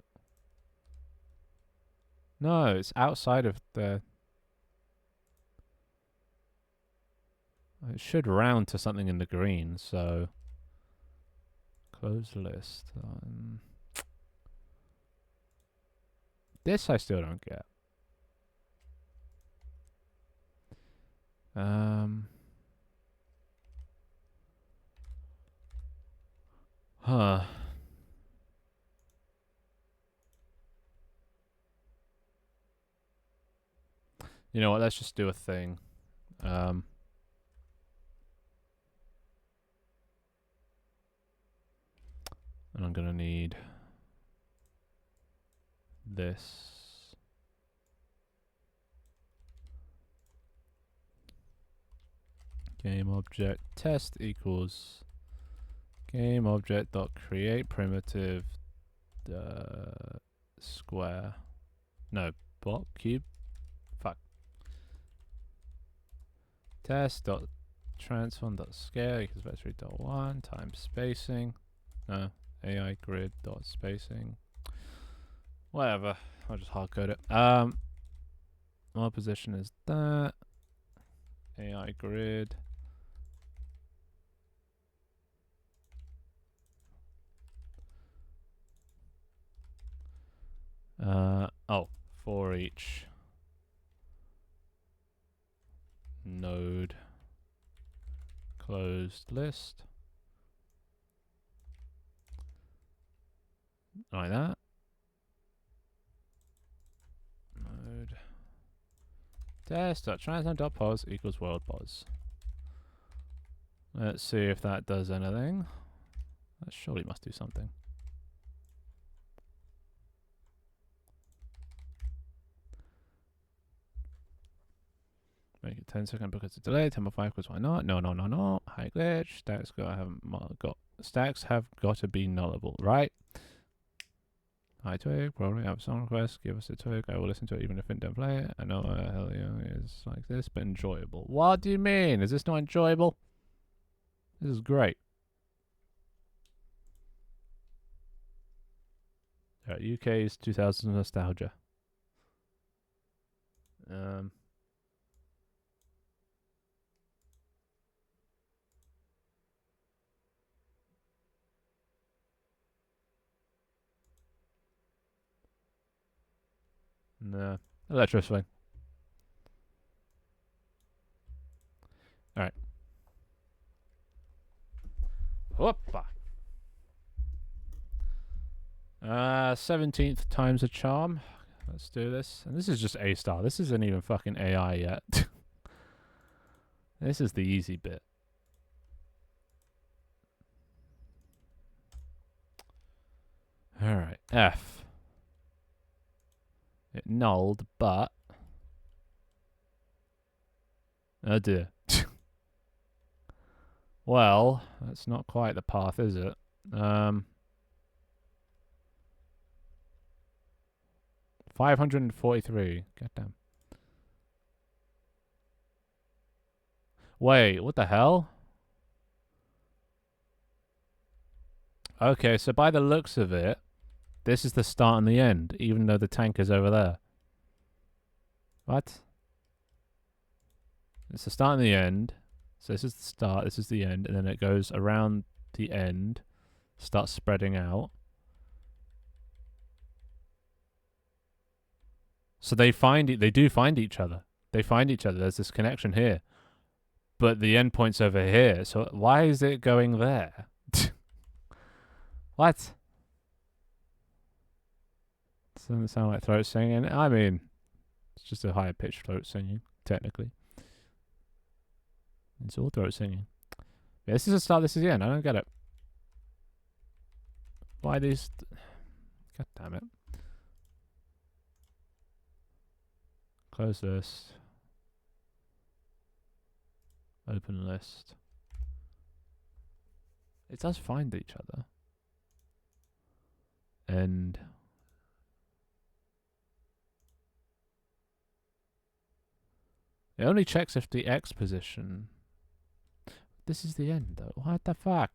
No, it's outside of the... It should round to something in the green, so... Close list. This I still don't get. Huh. You know what, let's just do a thing. And I'm going to need this. Game object test equals game object dot create primitive square. No, block cube. Fuck. Test dot transform dot scale equals vector 3.1 times spacing. No, AI grid dot spacing. Whatever. I'll just hard code it. My position is that. AI grid. For each node closed list. Like that. Node test.transform.pos equals world pos. Let's see if that does anything. That surely must do something. Make it 10-second because it's delayed. 10.5 because why not? No. High glitch. Stacks have got to be nullable, right? Hi Twig, probably have a song request. Give us a Twig. I will listen to it even if it don't play it. I know hell yeah is like this, but enjoyable. What do you mean? Is this not enjoyable? This is great. UK's 2000s nostalgia. No. Electro's fine. Alright. Whoopa. 17th time's a charm. Let's do this. And this is just A star. This isn't even fucking AI yet. This is the easy bit. Alright. F. It nulled, but... Oh dear. Well, that's not quite the path, is it? 543. Goddamn. Wait, what the hell? Okay, so by the looks of it, this is the start and the end, even though the tank is over there. What? It's the start and the end. So this is the start, this is the end, and then it goes around the end, starts spreading out. So they do find each other. They find each other. There's this connection here. But the endpoint's over here. So why is it going there? What? Doesn't sound like throat singing. I mean, it's just a higher pitched throat singing, technically. It's all throat singing. Yeah, this is a start, this is the end. I don't get it. Why these... God damn it. Close list. Open list. It does find each other. And... it only checks if the X position... This is the end, though. What the fuck?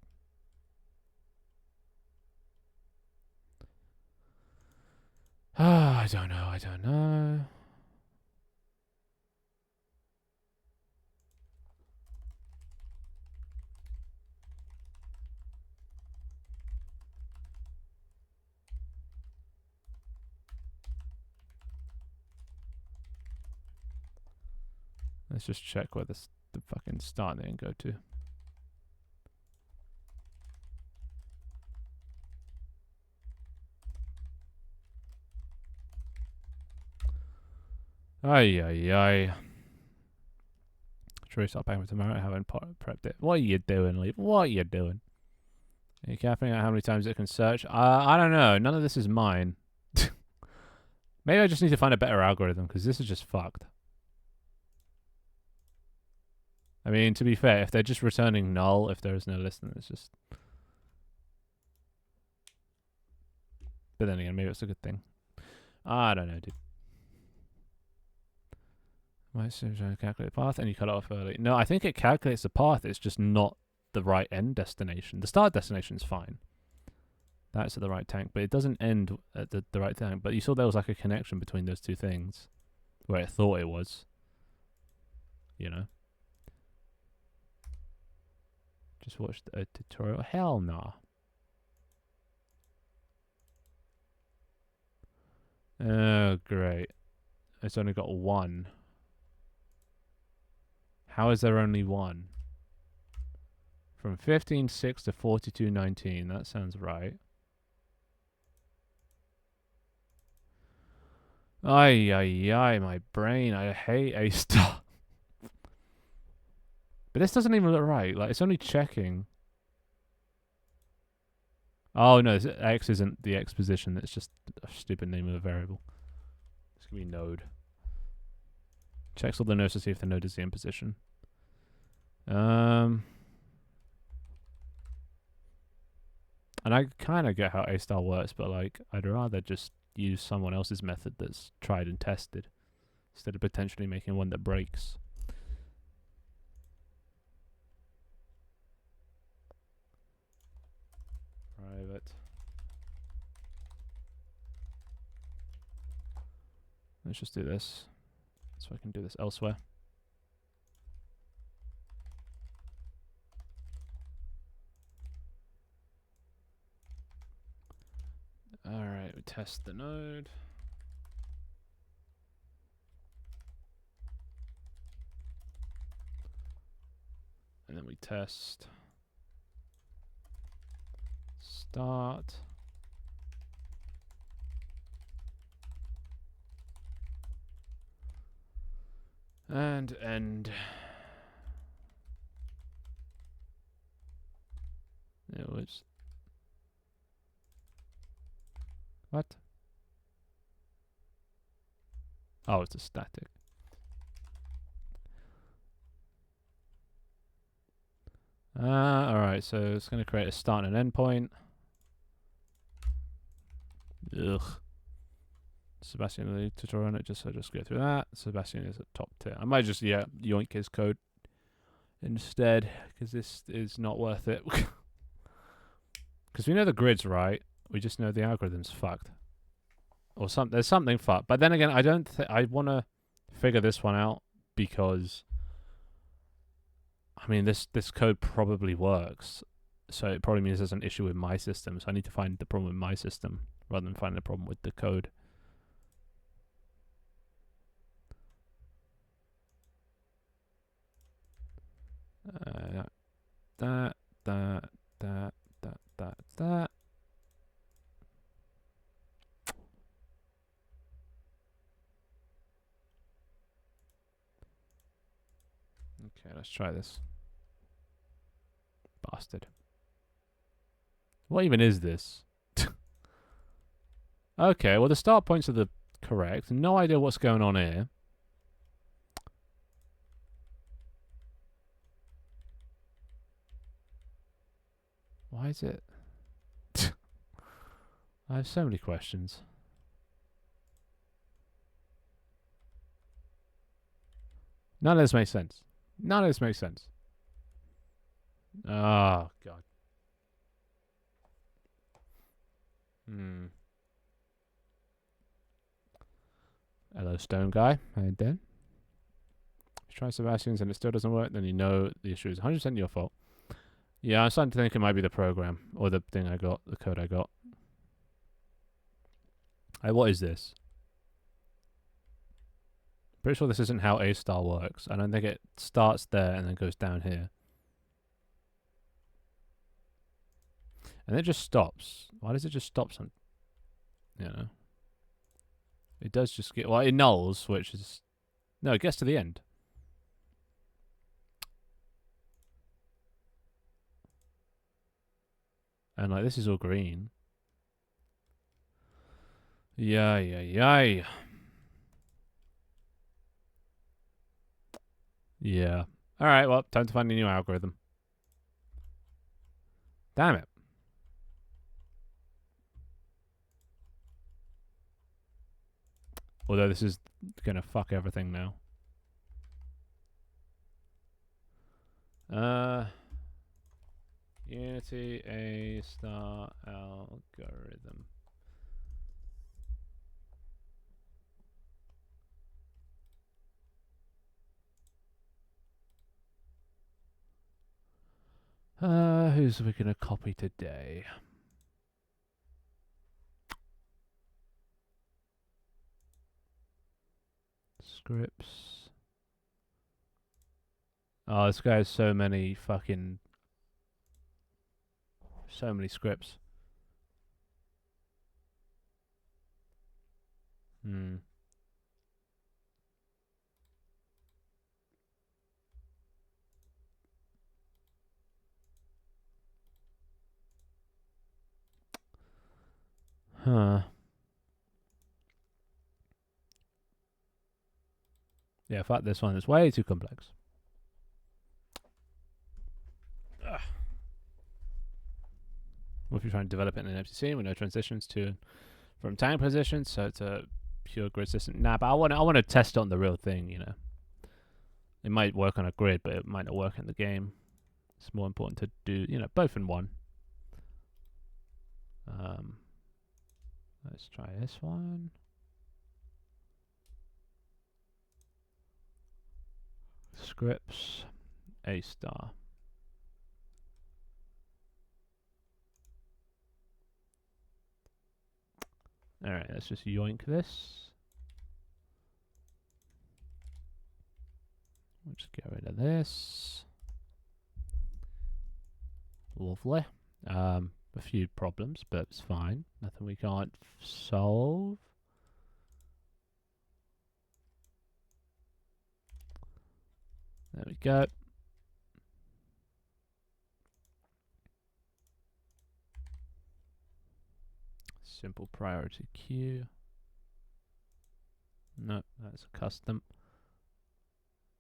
I don't know. Let's just check where the fucking start and end go to. Ay. Should we start paying for tomorrow? I haven't prepped it. What are you doing, Lee? What are you doing? Are you capping out how many times it can search? I don't know. None of this is mine. Maybe I just need to find a better algorithm, because this is just fucked. I mean, to be fair, if they're just returning null, if there is no list, then it's just... But then again, maybe it's a good thing. I don't know, dude. Might trying to calculate the path, and you cut it off early. No, I think it calculates the path. It's just not the right end destination. The start destination is fine. That's at the right tank, but it doesn't end at the right tank. But you saw there was like a connection between those two things, where it thought it was. You know. Just watched a tutorial. Hell nah. Oh, great. It's only got one. How is there only one? From 15.6 to 42.19. That sounds right. Ay, my brain. I hate A star. But this doesn't even look right. Like, it's only checking. Oh, no, X isn't the X position. It's just a stupid name of a variable. It's going to be node. Checks all the nodes to see if the node is the in position. And I kind of get how A star works, but like, I'd rather just use someone else's method that's tried and tested instead of potentially making one that breaks. Private. Let's just do this so I can do this elsewhere. Alright, we test the node. And then we test start. And end. It was... What? Oh, it's a static. Alright, so it's going to create a start and an end point. Ugh. Sebastian, the tutorial on it, just go through that. Sebastian is at top tier. I might just, yoink his code instead, because this is not worth it. Because we know the grid's right, we just know the algorithm's fucked. Or there's something fucked. But then again, I want to figure this one out, because I mean, this code probably works. So it probably means there's an issue with my system. So I need to find the problem with my system rather than finding the problem with the code. That. Okay, let's try this. Bastard. What even is this? Okay, well the start points are the correct. No idea what's going on here. Why is it? I have so many questions. None of this makes sense. None of this makes sense. Oh, God. Hello, Stone Guy. How you doing? If you try Sebastian's and it still doesn't work, then you know the issue is 100% your fault. Yeah, I'm starting to think it might be the program or the thing I got, the code I got. Hey, what is this? Pretty sure this isn't how A star works. I don't think it starts there and then goes down here. And it just stops. Why does it just stop some? You know. It does just get, well, it nulls, which is, no, it gets to the end. And like this is all green. Yay. Yeah. Alright, well, time to find a new algorithm. Damn it. Although this is gonna fuck everything now. Unity A star algorithm. Who's we gonna copy today? Scripts. Oh, this guy has so many scripts. Huh. Yeah, fuck this one. It's way too complex. Ugh. What if you're trying to develop it in an empty scene with no transitions from tank positions, so it's a pure grid system? Nah, but I want to test it on the real thing, you know. It might work on a grid, but it might not work in the game. It's more important to do, you know, both in one. Let's try this one. Scripts, A star. Alright, let's just yoink this. We'll just get rid of this. Lovely. A few problems, but it's fine. Nothing we can't solve. There we go. Simple priority queue. No, that's a custom.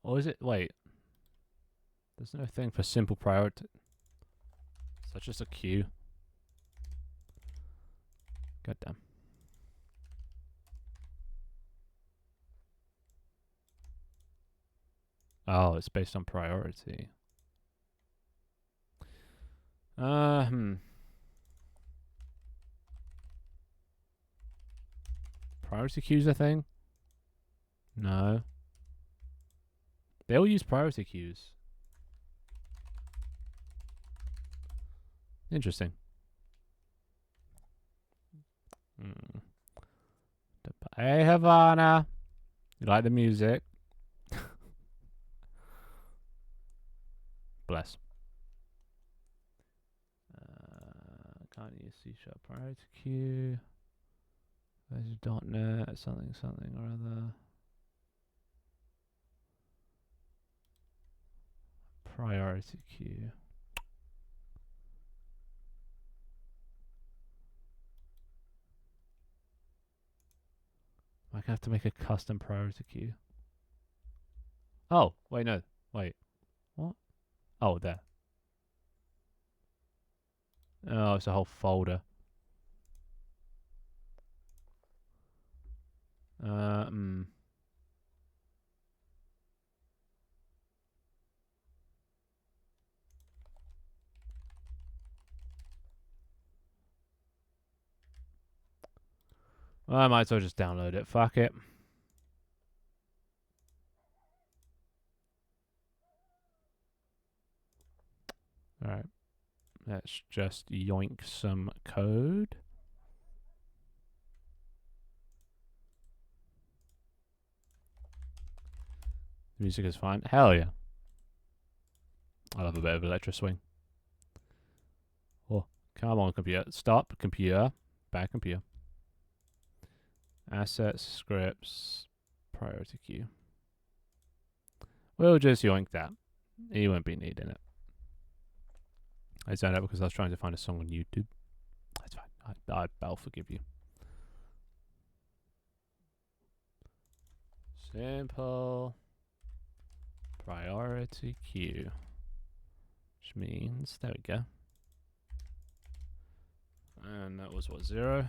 Or is it? Wait. There's no thing for simple priority. So it's just a queue. Goddamn. Oh, it's based on priority. Priority queues a thing? No. They all use priority queues. Interesting. Hey, Havana. You like the music? Bless. Can't use C# priority queue. There's .NET, something or other. Priority queue. I have to make a custom priority queue. Oh, wait, no. Wait. What? Oh, there. Oh, it's a whole folder. Well, I might as well just download it. Fuck it. Alright. Let's just yoink some code. The music is fine. Hell yeah. I love a bit of electro swing. Oh, come on, computer. Stop, computer. Back, computer. Assets, scripts, priority queue. We'll just yoink that. He won't be needing it. I zoned out because I was trying to find a song on YouTube. That's fine. I'll forgive you. Simple priority queue. Which means, there we go. And that was what, 0?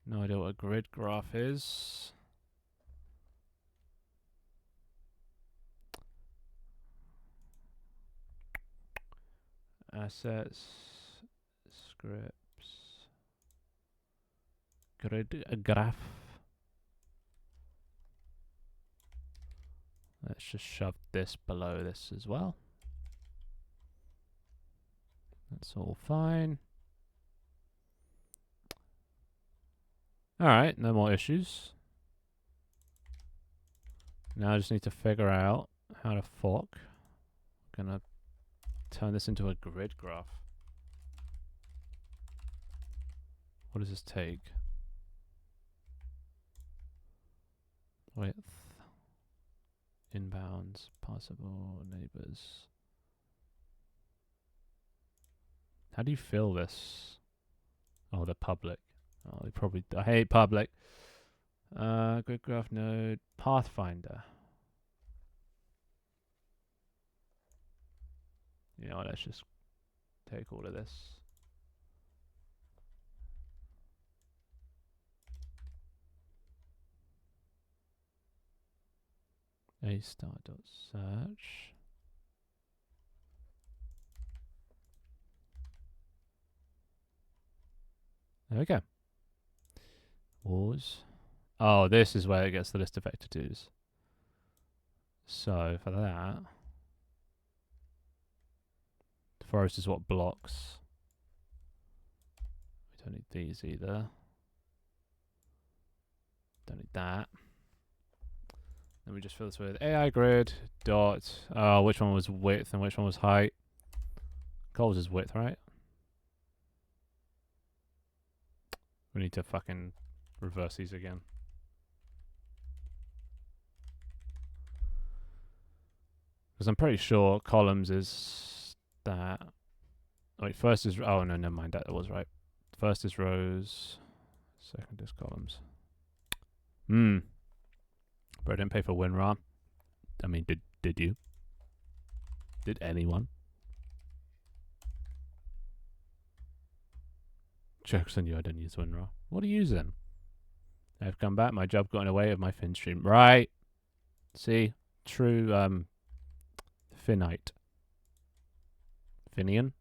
No idea what a grid graph is. Assets, scripts, grid graph. Let's just shove this below this as well. That's all fine. Alright, no more issues. Now I just need to figure out how to fork. I'm gonna turn this into a grid graph. What does this take? Width, inbounds, passable, neighbors. How do you fill this? Oh, the public. Oh, they probably. I hate public. Grid graph node, Pathfinder. You know what? Let's just take all of this. A star.search. There we go. Wars. Oh, this is where it gets the list of vector 2s. So for that, forest is what blocks. We don't need these either. Don't need that. Then we just fill this with AI grid dot. Oh, which one was width and which one was height? Coles is width, right? We need to fucking reverse these again. Because I'm pretty sure columns is that. Wait, first is. Oh, no, never mind. That was right. First is rows. Second is columns. But I didn't pay for WinRAR. I mean, did you? Did anyone? Jokes on you, I don't use WinRAR. What are you using? I've come back. My job got in the way of my Fin stream. Right. See? True, Finnite. Finian?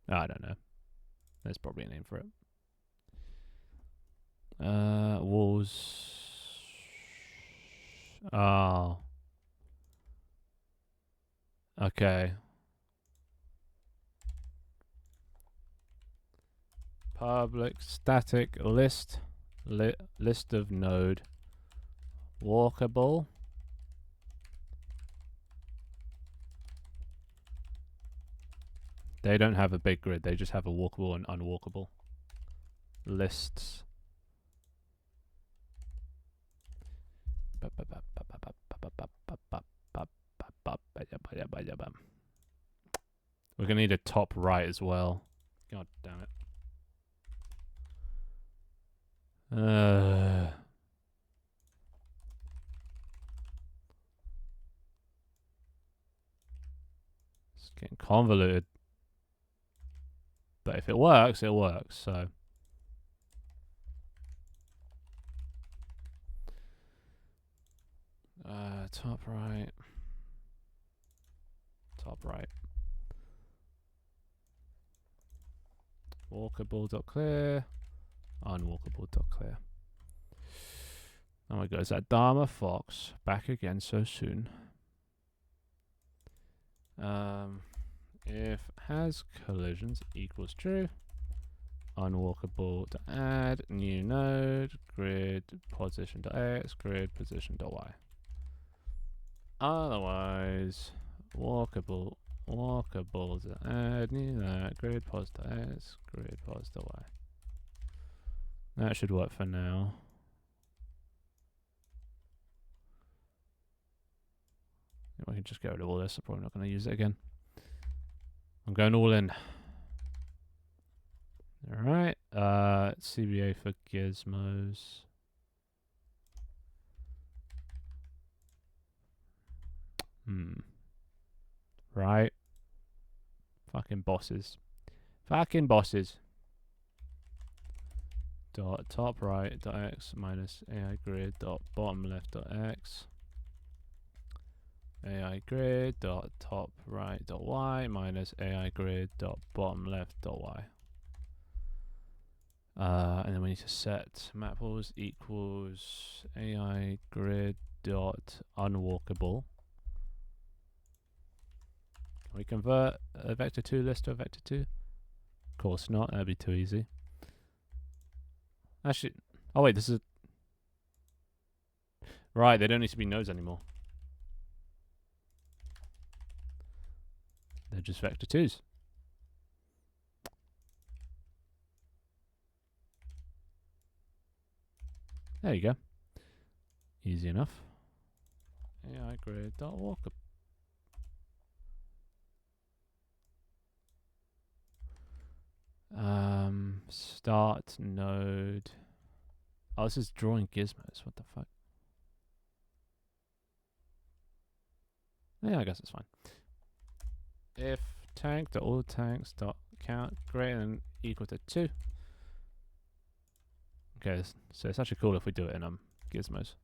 Oh, I don't know. There's probably a name for it. Walls. Oh. Okay. Public static list. List of node. Walkable. They don't have a big grid. They just have a walkable and unwalkable. Lists. We're gonna need a top right as well. God damn it. It's getting convoluted. But if it works, it works, so. Top right. Top right. Walkable.clear. Unwalkable.clear. Oh my god, is that Dharma Fox back again so soon? If has collisions equals true. Unwalkable to add new node, grid position.x, grid position.y. Otherwise, walkable to add new node, grid pos.x, grid pos.y. That should work for now. I can just get rid of all this. I'm probably not going to use it again. I'm going all in. Alright. CBA for gizmos. Right. Fucking bosses. Fucking bosses. Dot top right dot x minus AI grid dot bottom left dot x. AI grid dot top right dot y minus AI grid dot bottom left dot y. And then we need to set maples equals AI grid dot unwalkable. Can we convert a vector 2 list to a vector 2? Of course not, that'd be too easy. Actually, oh wait, this is... Right, they don't need to be nodes anymore. They're just vector 2s. There you go. Easy enough. AI grid dot walkable. Start node. Oh, this is drawing gizmos. What the fuck? Yeah, I guess it's fine. If tank dot all tanks dot count greater than equal to 2. Okay, so it's actually cool if we do it in gizmos.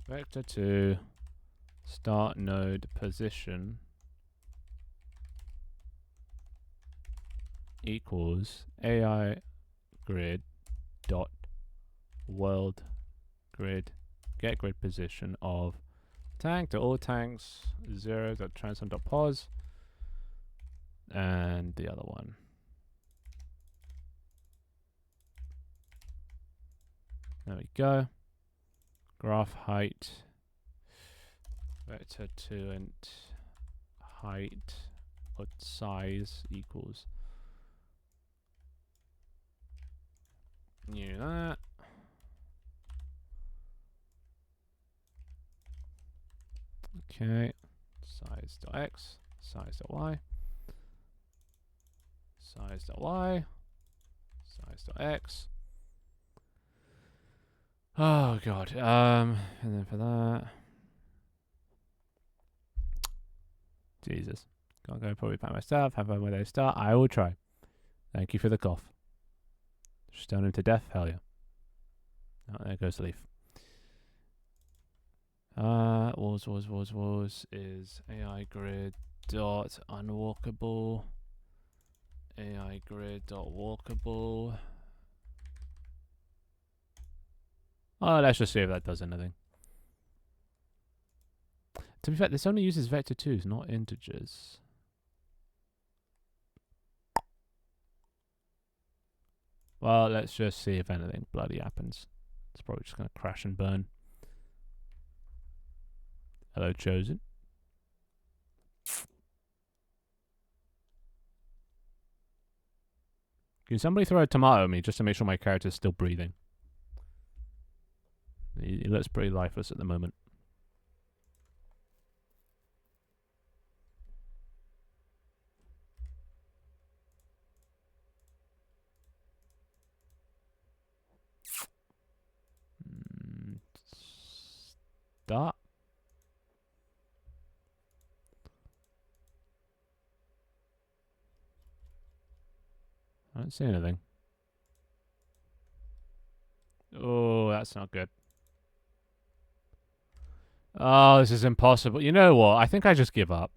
Vector 2 start node position equals AI grid dot world grid get grid position of tank to all tanks 0 dot transform dot pos and the other one. There we go. Graph height vector 2 int height or size equals new that. Okay, size dot x, size dot y, size dot y, size dot x. Oh god. And then for that, Jesus, can't go probably by myself. Have fun where they start. I will try. Thank you for the cough. Stone him to death. Hell yeah. Oh, there goes the leaf. Was is AI grid dot unwalkable. AI grid dot walkable. Oh, let's just see if that does anything. To be fair, this only uses vector 2s, not integers. Well, let's just see if anything bloody happens. It's probably just going to crash and burn. Hello, Chosen. Can somebody throw a tomato at me just to make sure my character is still breathing? He looks pretty lifeless at the moment. Start. I don't see anything. Oh, that's not good. Oh, this is impossible. You know what? I think I just give up.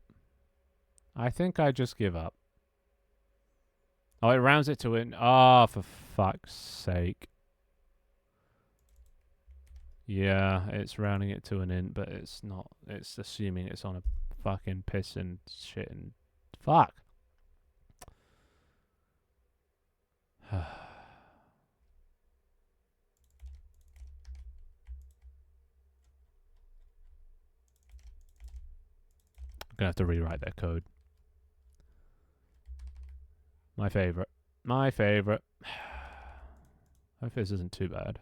I think I just give up. Oh, it rounds it to it. Oh, for fuck's sake. Yeah, it's rounding it to an int, but it's not. It's assuming it's on a fucking piss and shit and fuck. I'm gonna have to rewrite that code. My favorite. My favorite. Hope this isn't too bad.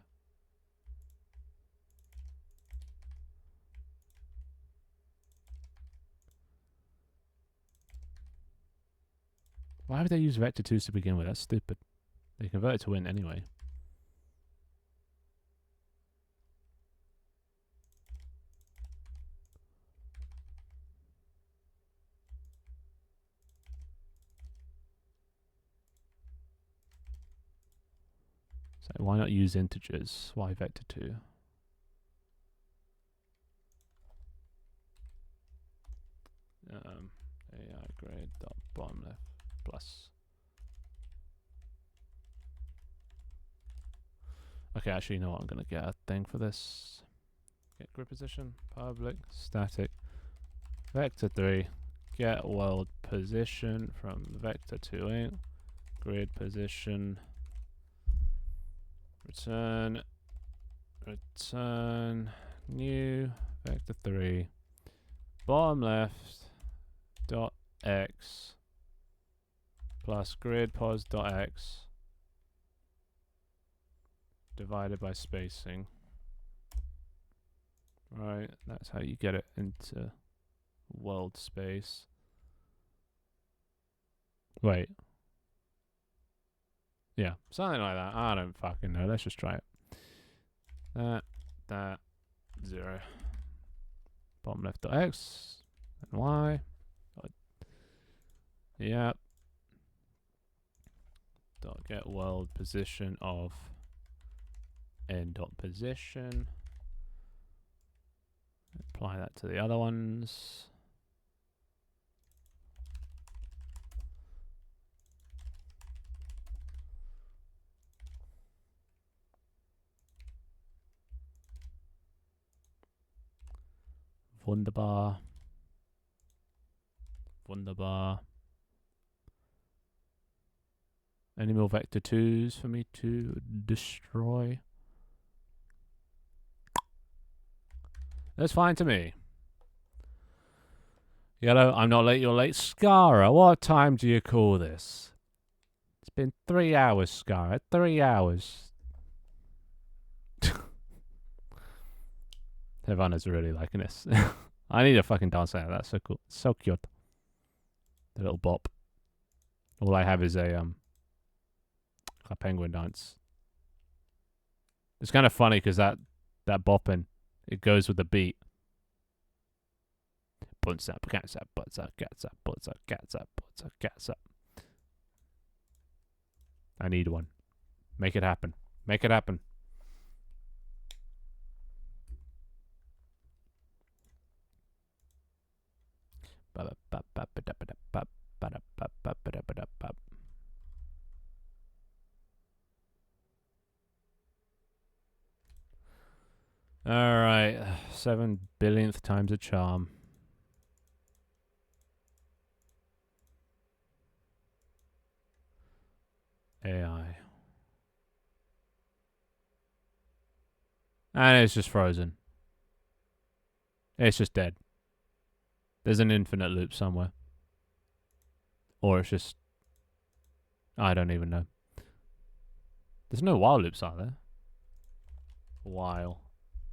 Why would they use vector 2s to begin with? That's stupid. They convert it to int anyway. So why not use integers? Why vector 2? AI grade dot bottom left plus. Okay, actually, you know what? I'm gonna get a thing for this. Get grid position, public, static, vector 3, get world position from vector 2 int, grid position, return new vector 3, bottom left dot x plus grid pos dot x divided by spacing. Right, that's how you get it into world space. Wait. Yeah, something like that. I don't fucking know. Let's just try it. That, 0. Bottom left dot x and y. Yep. Dot get world position of n dot position. Apply that to the other ones. Wunderbar. Wunderbar. Any more vector 2s for me to destroy? That's fine to me. Yellow, I'm not late, you're late. Scara, what time do you call this? It's been 3 hours, Scara. 3 hours. Havana's really liking this. I need a fucking dance out. That's so cool. So cute. The little bop. All I have is a penguin dance. It's kind of funny because that bopping, it goes with the beat. Butts up, cats up, butts up, cats up, butts up, cats up, butts up, cats up. I need one. Make it happen. Make it happen. Alright, 7 billionth times a charm. AI. And it's just frozen. It's just dead. There's an infinite loop somewhere. Or it's just... I don't even know. There's no while loops, are there? While.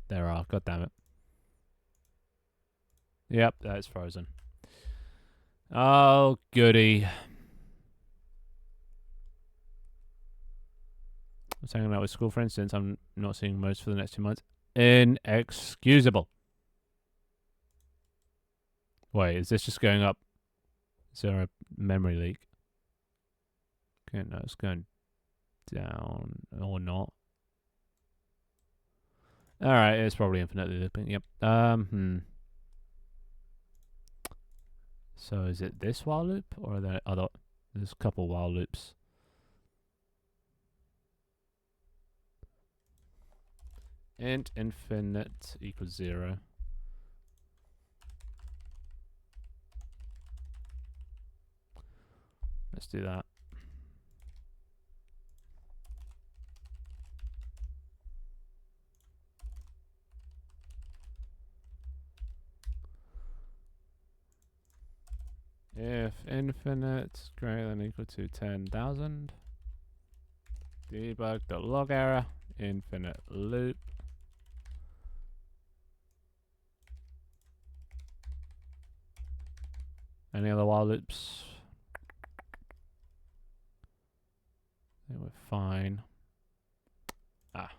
There are, god damn it. Yep, that's frozen. Oh, goody. I was hanging out with school friends since I'm not seeing most for the next 2 months. Inexcusable. Wait, is this just going up? Is there a memory leak? Okay, no, it's going down or not. Alright, it's probably infinitely looping. Yep. So is it this while loop or are there other? There's a couple while loops. Int infinite equals 0. Let's do that. If infinite greater than or equal to 10,000, debug.log error, infinite loop. Any other while loops? think we're fine. Ah.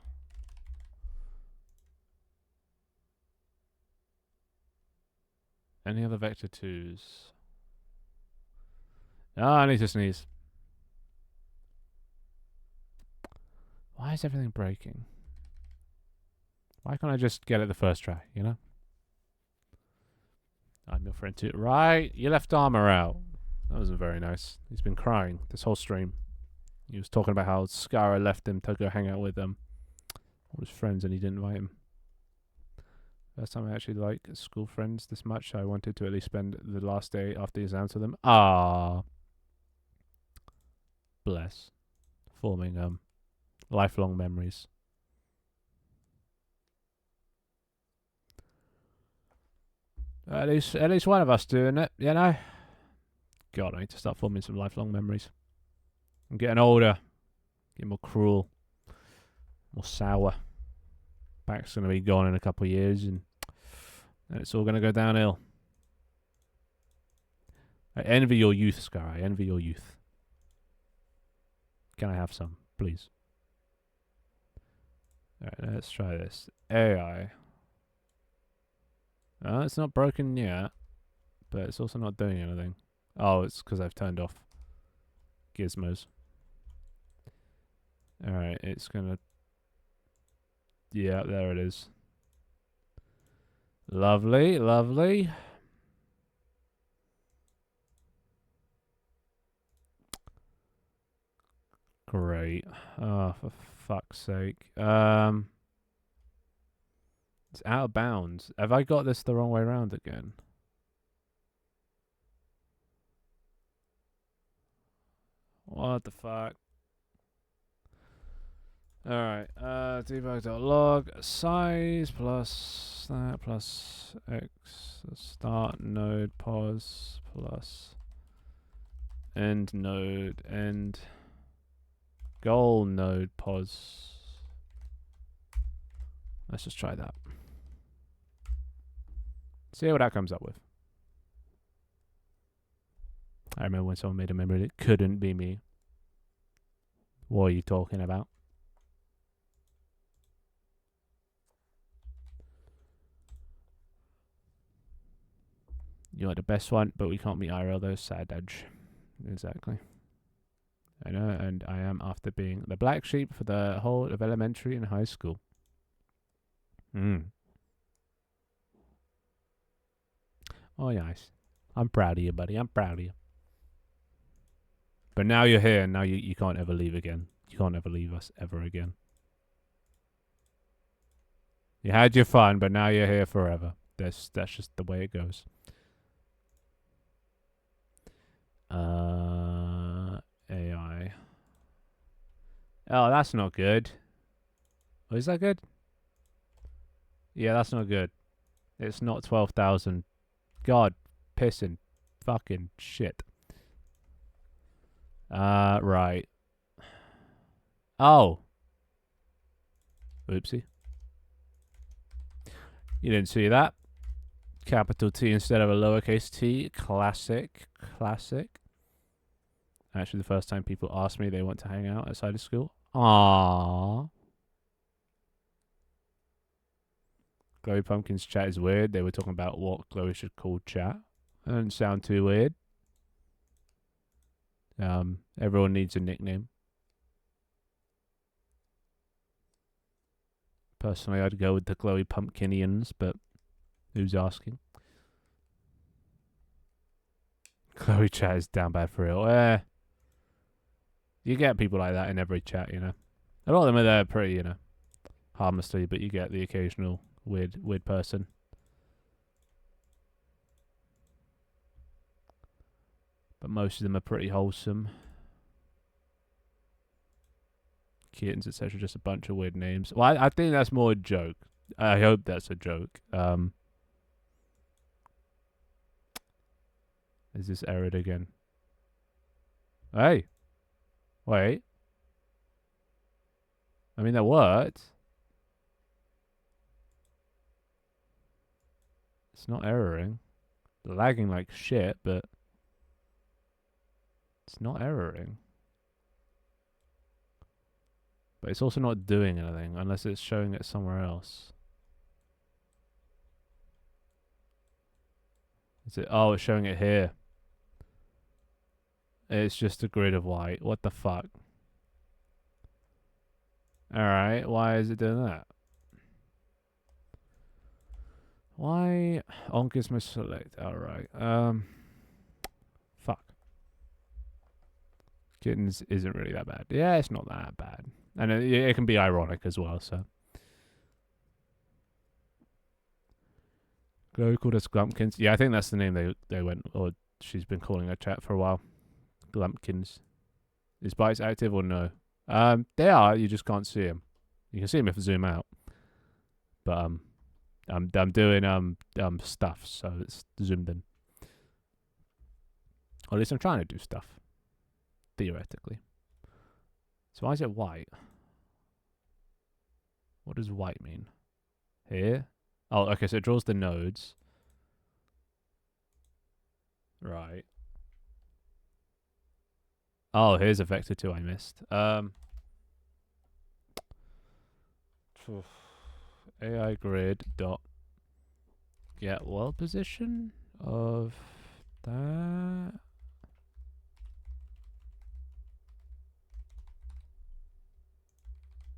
Any other vector 2s? Oh, I need to sneeze. Why is everything breaking? Why can't I just get it the first try, you know? I'm your friend too. Right, you left Armor out. That wasn't very nice. He's been crying this whole stream. He was talking about how Skara left him to go hang out with all his friends and he didn't invite him. First time I actually like school friends this much. I wanted to at least spend the last day after the exams with them. Ah, bless. Forming lifelong memories. At least one of us doing it, you know. God, I need to start forming some lifelong memories. I'm getting older, getting more cruel, more sour. Back's gonna be gone in a couple of years, and it's all gonna go downhill. I envy your youth, Scar. I envy your youth. Can I have some, please? Alright, let's try this. AI. It's not broken yet, but it's also not doing anything. Oh, it's because I've turned off gizmos. Alright, it's gonna... Yeah, there it is. Lovely, lovely. Great. Oh, for fuck's sake. It's out of bounds. Have I got this the wrong way around again? What the fuck? Alright, debug.log size plus that plus x start node pos plus end node end goal node pos. Let's just try that. See what that comes up with. I remember when someone made a memory that couldn't be me. What are you talking about? You're the best one, but we can't meet IRL though. Sad edge. Exactly. I know, and I am after being the black sheep for the whole of elementary and high school. Oh, nice. I'm proud of you, buddy. I'm proud of you. But now you're here, and now you can't ever leave again. You can't ever leave us ever again. You had your fun, but now you're here forever. That's just the way it goes. AI. Oh, that's not good. Oh, is that good? Yeah, that's not good. It's not 12,000. God, pissing, fucking shit. Right. Oh. Oopsie. You didn't see that. Capital T instead of a lowercase t. Classic. Classic. Actually, the first time people asked me they want to hang out outside of school. Aww. Glowy Pumpkin's chat is weird. They were talking about what Glowy should call chat. That doesn't sound too weird. Everyone needs a nickname. Personally, I'd go with the Glowy Pumpkinians, but who's asking? Glowy chat is down bad for real. You get people like that in every chat, you know. A lot of them are there pretty, you know, harmlessly, but you get the occasional weird person. But most of them are pretty wholesome. Kittens, etc. Just a bunch of weird names. Well, I think that's more a joke. I hope that's a joke. Is this errored again? Hey. Wait. I mean, that worked. It's not erroring. Lagging like shit, but it's not erroring. But it's also not doing anything unless it's showing it somewhere else. Is it? Oh, it's showing it here. It's just a grid of white. What the fuck? Alright, why is it doing that? Why? Onkismo select. Alright. Fuck. Kittens isn't really that bad. Yeah, it's not that bad. And it can be ironic as well, so. Glow called us Glumpkins. Yeah, I think that's the name they went, or she's been calling her chat for a while. Glumpkins. Is Bites active or no? They are, you just can't see them. You can see them if I zoom out. But, I'm doing, stuff, so it's zoomed in. Or at least I'm trying to do stuff. Theoretically. So why is it white? What does white mean? Here? Oh, okay, so it draws the nodes. Right. Oh, here's a vector 2 I missed. AI grid dot get world position of that.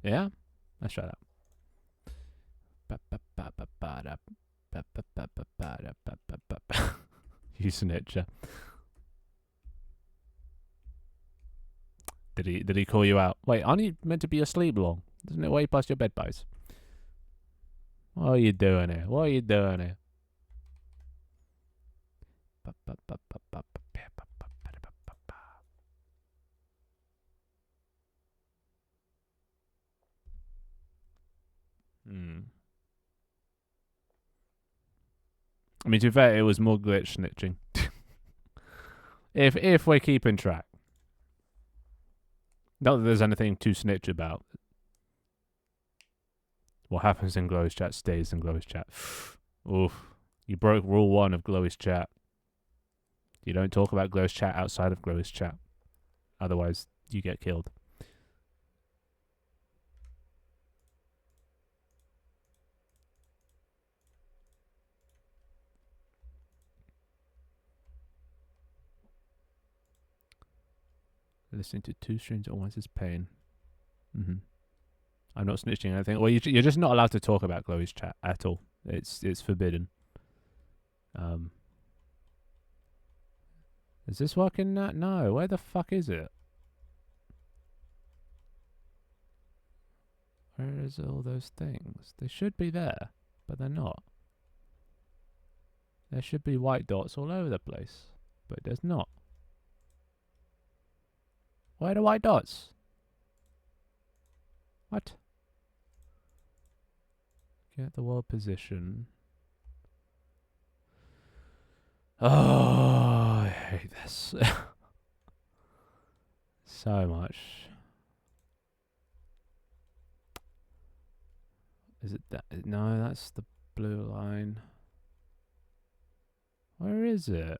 Yeah? Let's try that. You snitcher. Did he call you out? Wait, aren't you meant to be asleep long? Isn't it way past your bedtime? What are you doing here? What are you doing here? I mean, to be fair, it was more glitch snitching. if we're keeping track. Not that there's anything to snitch about. What happens in Glow's chat stays in Glow's chat. Oof. You broke rule 1 of Glow's chat. You don't talk about Glow's chat outside of Glow's chat. Otherwise, you get killed. Listening to 2 streams at once is pain. I'm not snitching anything. Well, you're just not allowed to talk about Chloe's chat at all. It's forbidden. Is this working now? No. Where the fuck is it? Where is all those things? They should be there, but they're not. There should be white dots all over the place, but there's not. Where are the white dots? What? Get the world position. Oh, I hate this. So much. Is it that? No, that's the blue line. Where is it?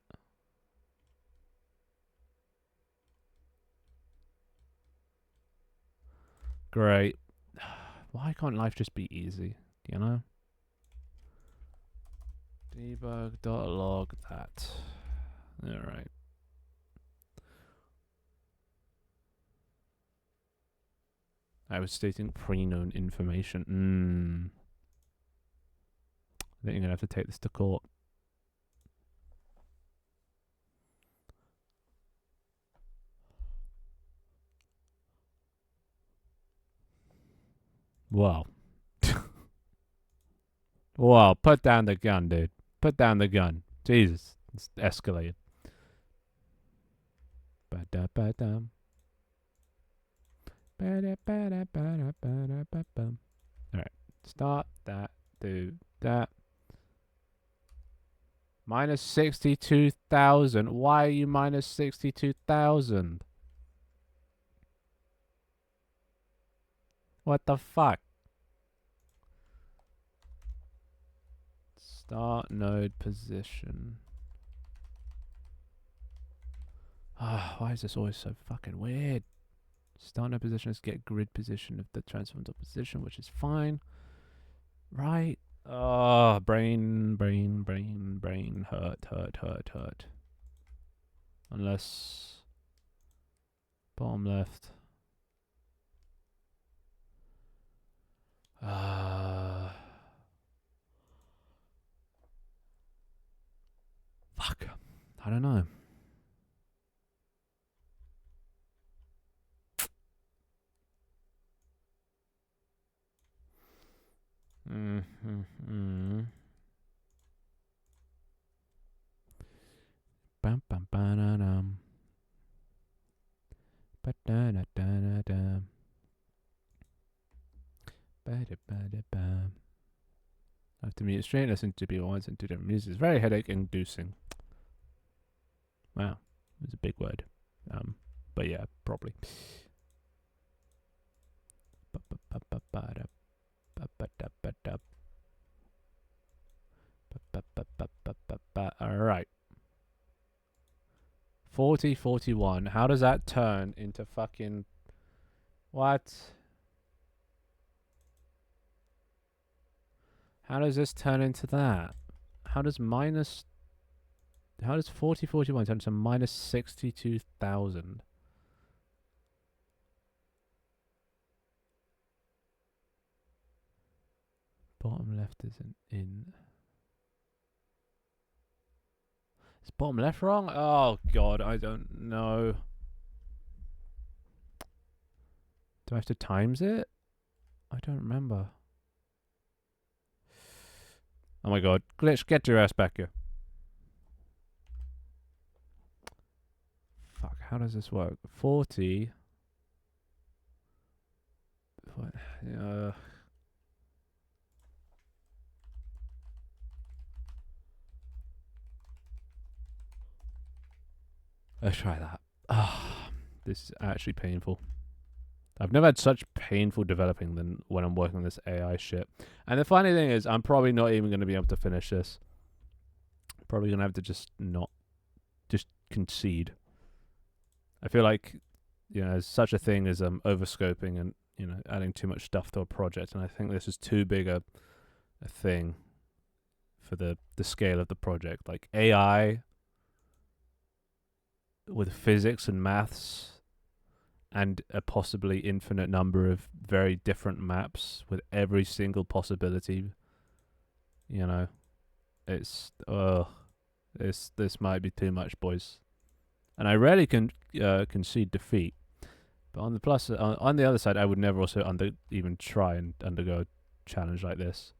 Great. Why can't life just be easy? You know? Debug.log that. Alright. I was stating pre-known information. I think you're gonna have to take this to court. Wow. Wow, put down the gun, dude. Put down the gun. Jesus, it's escalated. Ba-da-ba-dum. Ba-da-ba-da-ba-da-ba-da-ba-bum. Alright, start that, do that. Minus 62,000. Why are you minus 62,000? What the fuck? Start node position. Ah, why is this always so fucking weird? Start no position is get grid position of the transformed opposition, which is fine. Right. Oh, brain. Hurt. Unless bottom left. Fuck. I don't know. Bam bam ba-da-dum. Ba-da-da-da-da-dum. Ba-da-ba-da-bam. I have to mute straight, listen to people once and two different music. It's very headache inducing. Wow. It's a big word. But yeah, probably. Alright. 40, 41. How does that turn into fucking... What? How does this turn into that? How does 40, 41 turn to minus 62,000? Bottom left isn't in. Is bottom left wrong? Oh god, I don't know. Do I have to times it? I don't remember. Oh my god. Glitch, get your ass back here. Fuck, how does this work? 40. What? Let's try that. Ah, this is actually painful. I've never had such painful developing than when I'm working on this AI shit. And the funny thing is, I'm probably not even going to be able to finish this. Probably going to have to just concede. I feel like, there's such a thing as overscoping and, adding too much stuff to a project. And I think this is too big a thing for the scale of the project. Like AI with physics and maths and a possibly infinite number of very different maps with every single possibility. This might be too much, boys. And I rarely can concede defeat. But on the other side, I would never also even try and undergo a challenge like this.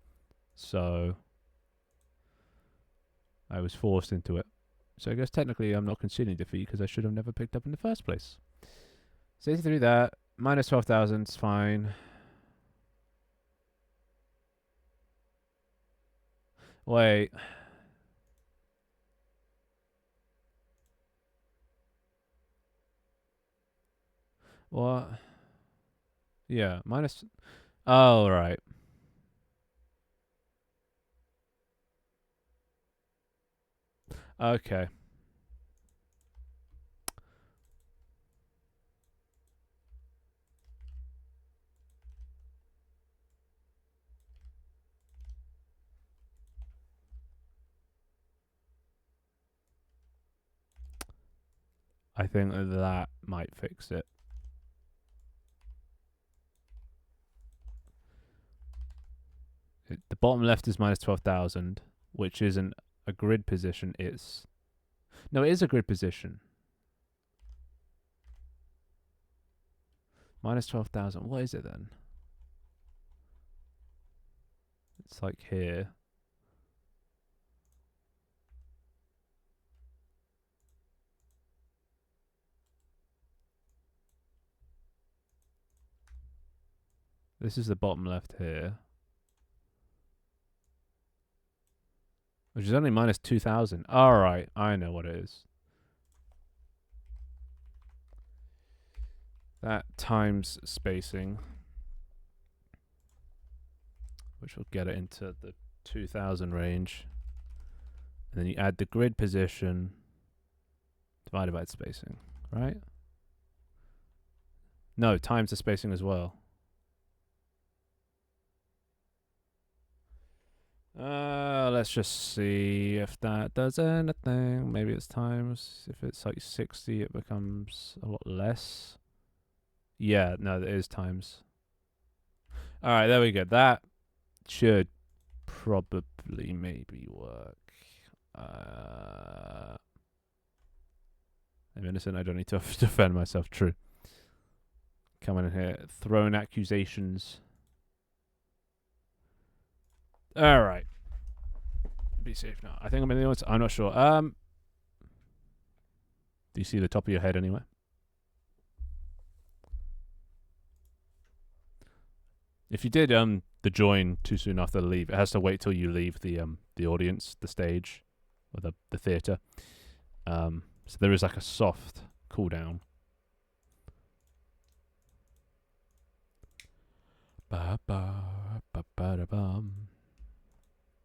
So I was forced into it. So I guess technically I'm not conceding defeat because I should have never picked up in the first place. 63 that. Minus 12,000 is fine. Wait. What? Yeah, minus... Oh, right. Okay. I think that might fix it. The bottom left is minus 12,000, which isn't a grid position. No, it is a grid position. Minus 12,000. What is it then? It's like here. This is the bottom left here. Which is only minus 2,000. Alright, I know what it is. That times spacing, which will get it into the 2,000 range. And then you add the grid position divided by its spacing, right? No, times the spacing as well. Let's just see if that does anything. Maybe it's times. If it's like 60, it becomes a lot less. Yeah, no, it is times. All right, there we go. That should probably maybe work. I'm innocent. I don't need to defend myself. True. Coming in here, throwing accusations. All right. Be safe now. I think I'm in the audience. I'm not sure. Do you see the top of your head anywhere? If you did the join too soon after the leave, it has to wait till you leave the audience, the stage, or the theater. So there is like a soft cooldown. Ba ba ba ba da bum.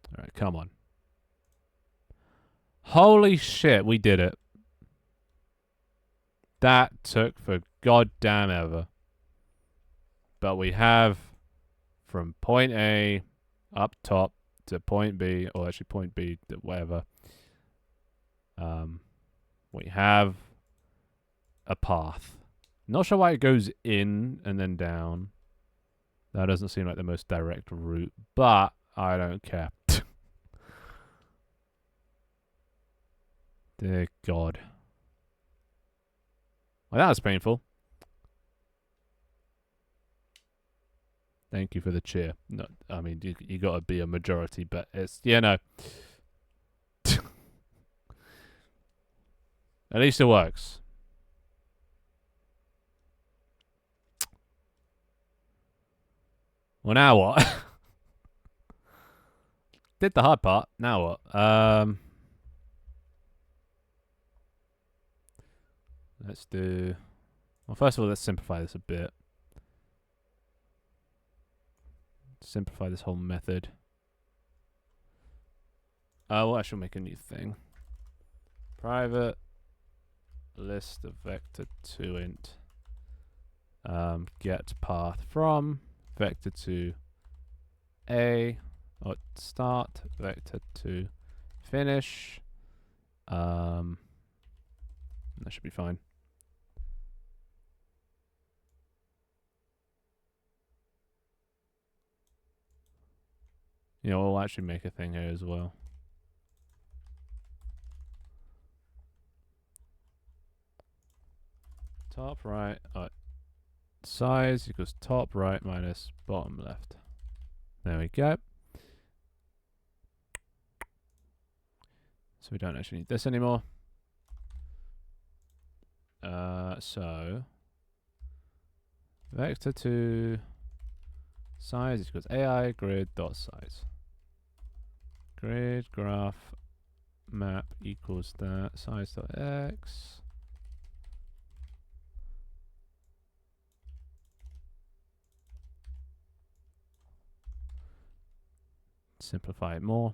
All right, come on. Holy shit, we did it. That took for goddamn ever. But we have from point A up top to point B, or actually point B to whatever. We have a path. Not sure why it goes in and then down. That doesn't seem like the most direct route, but I don't care. Dear God. Well, that was painful. Thank you for the cheer. No, I mean, you got to be a majority, but it's, no. At least it works. Well, now what? Did the hard part. Now what? Let's do... Well, first of all, let's simplify this a bit. Simplify this whole method. We'll actually make a new thing. Private list of vector2 int. Get path from vector2 a or start vector2 finish. That should be fine. We'll actually make a thing here as well. Top right, size equals top right minus bottom left. There we go. So we don't actually need this anymore. So vector2 size equals AI grid dot size. Grid graph map equals that size dot x. Simplify it more.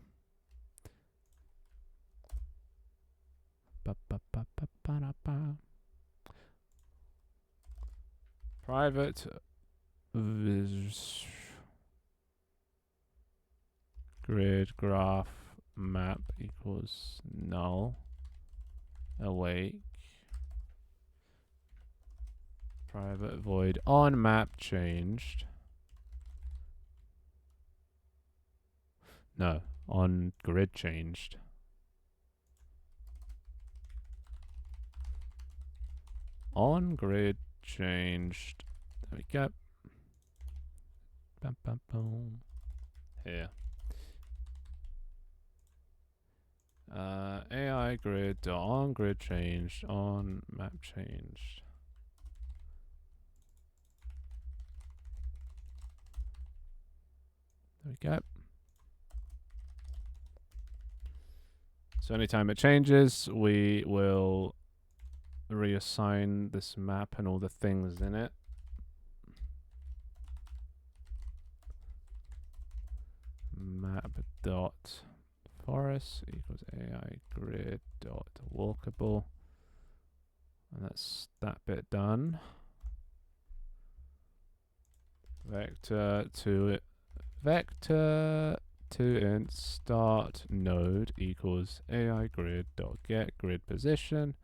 Private grid graph map equals null awake. Private void on map changed. No, on grid changed. On grid changed. There we go. Bum, bum, boom. Here. AI grid on grid changed on map changed. There we go. So anytime it changes, we will reassign this map and all the things in it. Map dot forest equals AI grid dot walkable, and that's that bit done. vector to int start node equals AI grid dot get grid position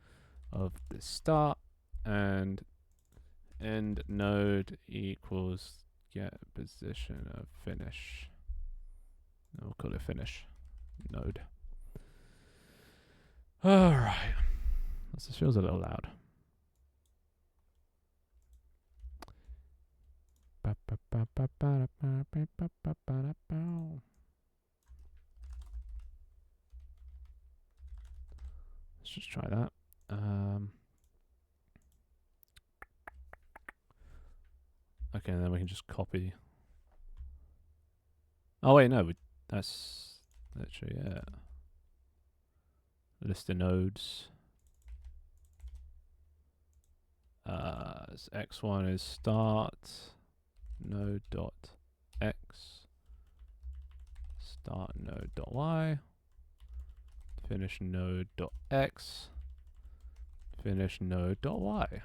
of the start, and end node equals get position of finish. We'll call it finish node. Alright. This feels a little loud. Let's just try that. Okay, and then we can just copy. Oh wait, no, that's literally it. List of nodes. X1 is start node dot x, start node dot y, finish node dot x, finish node dot y.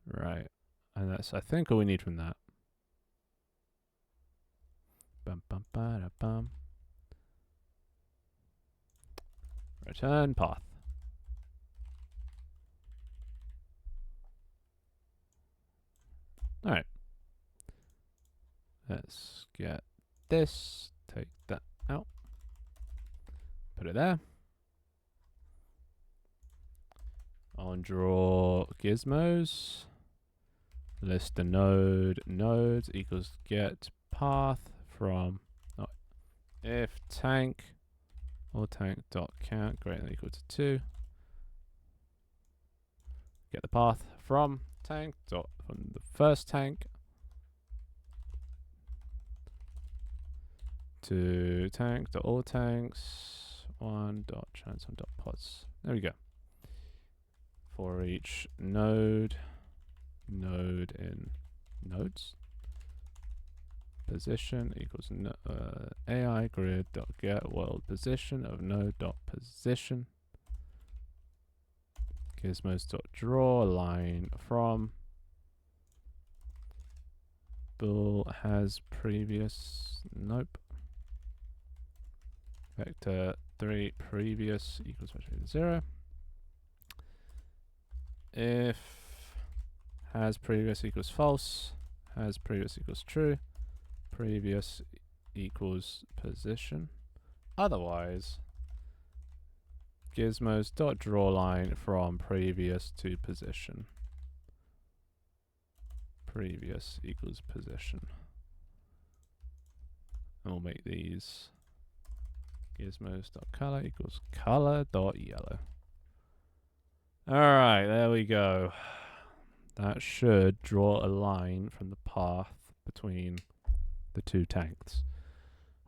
Right, and that's I think all we need from that. Bum bum ba da bum. Return path. Alright. Let's get this, take that out, put it there. On draw gizmos, list the nodes equals get path from if tank or tank dot count greater than or equal to 2. Get the path from tank dot from the first tank to tank dot all tanks 1 dot transform dot pods. There we go. For each node in nodes, position equals AI grid dot get world position of node dot position. Gizmos dot draw line from bool has previous, nope, vector 3 previous equals 0. If has previous equals false, has previous equals true, previous equals position. Otherwise, gizmos dot draw line from previous to position. Previous equals position. And we'll make these gizmos dot color equals color dot yellow. Alright, there we go. That should draw a line from the path between the two tanks.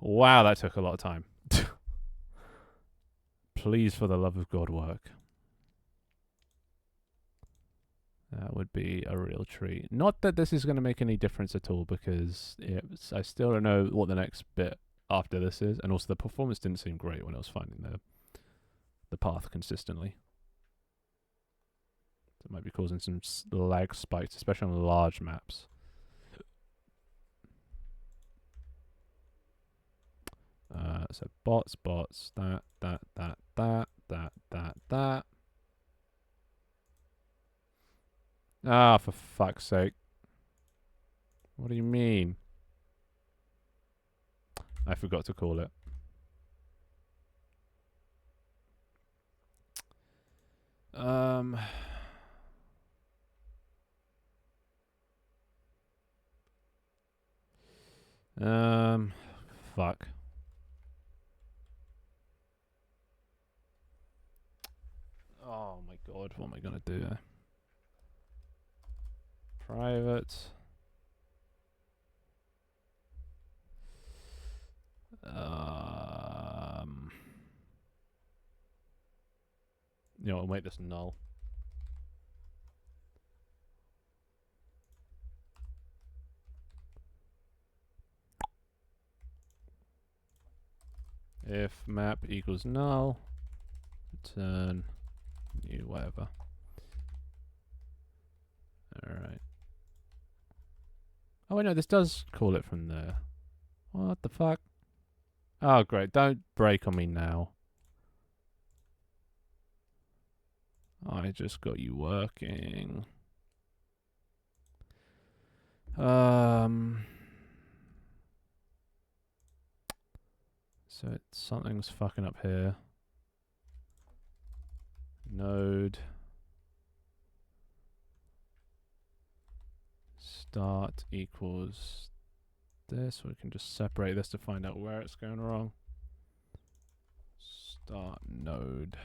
Wow, that took a lot of time. Please, for the love of God, work. That would be a real treat. Not that this is going to make any difference at all, because I still don't know what the next bit after this is, and also the performance didn't seem great when I was finding the path consistently. It might be causing some lag spikes, especially on large maps. So bots, that. Ah, for fuck's sake. What do you mean? I forgot to call it. Fuck. Oh my god, what am I gonna do? Private. You know, I'll make this null. If map equals null, return new whatever. Oh, wait, no, this does call it from there. What the fuck? Oh, great. Don't break on me now. I just got you working. So something's fucking up here. Node. Start equals this. We can just separate this to find out where it's going wrong. Start node.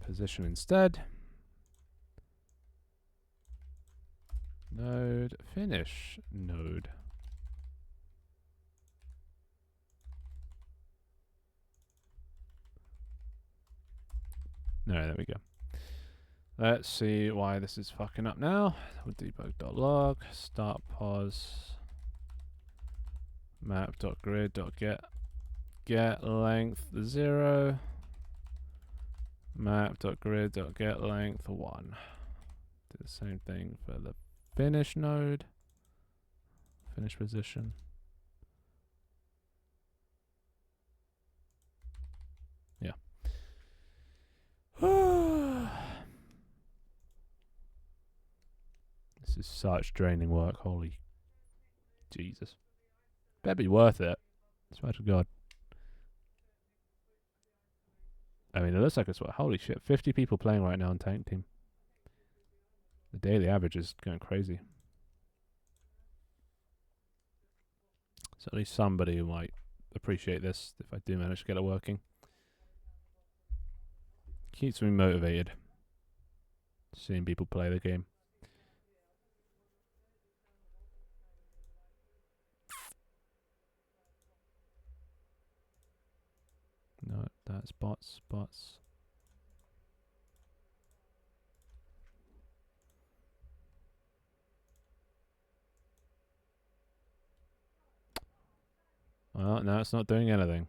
Position instead. Node. Finish node. No, there we go. Let's see why this is fucking up now. We'll debug.log, start pause, map.grid.get, get length 0, map.grid.get length 1. Do the same thing for the finish node, finish position. Yeah. This is such draining work. Holy Jesus. Better be worth it. Swear to God. I mean, it looks like it's what? Holy shit. 50 people playing right now on Tank Team. The daily average is going crazy. So at least somebody might appreciate this if I do manage to get it working. Keeps me motivated. Seeing people play the game. No, that's bots. Well, no, it's not doing anything.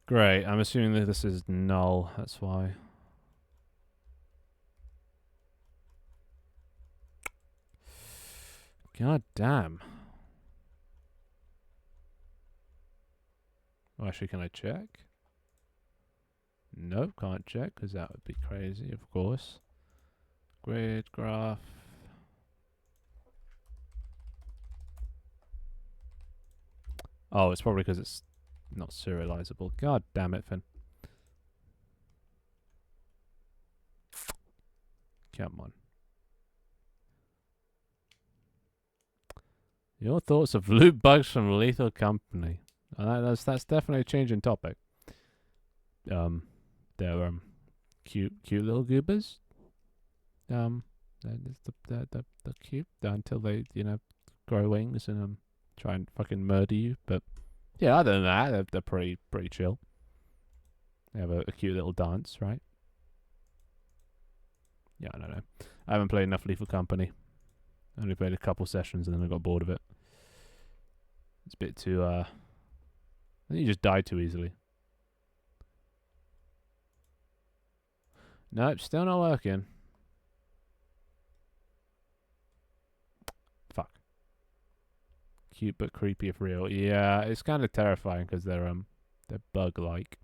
Great, I'm assuming that this is null, that's why. God damn. Oh, actually, can I check? Nope, can't check, because that would be crazy, of course. Grid, graph. Oh, it's probably because it's not serializable. God damn it, Finn. Come on. Your thoughts of loot bugs from Lethal Company. That's definitely a change in topic. They're cute little goobers. They're cute until they grow wings and try and fucking murder you. But yeah, other than that, they're pretty chill. They have a cute little dance, right? Yeah, I don't know. I haven't played enough Lethal Company. I only played a couple sessions and then I got bored of it. It's a bit too I think you just die too easily. Nope, still not working. Fuck. Cute but creepy if real. Yeah, it's kind of terrifying because they're bug-like,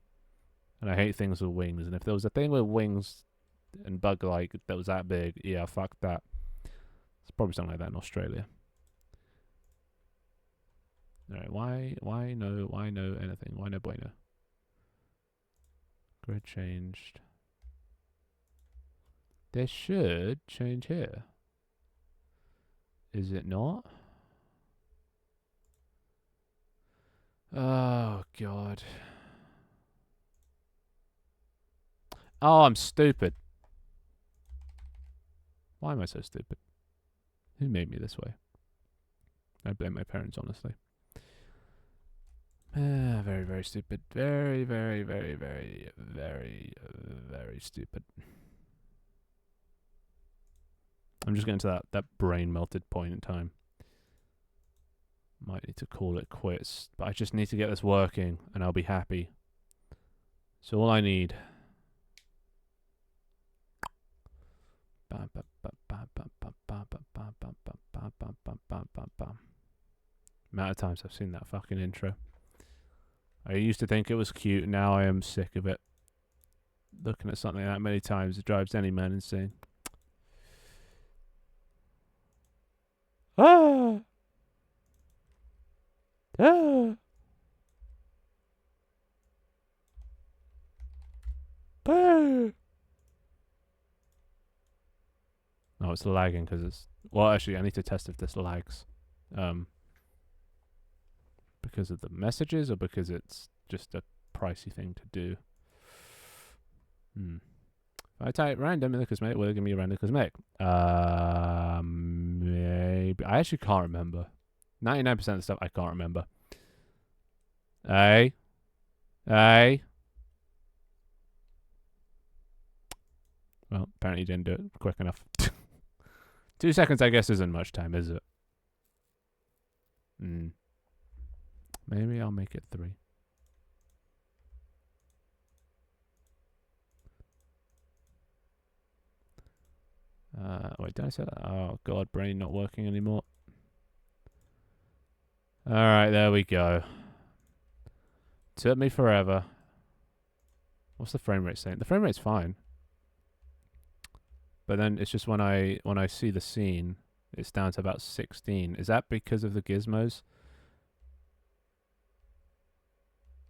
and I hate things with wings. And if there was a thing with wings and bug-like that was that big, yeah, fuck that. It's probably something like that in Australia. Alright, why no anything? Why no bueno? Grid changed. They should change here. Is it not? Oh, God. Oh, I'm stupid. Why am I so stupid? Who made me this way? I blame my parents, honestly. Very, very stupid. Very, very, very, very, very, very stupid. I'm just getting to that brain melted point in time. Might need to call it quits, but I just need to get this working and I'll be happy. So all I need. Amount of times I've seen that fucking intro. I used to think it was cute, now I am sick of it. Looking at something that many times, it drives any man insane. Ah! Ah! Ah! No, it's lagging because it's... Well, actually, I need to test if this lags. Because of the messages or because it's just a pricey thing to do? If I type random in the cosmetic, will it give me a random cosmetic? Maybe. I actually can't remember. 99% of the stuff I can't remember. Hey. Well, apparently you didn't do it quick enough. 2 seconds, I guess, isn't much time, is it? Maybe I'll make it 3. Wait, did I say that? Oh, God, brain not working anymore. Alright, there we go. Took me forever. What's the frame rate saying? The frame rate's fine. But then it's just when I see the scene, it's down to about 16. Is that because of the gizmos?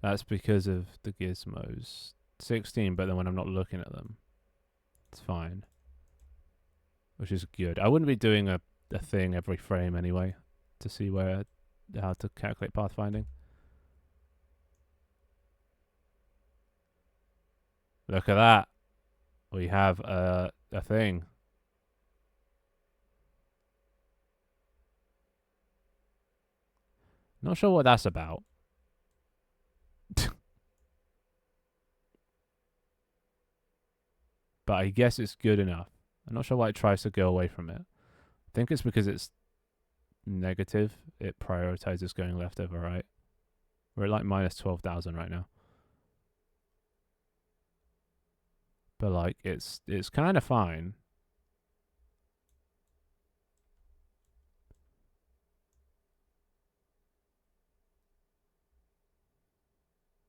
That's because of the gizmos. 16, but then when I'm not looking at them, it's fine. Which is good. I wouldn't be doing a thing every frame anyway to see how to calculate pathfinding. Look at that. We have a thing. Not sure what that's about. But I guess it's good enough. I'm not sure why it tries to go away from it. I think it's because it's negative. It prioritizes going left over right. We're at like minus 12,000 right now. But like it's kind of fine.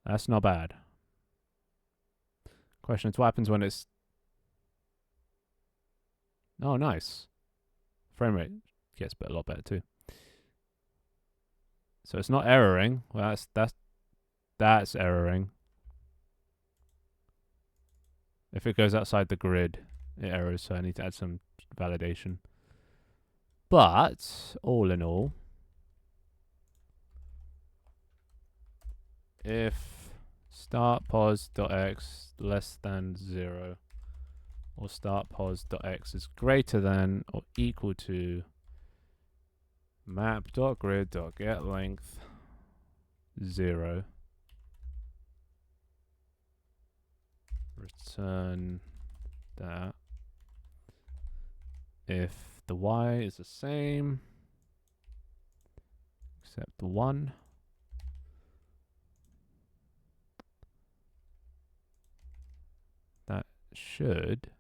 That's not bad. Question is, what happens when it's... Oh, nice. Frame rate gets a lot better too. So it's not erroring. Well, that's erroring. If it goes outside the grid, it errors, so I need to add some validation. But, all in all, if start pos.x less than 0, or start pos.x is greater than or equal to map.grid.getLength 0, return that. If the y is the same, except the 1, that should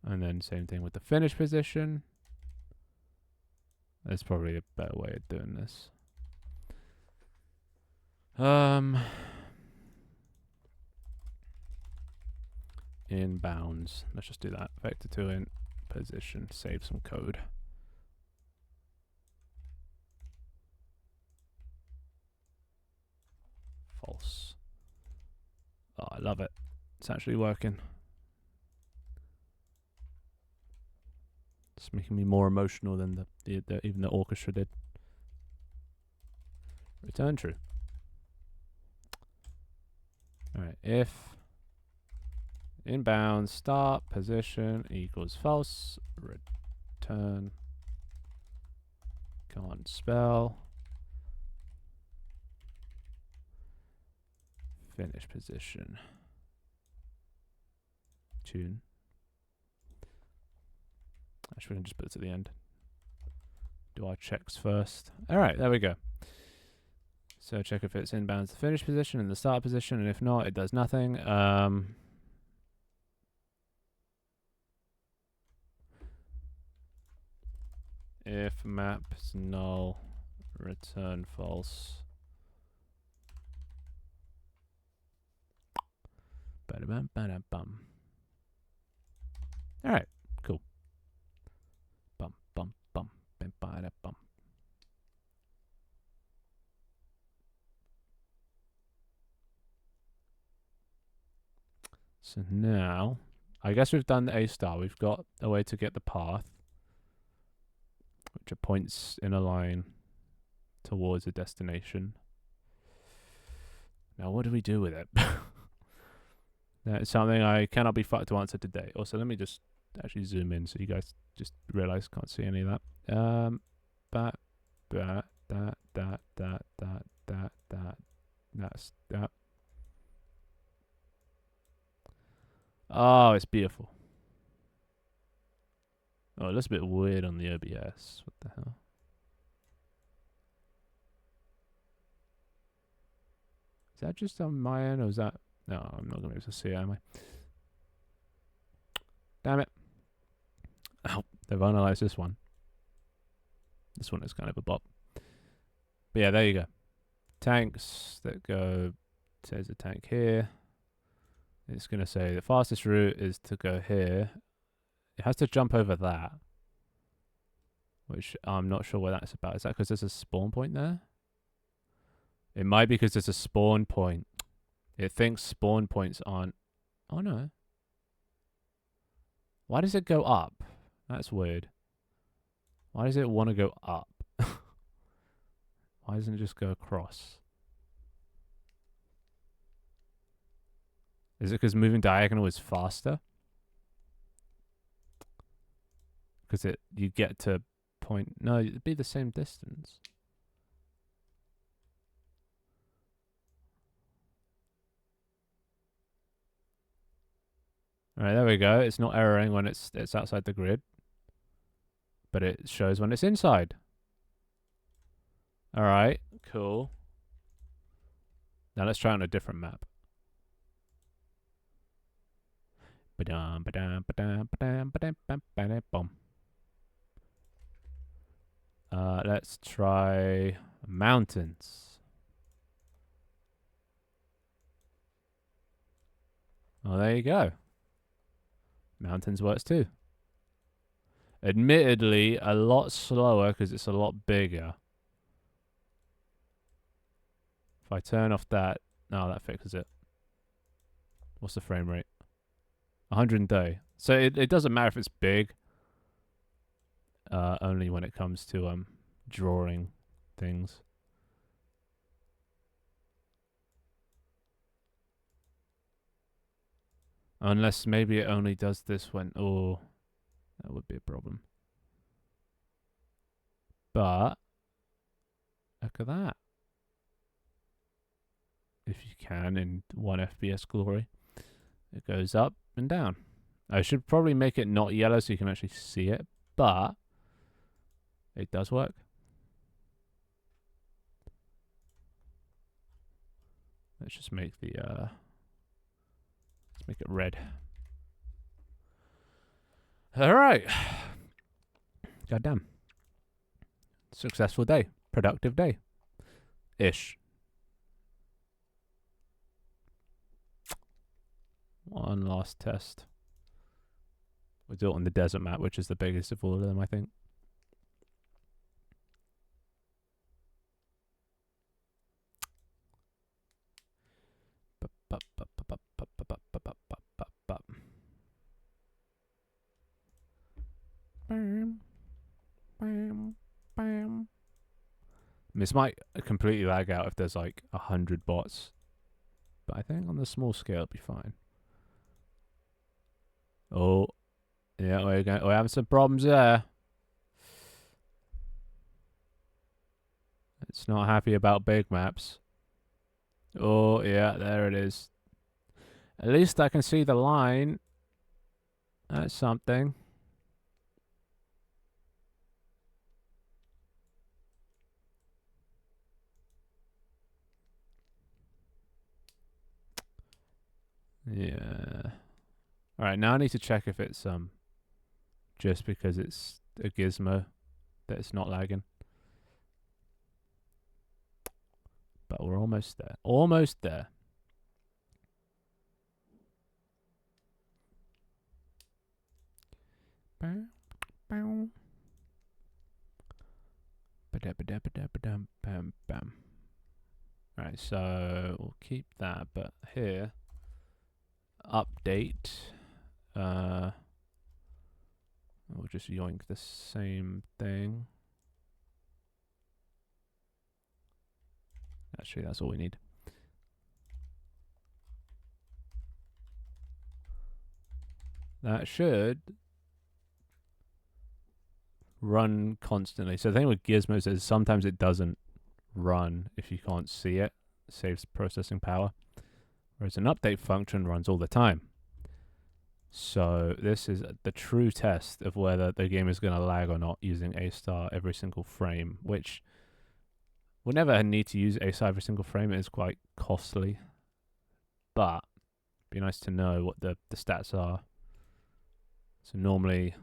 and then same thing with the finish position. There's probably a better way of doing this. In bounds. Let's just do that. Vector2 in position. Save some code. False. Oh, I love it. It's actually working. It's making me more emotional than even the orchestra did. Return true. Alright, if inbound start position equals false, return can't spell finish position. tune. Actually, we can just put it to the end. Do our checks first. All right, there we go. So check if it's inbound to the finish position and the start position, and if not, it does nothing. If map's null, return false. Ba-da-bum, ba-da-bum. All right, cool. Bum, bum, bum, bum, ba-da-bum. So now, I guess we've done the A star. We've got a way to get the path, which are points in a line towards a destination. Now, what do we do with it? That's something I cannot be fucked to answer today. Also, let me just actually zoom in so you guys just realize can't see any of that. That's that. Oh, it's beautiful. Oh, it looks a bit weird on the OBS. What the hell? Is that just on my end, or is that... No, I'm not going to be able to see it, am I? Damn it. Oh, they've analysed this one. This one is kind of a bop. But yeah, there you go. Tanks that go... There's a tank here. It's going to say the fastest route is to go here. It has to jump over that. Which I'm not sure what that's about. Is that because there's a spawn point there? It might be because there's a spawn point. It thinks spawn points aren't... Oh, no. Why does it go up? That's weird. Why does it want to go up? Why doesn't it just go across? Is it because moving diagonal is faster? Because you get to point... No, it'd be the same distance. All right, there we go. It's not erroring when it's outside the grid, but it shows when it's inside. All right, cool. Now let's try on a different map. Let's try mountains. Oh, there you go. Mountains works too. Admittedly, a lot slower because it's a lot bigger. If I turn off that... No, that fixes it. What's the frame rate? 130. So it doesn't matter if it's big. Only when it comes to drawing things. Unless maybe it only does this when... Oh, that would be a problem. But, look at that. If you can, in 1 FPS glory. It goes up and down. I should probably make it not yellow so you can actually see it. But, it does work. Let's just make the... Let's make it red. Alright. Goddamn. Successful day. Productive day. Ish. One last test. We'll do it on the desert map, which is the biggest of all of them, I think. This might completely lag out if there's like 100 bots, but I think on the small scale it'll be fine. Oh, yeah, we're having some problems there. It's not happy about big maps. Oh, yeah, there it is. At least I can see the line. That's something. Yeah. Alright, now I need to check if it's just because it's a gizmo that it's not lagging. But we're almost there. Almost there. Bam. Right, so we'll keep that, but here, update. We'll just yoink the same thing. Actually, that's all we need. That should run constantly. So the thing with gizmos is sometimes it doesn't run if you can't see it. It saves processing power. Whereas an update function runs all the time. So this is the true test of whether the game is going to lag or not using A* every single frame, which we'll never need to use A* every single frame. It is quite costly. But it'd be nice to know what the stats are. So normally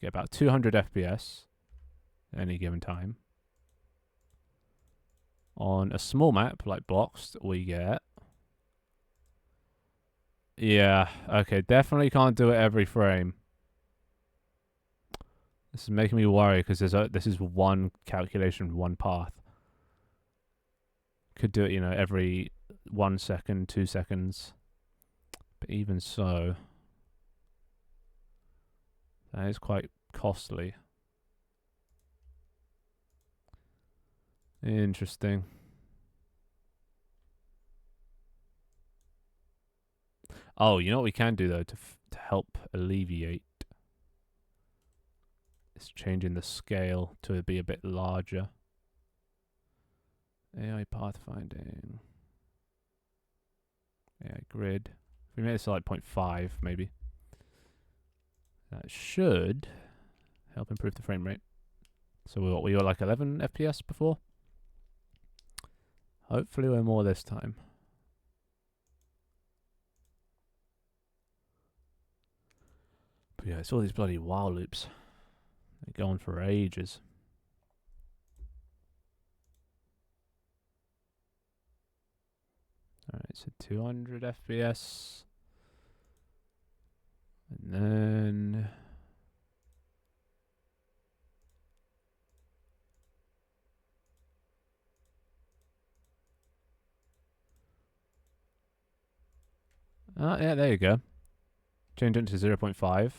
get about 200 FPS at any given time. On a small map like Boxed, we get... Yeah, okay, definitely can't do it every frame. This is making me worry because this is one calculation, one path. Could do it, every 1 second, 2 seconds. But even so, that is quite costly. Interesting. Oh, you know what we can do though to help alleviate? It's changing the scale to be a bit larger. AI pathfinding. AI grid. If we made this to like 0.5 maybe. That should help improve the frame rate. So we were like 11 FPS before. Hopefully we're more this time. But yeah, it's all these bloody while loops. They go on for ages. Alright, so 200 FPS. And then... Oh, yeah, there you go. Change it to 0.5.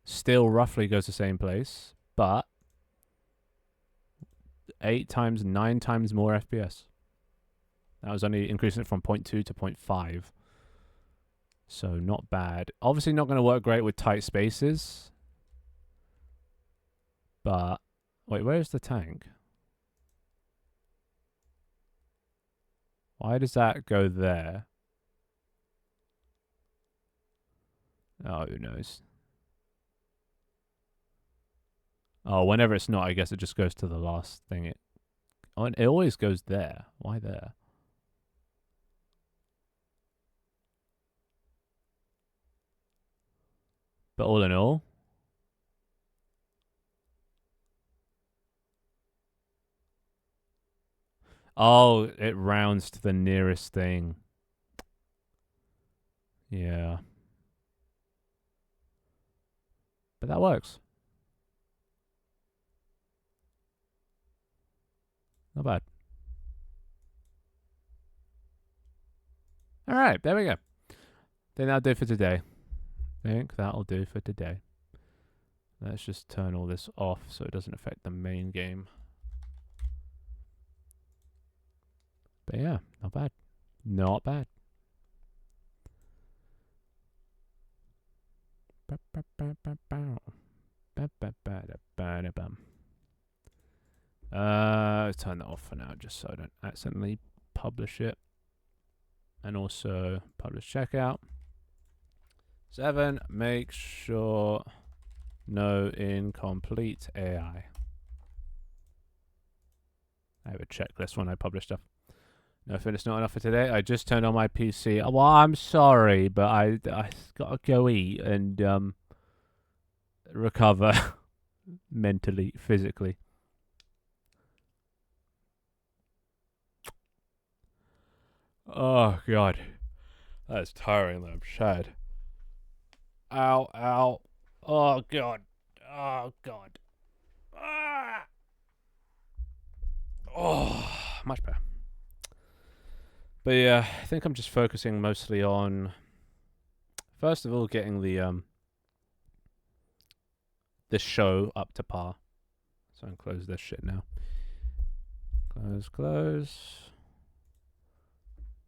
Still roughly goes the same place, but 8 times, 9 times more FPS. That was only increasing it from 0.2 to 0.5. So not bad. Obviously not going to work great with tight spaces. But, wait, where's the tank? Why does that go there? Oh, who knows? Oh, whenever it's not, I guess it just goes to the last thing. It always goes there. Why there? But all in all... Oh, it rounds to the nearest thing. Yeah. But that works. Not bad. Alright, there we go. Think that'll do for today. Let's just turn all this off so it doesn't affect the main game. But yeah, not bad. Not bad. Turn that off for now just so I don't accidentally publish it. And also publish checkout. 7. Make sure no incomplete AI. I have a checklist when I publish stuff. No, if it's not enough for today, I just turned on my PC. Well, I'm sorry, but I gotta go eat and recover mentally, physically. Oh god, that's tiring. Though I'm shattered. Ow, ow. Oh god. Oh god. Ah. Oh, much better. But yeah, I think I'm just focusing mostly on, first of all, getting the this show up to par. So I can close this shit now. Close, close.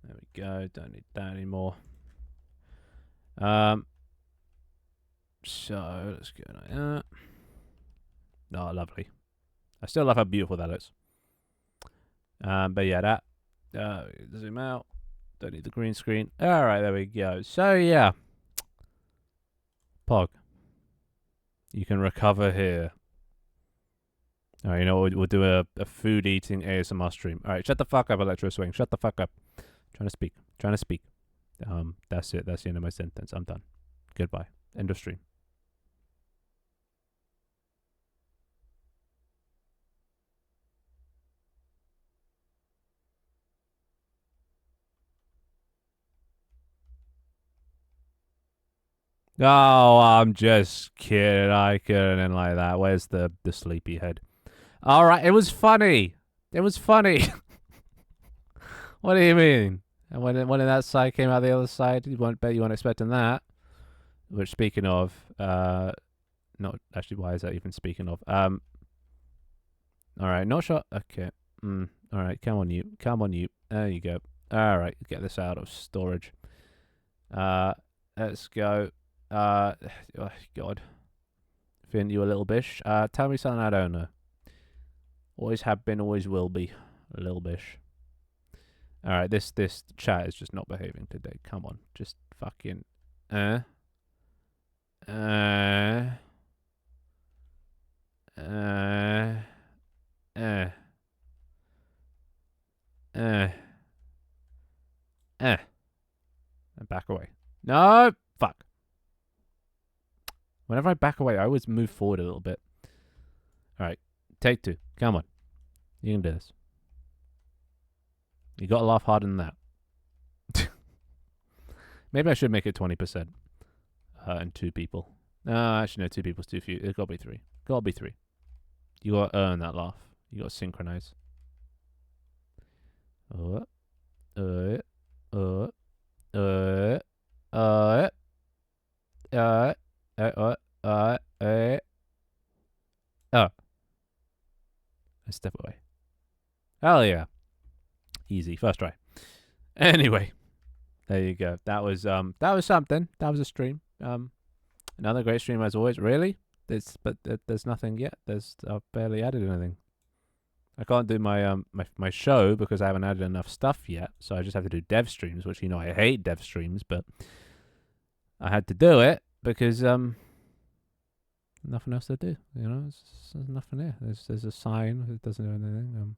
There we go. Don't need that anymore. So let's go like that. Oh, lovely. I still love how beautiful that looks. But yeah, that. Zoom out. Don't need the green screen. All right, there we go. So yeah, Pog, you can recover here. All right, you know what? We'll do a food eating ASMR stream. All right, shut the fuck up, Electro Swing. Shut the fuck up. Trying to speak. Trying to speak. That's it. That's the end of my sentence. I'm done. Goodbye. End of stream. Oh, I'm just kidding. I couldn't end like that. Where's the sleepy head? All right, it was funny. It was funny. What do you mean? And when that side came out the other side, you weren't expecting that. Which, speaking of, not actually. Why is that even speaking of? All right, not sure. Okay. All right, come on, you. Come on, you. There you go. All right, get this out of storage. Let's go. Oh, God. Finn, you a little bish. Tell me something I don't know. Always have been, always will be. A little bish. Alright, this chat is just not behaving today. Come on. Just fucking... Eh. And back away. No! Fuck. Whenever I back away, I always move forward a little bit. Alright, take 2. Come on. You can do this. You gotta laugh harder than that. Maybe I should make it 20%. And 2 people. No, actually, no, 2 people's too few. It gotta be 3. Gotta be 3. You gotta earn that laugh. You gotta synchronize. Oh. I step away. Hell yeah. Easy. First try. Anyway. There you go. That was something. That was a stream. Another great stream as always. Really? There's nothing yet. I've barely added anything. I can't do my my show because I haven't added enough stuff yet. So I just have to do dev streams, which I hate dev streams, but I had to do it because nothing else to do. There's nothing here. There's a sign. It doesn't do anything.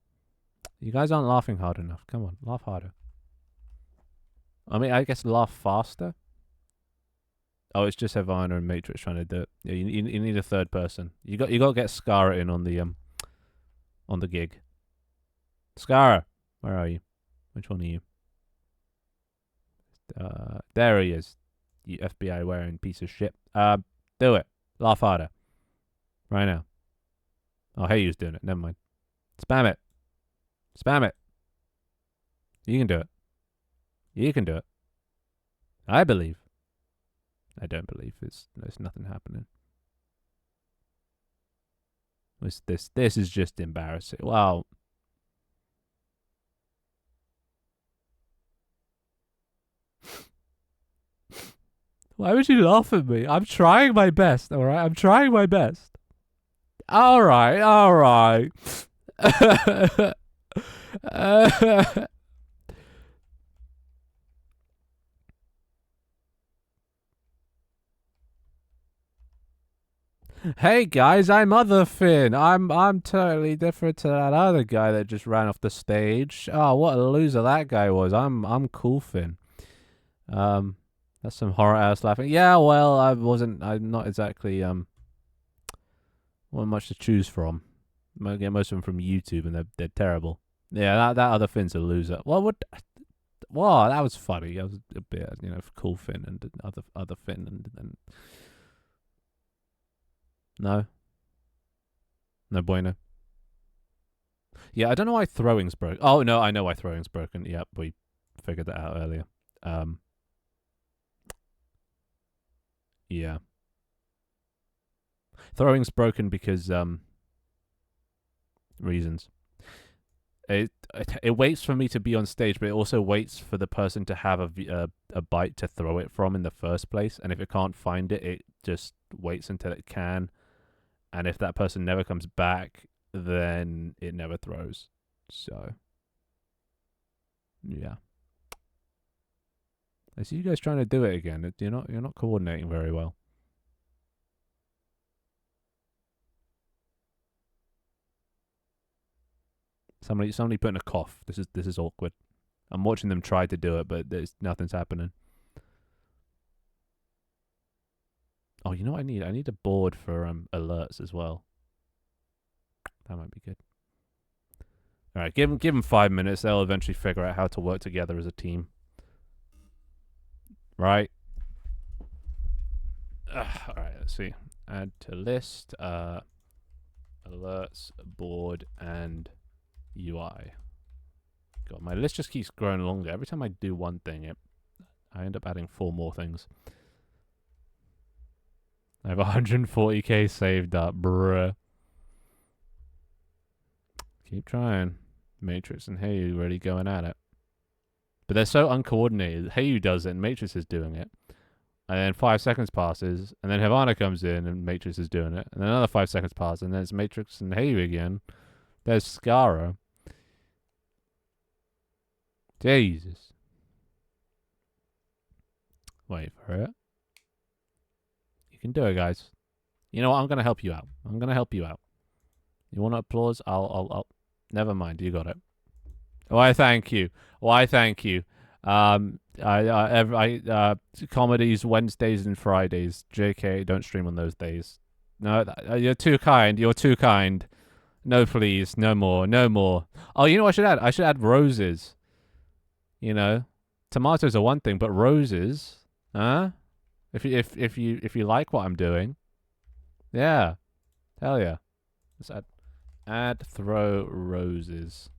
You guys aren't laughing hard enough. Come on, laugh harder. I mean, I guess laugh faster. Oh, it's just Havana and Matrix trying to do it. Yeah, you need a third person. You got to get Scara in on the gig. Scara, where are you? Which one are you? There he is. You FBI wearing piece of shit. Do it. Laugh harder. Right now. Oh, hey, you's doing it. Never mind. Spam it. Spam it. You can do it. You can do it. I believe. I don't believe. There's nothing happening. This is just embarrassing. Wow. Why would you laugh at me? I'm trying my best, alright? I'm trying my best. Alright, alright. Hey guys, I'm other Finn. I'm totally different to that other guy that just ran off the stage. Oh, what a loser that guy was. I'm cool Finn. Um, that's some horror ass laughing. Yeah, well, I'm not exactly wasn't much to choose from. I get most of them from YouTube, and they're terrible. Yeah, that other Finn's a loser. Well, what? Wow, that was funny. That was a bit, cool Finn and other Finn and no, no bueno. Yeah, I don't know why throwing's broken. Oh no, I know why throwing's broken. Yep, we figured that out earlier. Yeah, throwing's broken because reasons. It waits for me to be on stage, but it also waits for the person to have a bite to throw it from in the first place. And if it can't find it, it just waits until it can. And if that person never comes back, then it never throws. So, yeah. I see you guys trying to do it again. You're not coordinating very well. Somebody putting a cough. This is awkward. I'm watching them try to do it, but nothing's happening. Oh, you know what I need? I need a board for alerts as well. That might be good. All right, give them 5 minutes. They'll eventually figure out how to work together as a team. Right. All right. Let's see. Add to list. Alerts, board, and UI. God, my list just keeps growing longer. Every time I do one thing, I end up adding 4 more things. I have 140k saved up, bruh. Keep trying. Matrix and Heyu really going at it. But they're so uncoordinated. Heyu does it and Matrix is doing it. And then 5 seconds passes, and then Havana comes in and Matrix is doing it. And then another 5 seconds passes, and then it's Matrix and Heyu again. There's Scara. Jesus. Wait for it. You can do it, guys. You know what? I'm going to help you out. You want applause? I'll. Never mind. You got it. Why, thank you. Comedies Wednesdays and Fridays. JK, don't stream on those days. No, you're too kind. No, please, no more. Oh, you know what I should add? I should add roses. Tomatoes are one thing, but roses, huh? If you like what I'm doing, yeah, hell yeah. Let's add throw roses.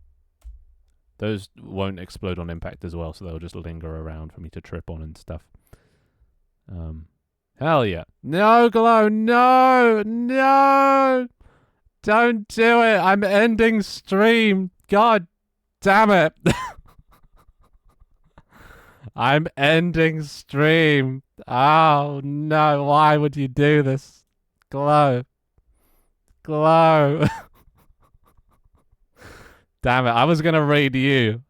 Those won't explode on impact as well, so they'll just linger around for me to trip on and stuff. Hell yeah. No, Glow, no! Don't do it! I'm ending stream! God damn it! I'm ending stream! Oh no, why would you do this? Glow. Damn it, I was gonna raid you.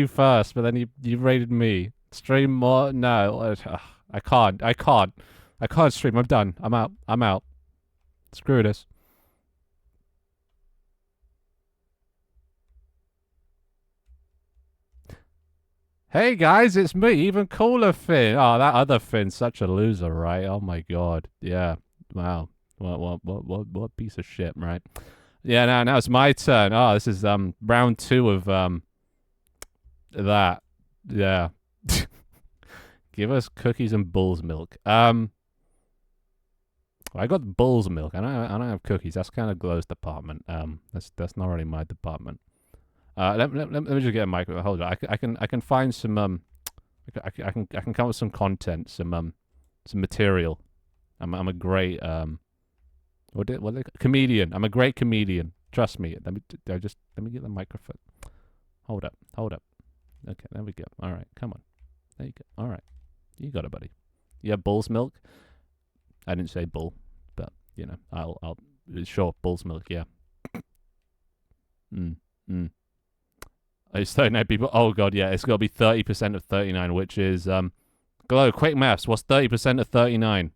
First, but then you raided me. Stream more? No. I can't stream. I'm done. I'm out. Screw this. Hey guys, it's me, even cooler Finn. Oh, that other Finn's such a loser, right? Oh my god. Yeah. Wow. What piece of shit, right? Yeah, now it's my turn. Oh, this is round 2 of that. Yeah. Give us cookies and bull's milk. I got bull's milk. I don't have cookies. That's kind of Glow's department. That's not really my department. Let me just get a mic. Hold on. I can find some I can come up with some content, some material. I'm a great comedian. I'm a great comedian. Trust me. Let me get the microphone. Hold up. Okay, there we go. All right, come on. There you go. All right, you got it, buddy. Yeah, bull's milk. I didn't say bull, but I'll sure bull's milk. Yeah. It's 39 people. Oh god, yeah. It's got to be 30% of 39, which is Glow. Quick maths. What's 30% of 39?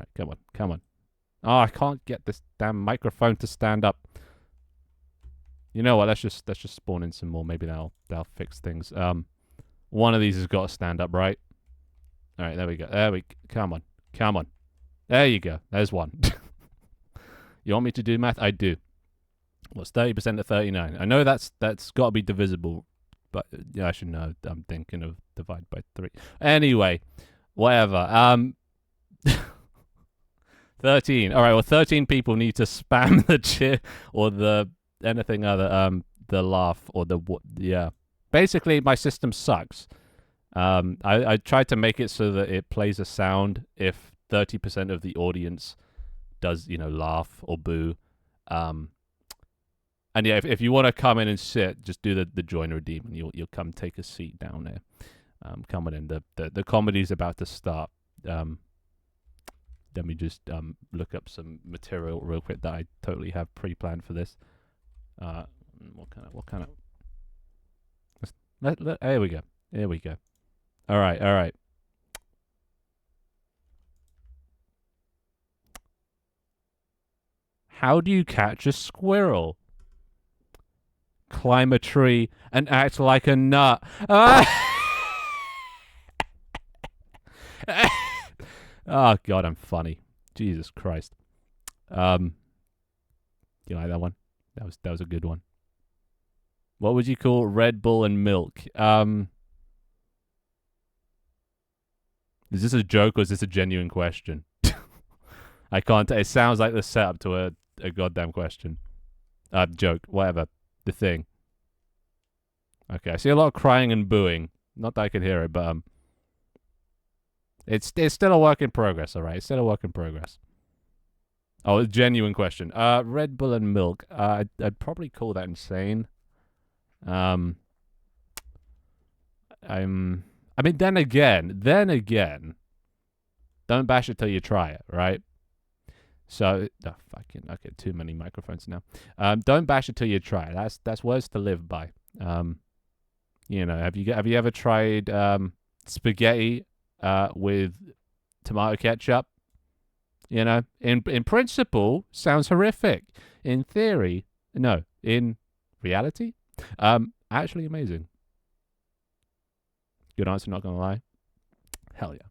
All right, come on, come on. Oh, I can't get this damn microphone to stand up. You know what? Let's just spawn in some more. Maybe that'll fix things. One of these has got to stand up, right? All right, there we go. Come on, come on. There you go. There's one. You want me to do math? I do. What's 30% of 39? I know that's got to be divisible, but yeah, I should know. I'm thinking of divide by 3. Anyway, whatever. 13. All right, well, 13 people need to spam the cheer or the anything other, the laugh or yeah. Basically, my system sucks. I tried to make it so that it plays a sound if 30% of the audience does, laugh or boo. And yeah, if you want to come in and sit, just do the join redeem, and you'll come take a seat down there. Coming in, the comedy's about to start. Let me just look up some material real quick that I totally have pre-planned for this. What kind of? Here we go. Here we go. All right. How do you catch a squirrel? Climb a tree and act like a nut. Oh God, I'm funny. Jesus Christ. You like that one? That was a good one. What would you call Red Bull and milk? Is this a joke or is this a genuine question? I can't. It sounds like the setup to a goddamn question. Joke. Whatever. The thing. Okay, I see a lot of crying and booing. Not that I can hear it, but it's still a work in progress. All right, it's still a work in progress. Oh, a genuine question. Red Bull and milk. I'd probably call that insane. I mean, then again, don't bash it till you try it, right? So, okay, too many microphones now. Don't bash it till you try it. That's words to live by. Have you ever tried spaghetti with tomato ketchup? In principle, sounds horrific. In theory, no. In reality, actually amazing. Good answer, not gonna lie. Hell yeah.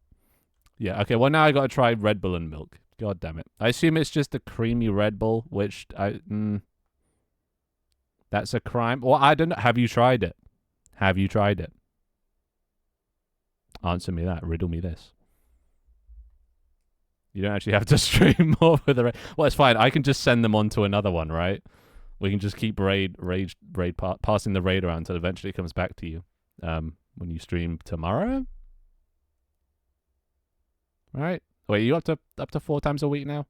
Yeah, okay, well now I gotta try Red Bull and milk. God damn it. I assume it's just a creamy Red Bull, which that's a crime. Well, I don't know. Have you tried it? Have you tried it? Answer me that. Riddle me this. You don't actually have to stream more with the... Well, it's fine. I can just send them on to another one, right? We can just keep passing the raid around until eventually it comes back to you. When you stream tomorrow? Right? Wait, you up to 4 times a week now?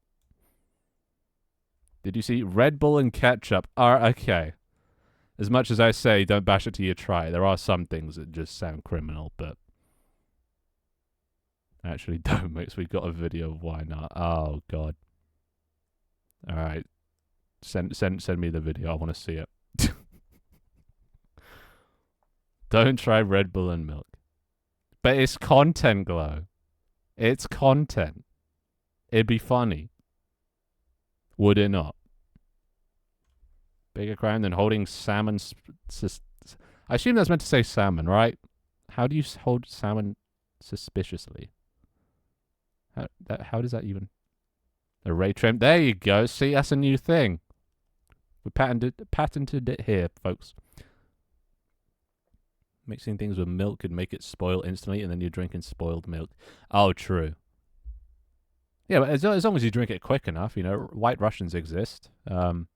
Did you see Red Bull and ketchup? Okay. As much as I say, don't bash it till you try. There are some things that just sound criminal, but actually don't, because we got a video of why not. Oh God. All right. Send me the video. I want to see it. Don't try Red Bull and milk. But it's content, Glow. It's content. It'd be funny. Would it not? Bigger crime than holding salmon... I assume that's meant to say salmon, right? How do you hold salmon suspiciously? How does that even... A ray trim. There you go. See, that's a new thing. We patented it here, folks. Mixing things with milk could make it spoil instantly, and then you're drinking spoiled milk. Oh, true. Yeah, but as long as you drink it quick enough, White Russians exist. You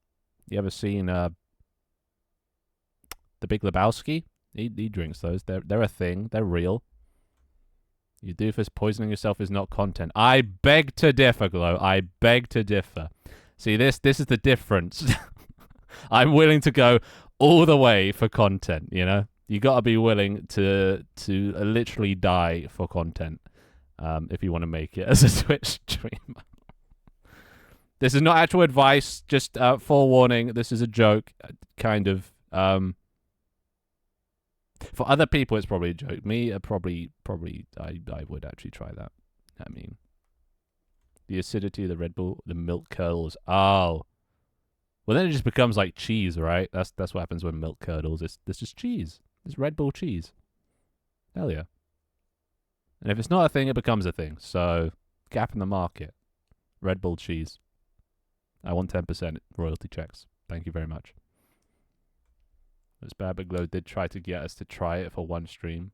ever seen The Big Lebowski? He drinks those. They're a thing. They're real. You doofus, poisoning yourself is not content. I beg to differ, Glow. I beg to differ. See, this is the difference. I'm willing to go all the way for content, You gotta be willing to literally die for content if you want to make it as a Twitch streamer. This is not actual advice, just forewarning. This is a joke, kind of. For other people, it's probably a joke. Me, probably, I would actually try that. I mean, The acidity of the Red Bull, the milk curdles. Oh. Well, then it just becomes like cheese, right? That's what happens when milk curdles. It's just cheese. It's Red Bull cheese. Hell yeah. And if it's not a thing, it becomes a thing. So, gap in the market. Red Bull cheese. I want 10% royalty checks. Thank you very much. This bad, but Glow did try to get us to try it for one stream.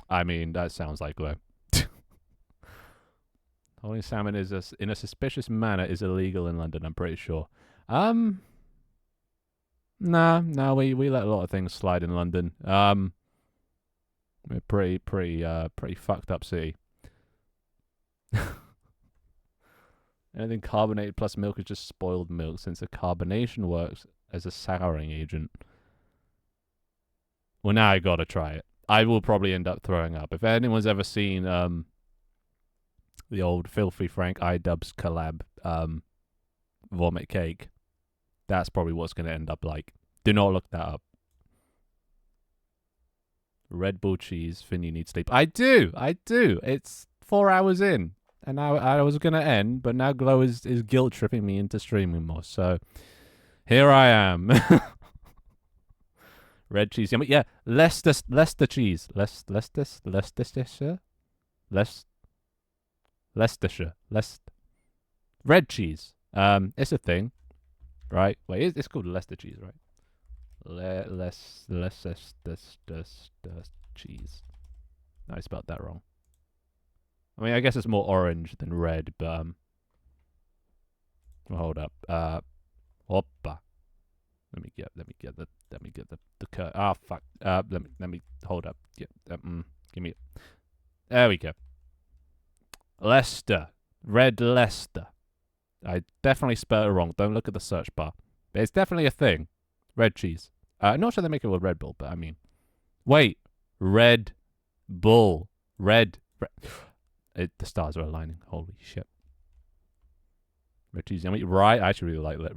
I mean, that sounds like Glow. Holding salmon in a suspicious manner is illegal in London, I'm pretty sure. No, we let a lot of things slide in London. We're pretty fucked up city. Anything carbonated plus milk is just spoiled milk, since the carbonation works as a souring agent. Well, now I gotta try it. I will probably end up throwing up. If anyone's ever seen the old Filthy Frank iDubbbz collab vomit cake, that's probably what's going to end up like. Do not look that up. Red Bull cheese, Finn, you need sleep. I do. It's 4 hours in, and now I was going to end, but now Glow is guilt tripping me into streaming more. So here I am. Red cheese, yeah. Leicester cheese, Leicestershire. Red cheese. It's a thing, right? Wait, it's called Leicester cheese, right? Leicester cheese. No, I spelled that wrong. I mean, I guess it's more orange than red, but well, hold up. Hoppa. Let me get the curt. Ah, fuck. Let me hold up. Yeah. Give me it. There we go. Leicester. Red Leicester. I definitely spelled it wrong. Don't look at the search bar. But it's definitely a thing. Red cheese. I'm not sure they make it with Red Bull, but I mean. Wait. Red Bull. Red. The stars are aligning. Holy shit. Red cheese. I mean, right. I actually really like that.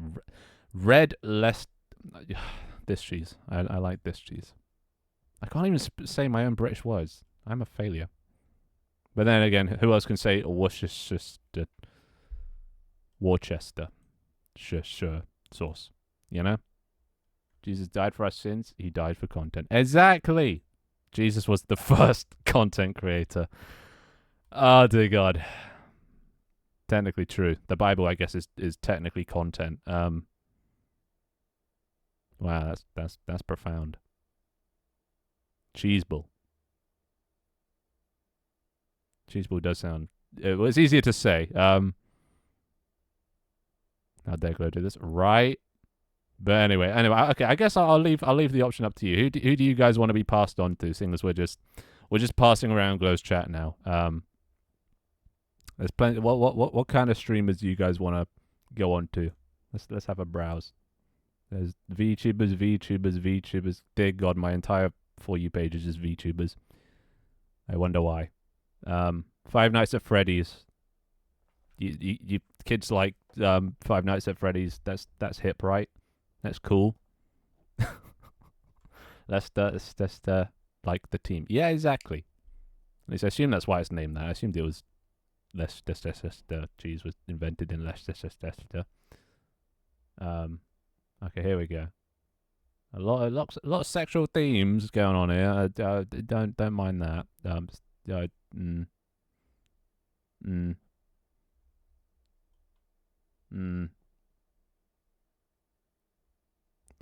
Red Leicester. This cheese. I like this cheese. I can't even say my own British words. I'm a failure. But then again, who else can say Worcestershire sauce? You know? Jesus died for our sins. He died for content. Exactly. Jesus was the first content creator. Oh, dear God. Technically true. The Bible, I guess, is technically content. Wow, that's profound. Cheese Bull. Cheese Bull does sound. It's easier to say. How dare I do this? Right. But anyway, okay. I guess I'll leave the option up to you. Who do you guys want to be passed on to? Seeing as we're just passing around Glow's chat now. There's plenty. What kind of streamers do you guys want to go on to? Let's have a browse. There's VTubers. Dear God, my entire For You page is just VTubers. I wonder why. Five Nights at Freddy's. You kids like Five Nights at Freddy's. That's hip, right? That's cool. That's like the team. Yeah, exactly. At least I assume that's why it's named that. I assumed it was Leicester cheese was invented in Leicester. Okay, here we go. A lot of sexual themes going on here. Don't mind that.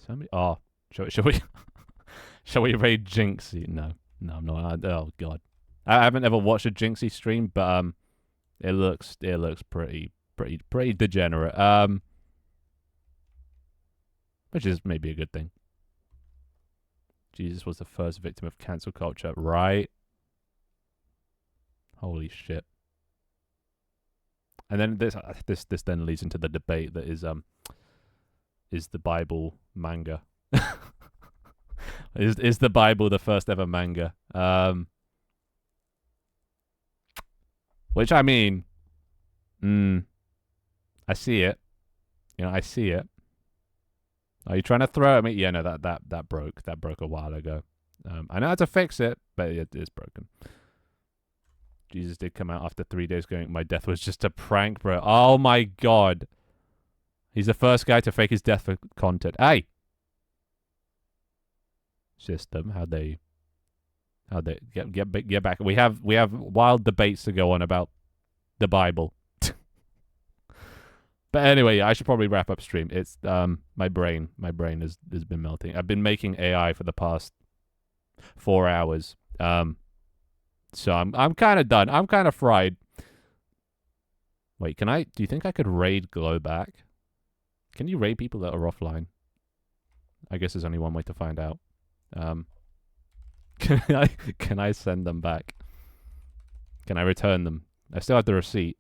Somebody. Oh, shall we? Shall we raid Jinxie? No, I'm not. Oh God, I haven't ever watched a Jinxie stream, but it looks pretty degenerate. Which is maybe a good thing. Jesus was the first victim of cancel culture, right? Holy shit. And then this then leads into the debate that is the Bible manga? is the Bible the first ever manga? Which I mean, I see it. I see it. Are you trying to throw at me? Yeah, no, that broke. That broke a while ago. I know how to fix it, but it is broken. Jesus did come out after 3 days going, my death was just a prank, bro. Oh my god. He's the first guy to fake his death for content. Hey! System, how'd they get back? We have wild debates to go on about the Bible. But anyway, I should probably wrap up stream. It's my brain has been melting. I've been making AI for the past 4 hours. So I'm kind of done. I'm kind of fried. Wait, do you think I could raid Glow back? Can you raid people that are offline? I guess there's only one way to find out. Can I send them back? Can I return them? I still have the receipt.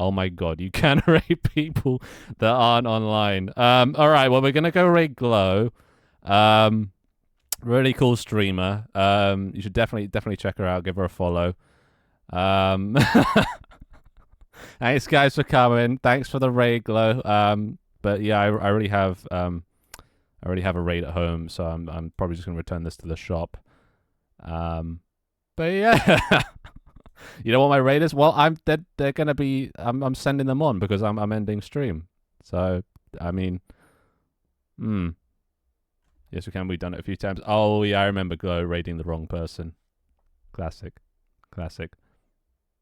Oh my god, you can raid people that aren't online. All right, well we're gonna go raid Glow. Really cool streamer. You should definitely check her out. Give her a follow. Thanks guys for coming. Thanks for the raid, Glow. But yeah, I already have a raid at home, so I'm probably just gonna return this to the shop. But yeah, you know what my raid is? Well, they're gonna be. I'm sending them on because I'm ending stream. So I mean, yes, we can. We've done it a few times. Oh yeah, I remember Glow raiding the wrong person. Classic.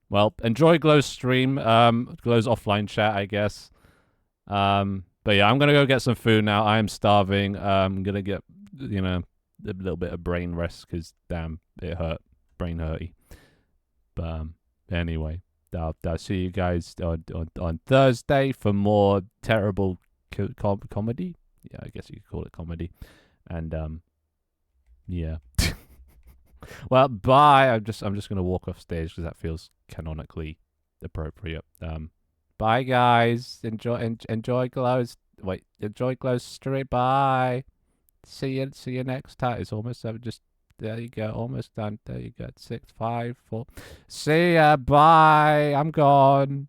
Well, enjoy Glow's stream. Glow's offline chat, I guess. But yeah, I'm gonna go get some food now. I am starving. I'm gonna get a little bit of brain rest because damn, it hurt, brain hurty. But anyway, I'll see you guys on Thursday for more terrible comedy. Yeah, I guess you could call it comedy. And yeah. Well, bye. I'm just gonna walk off stage because that feels canonically appropriate. Bye guys. Enjoy Glow's stream. Bye. See you next time. It's almost just there you go. Almost done. There you go. 6, 5, 4. See ya. Bye. I'm gone.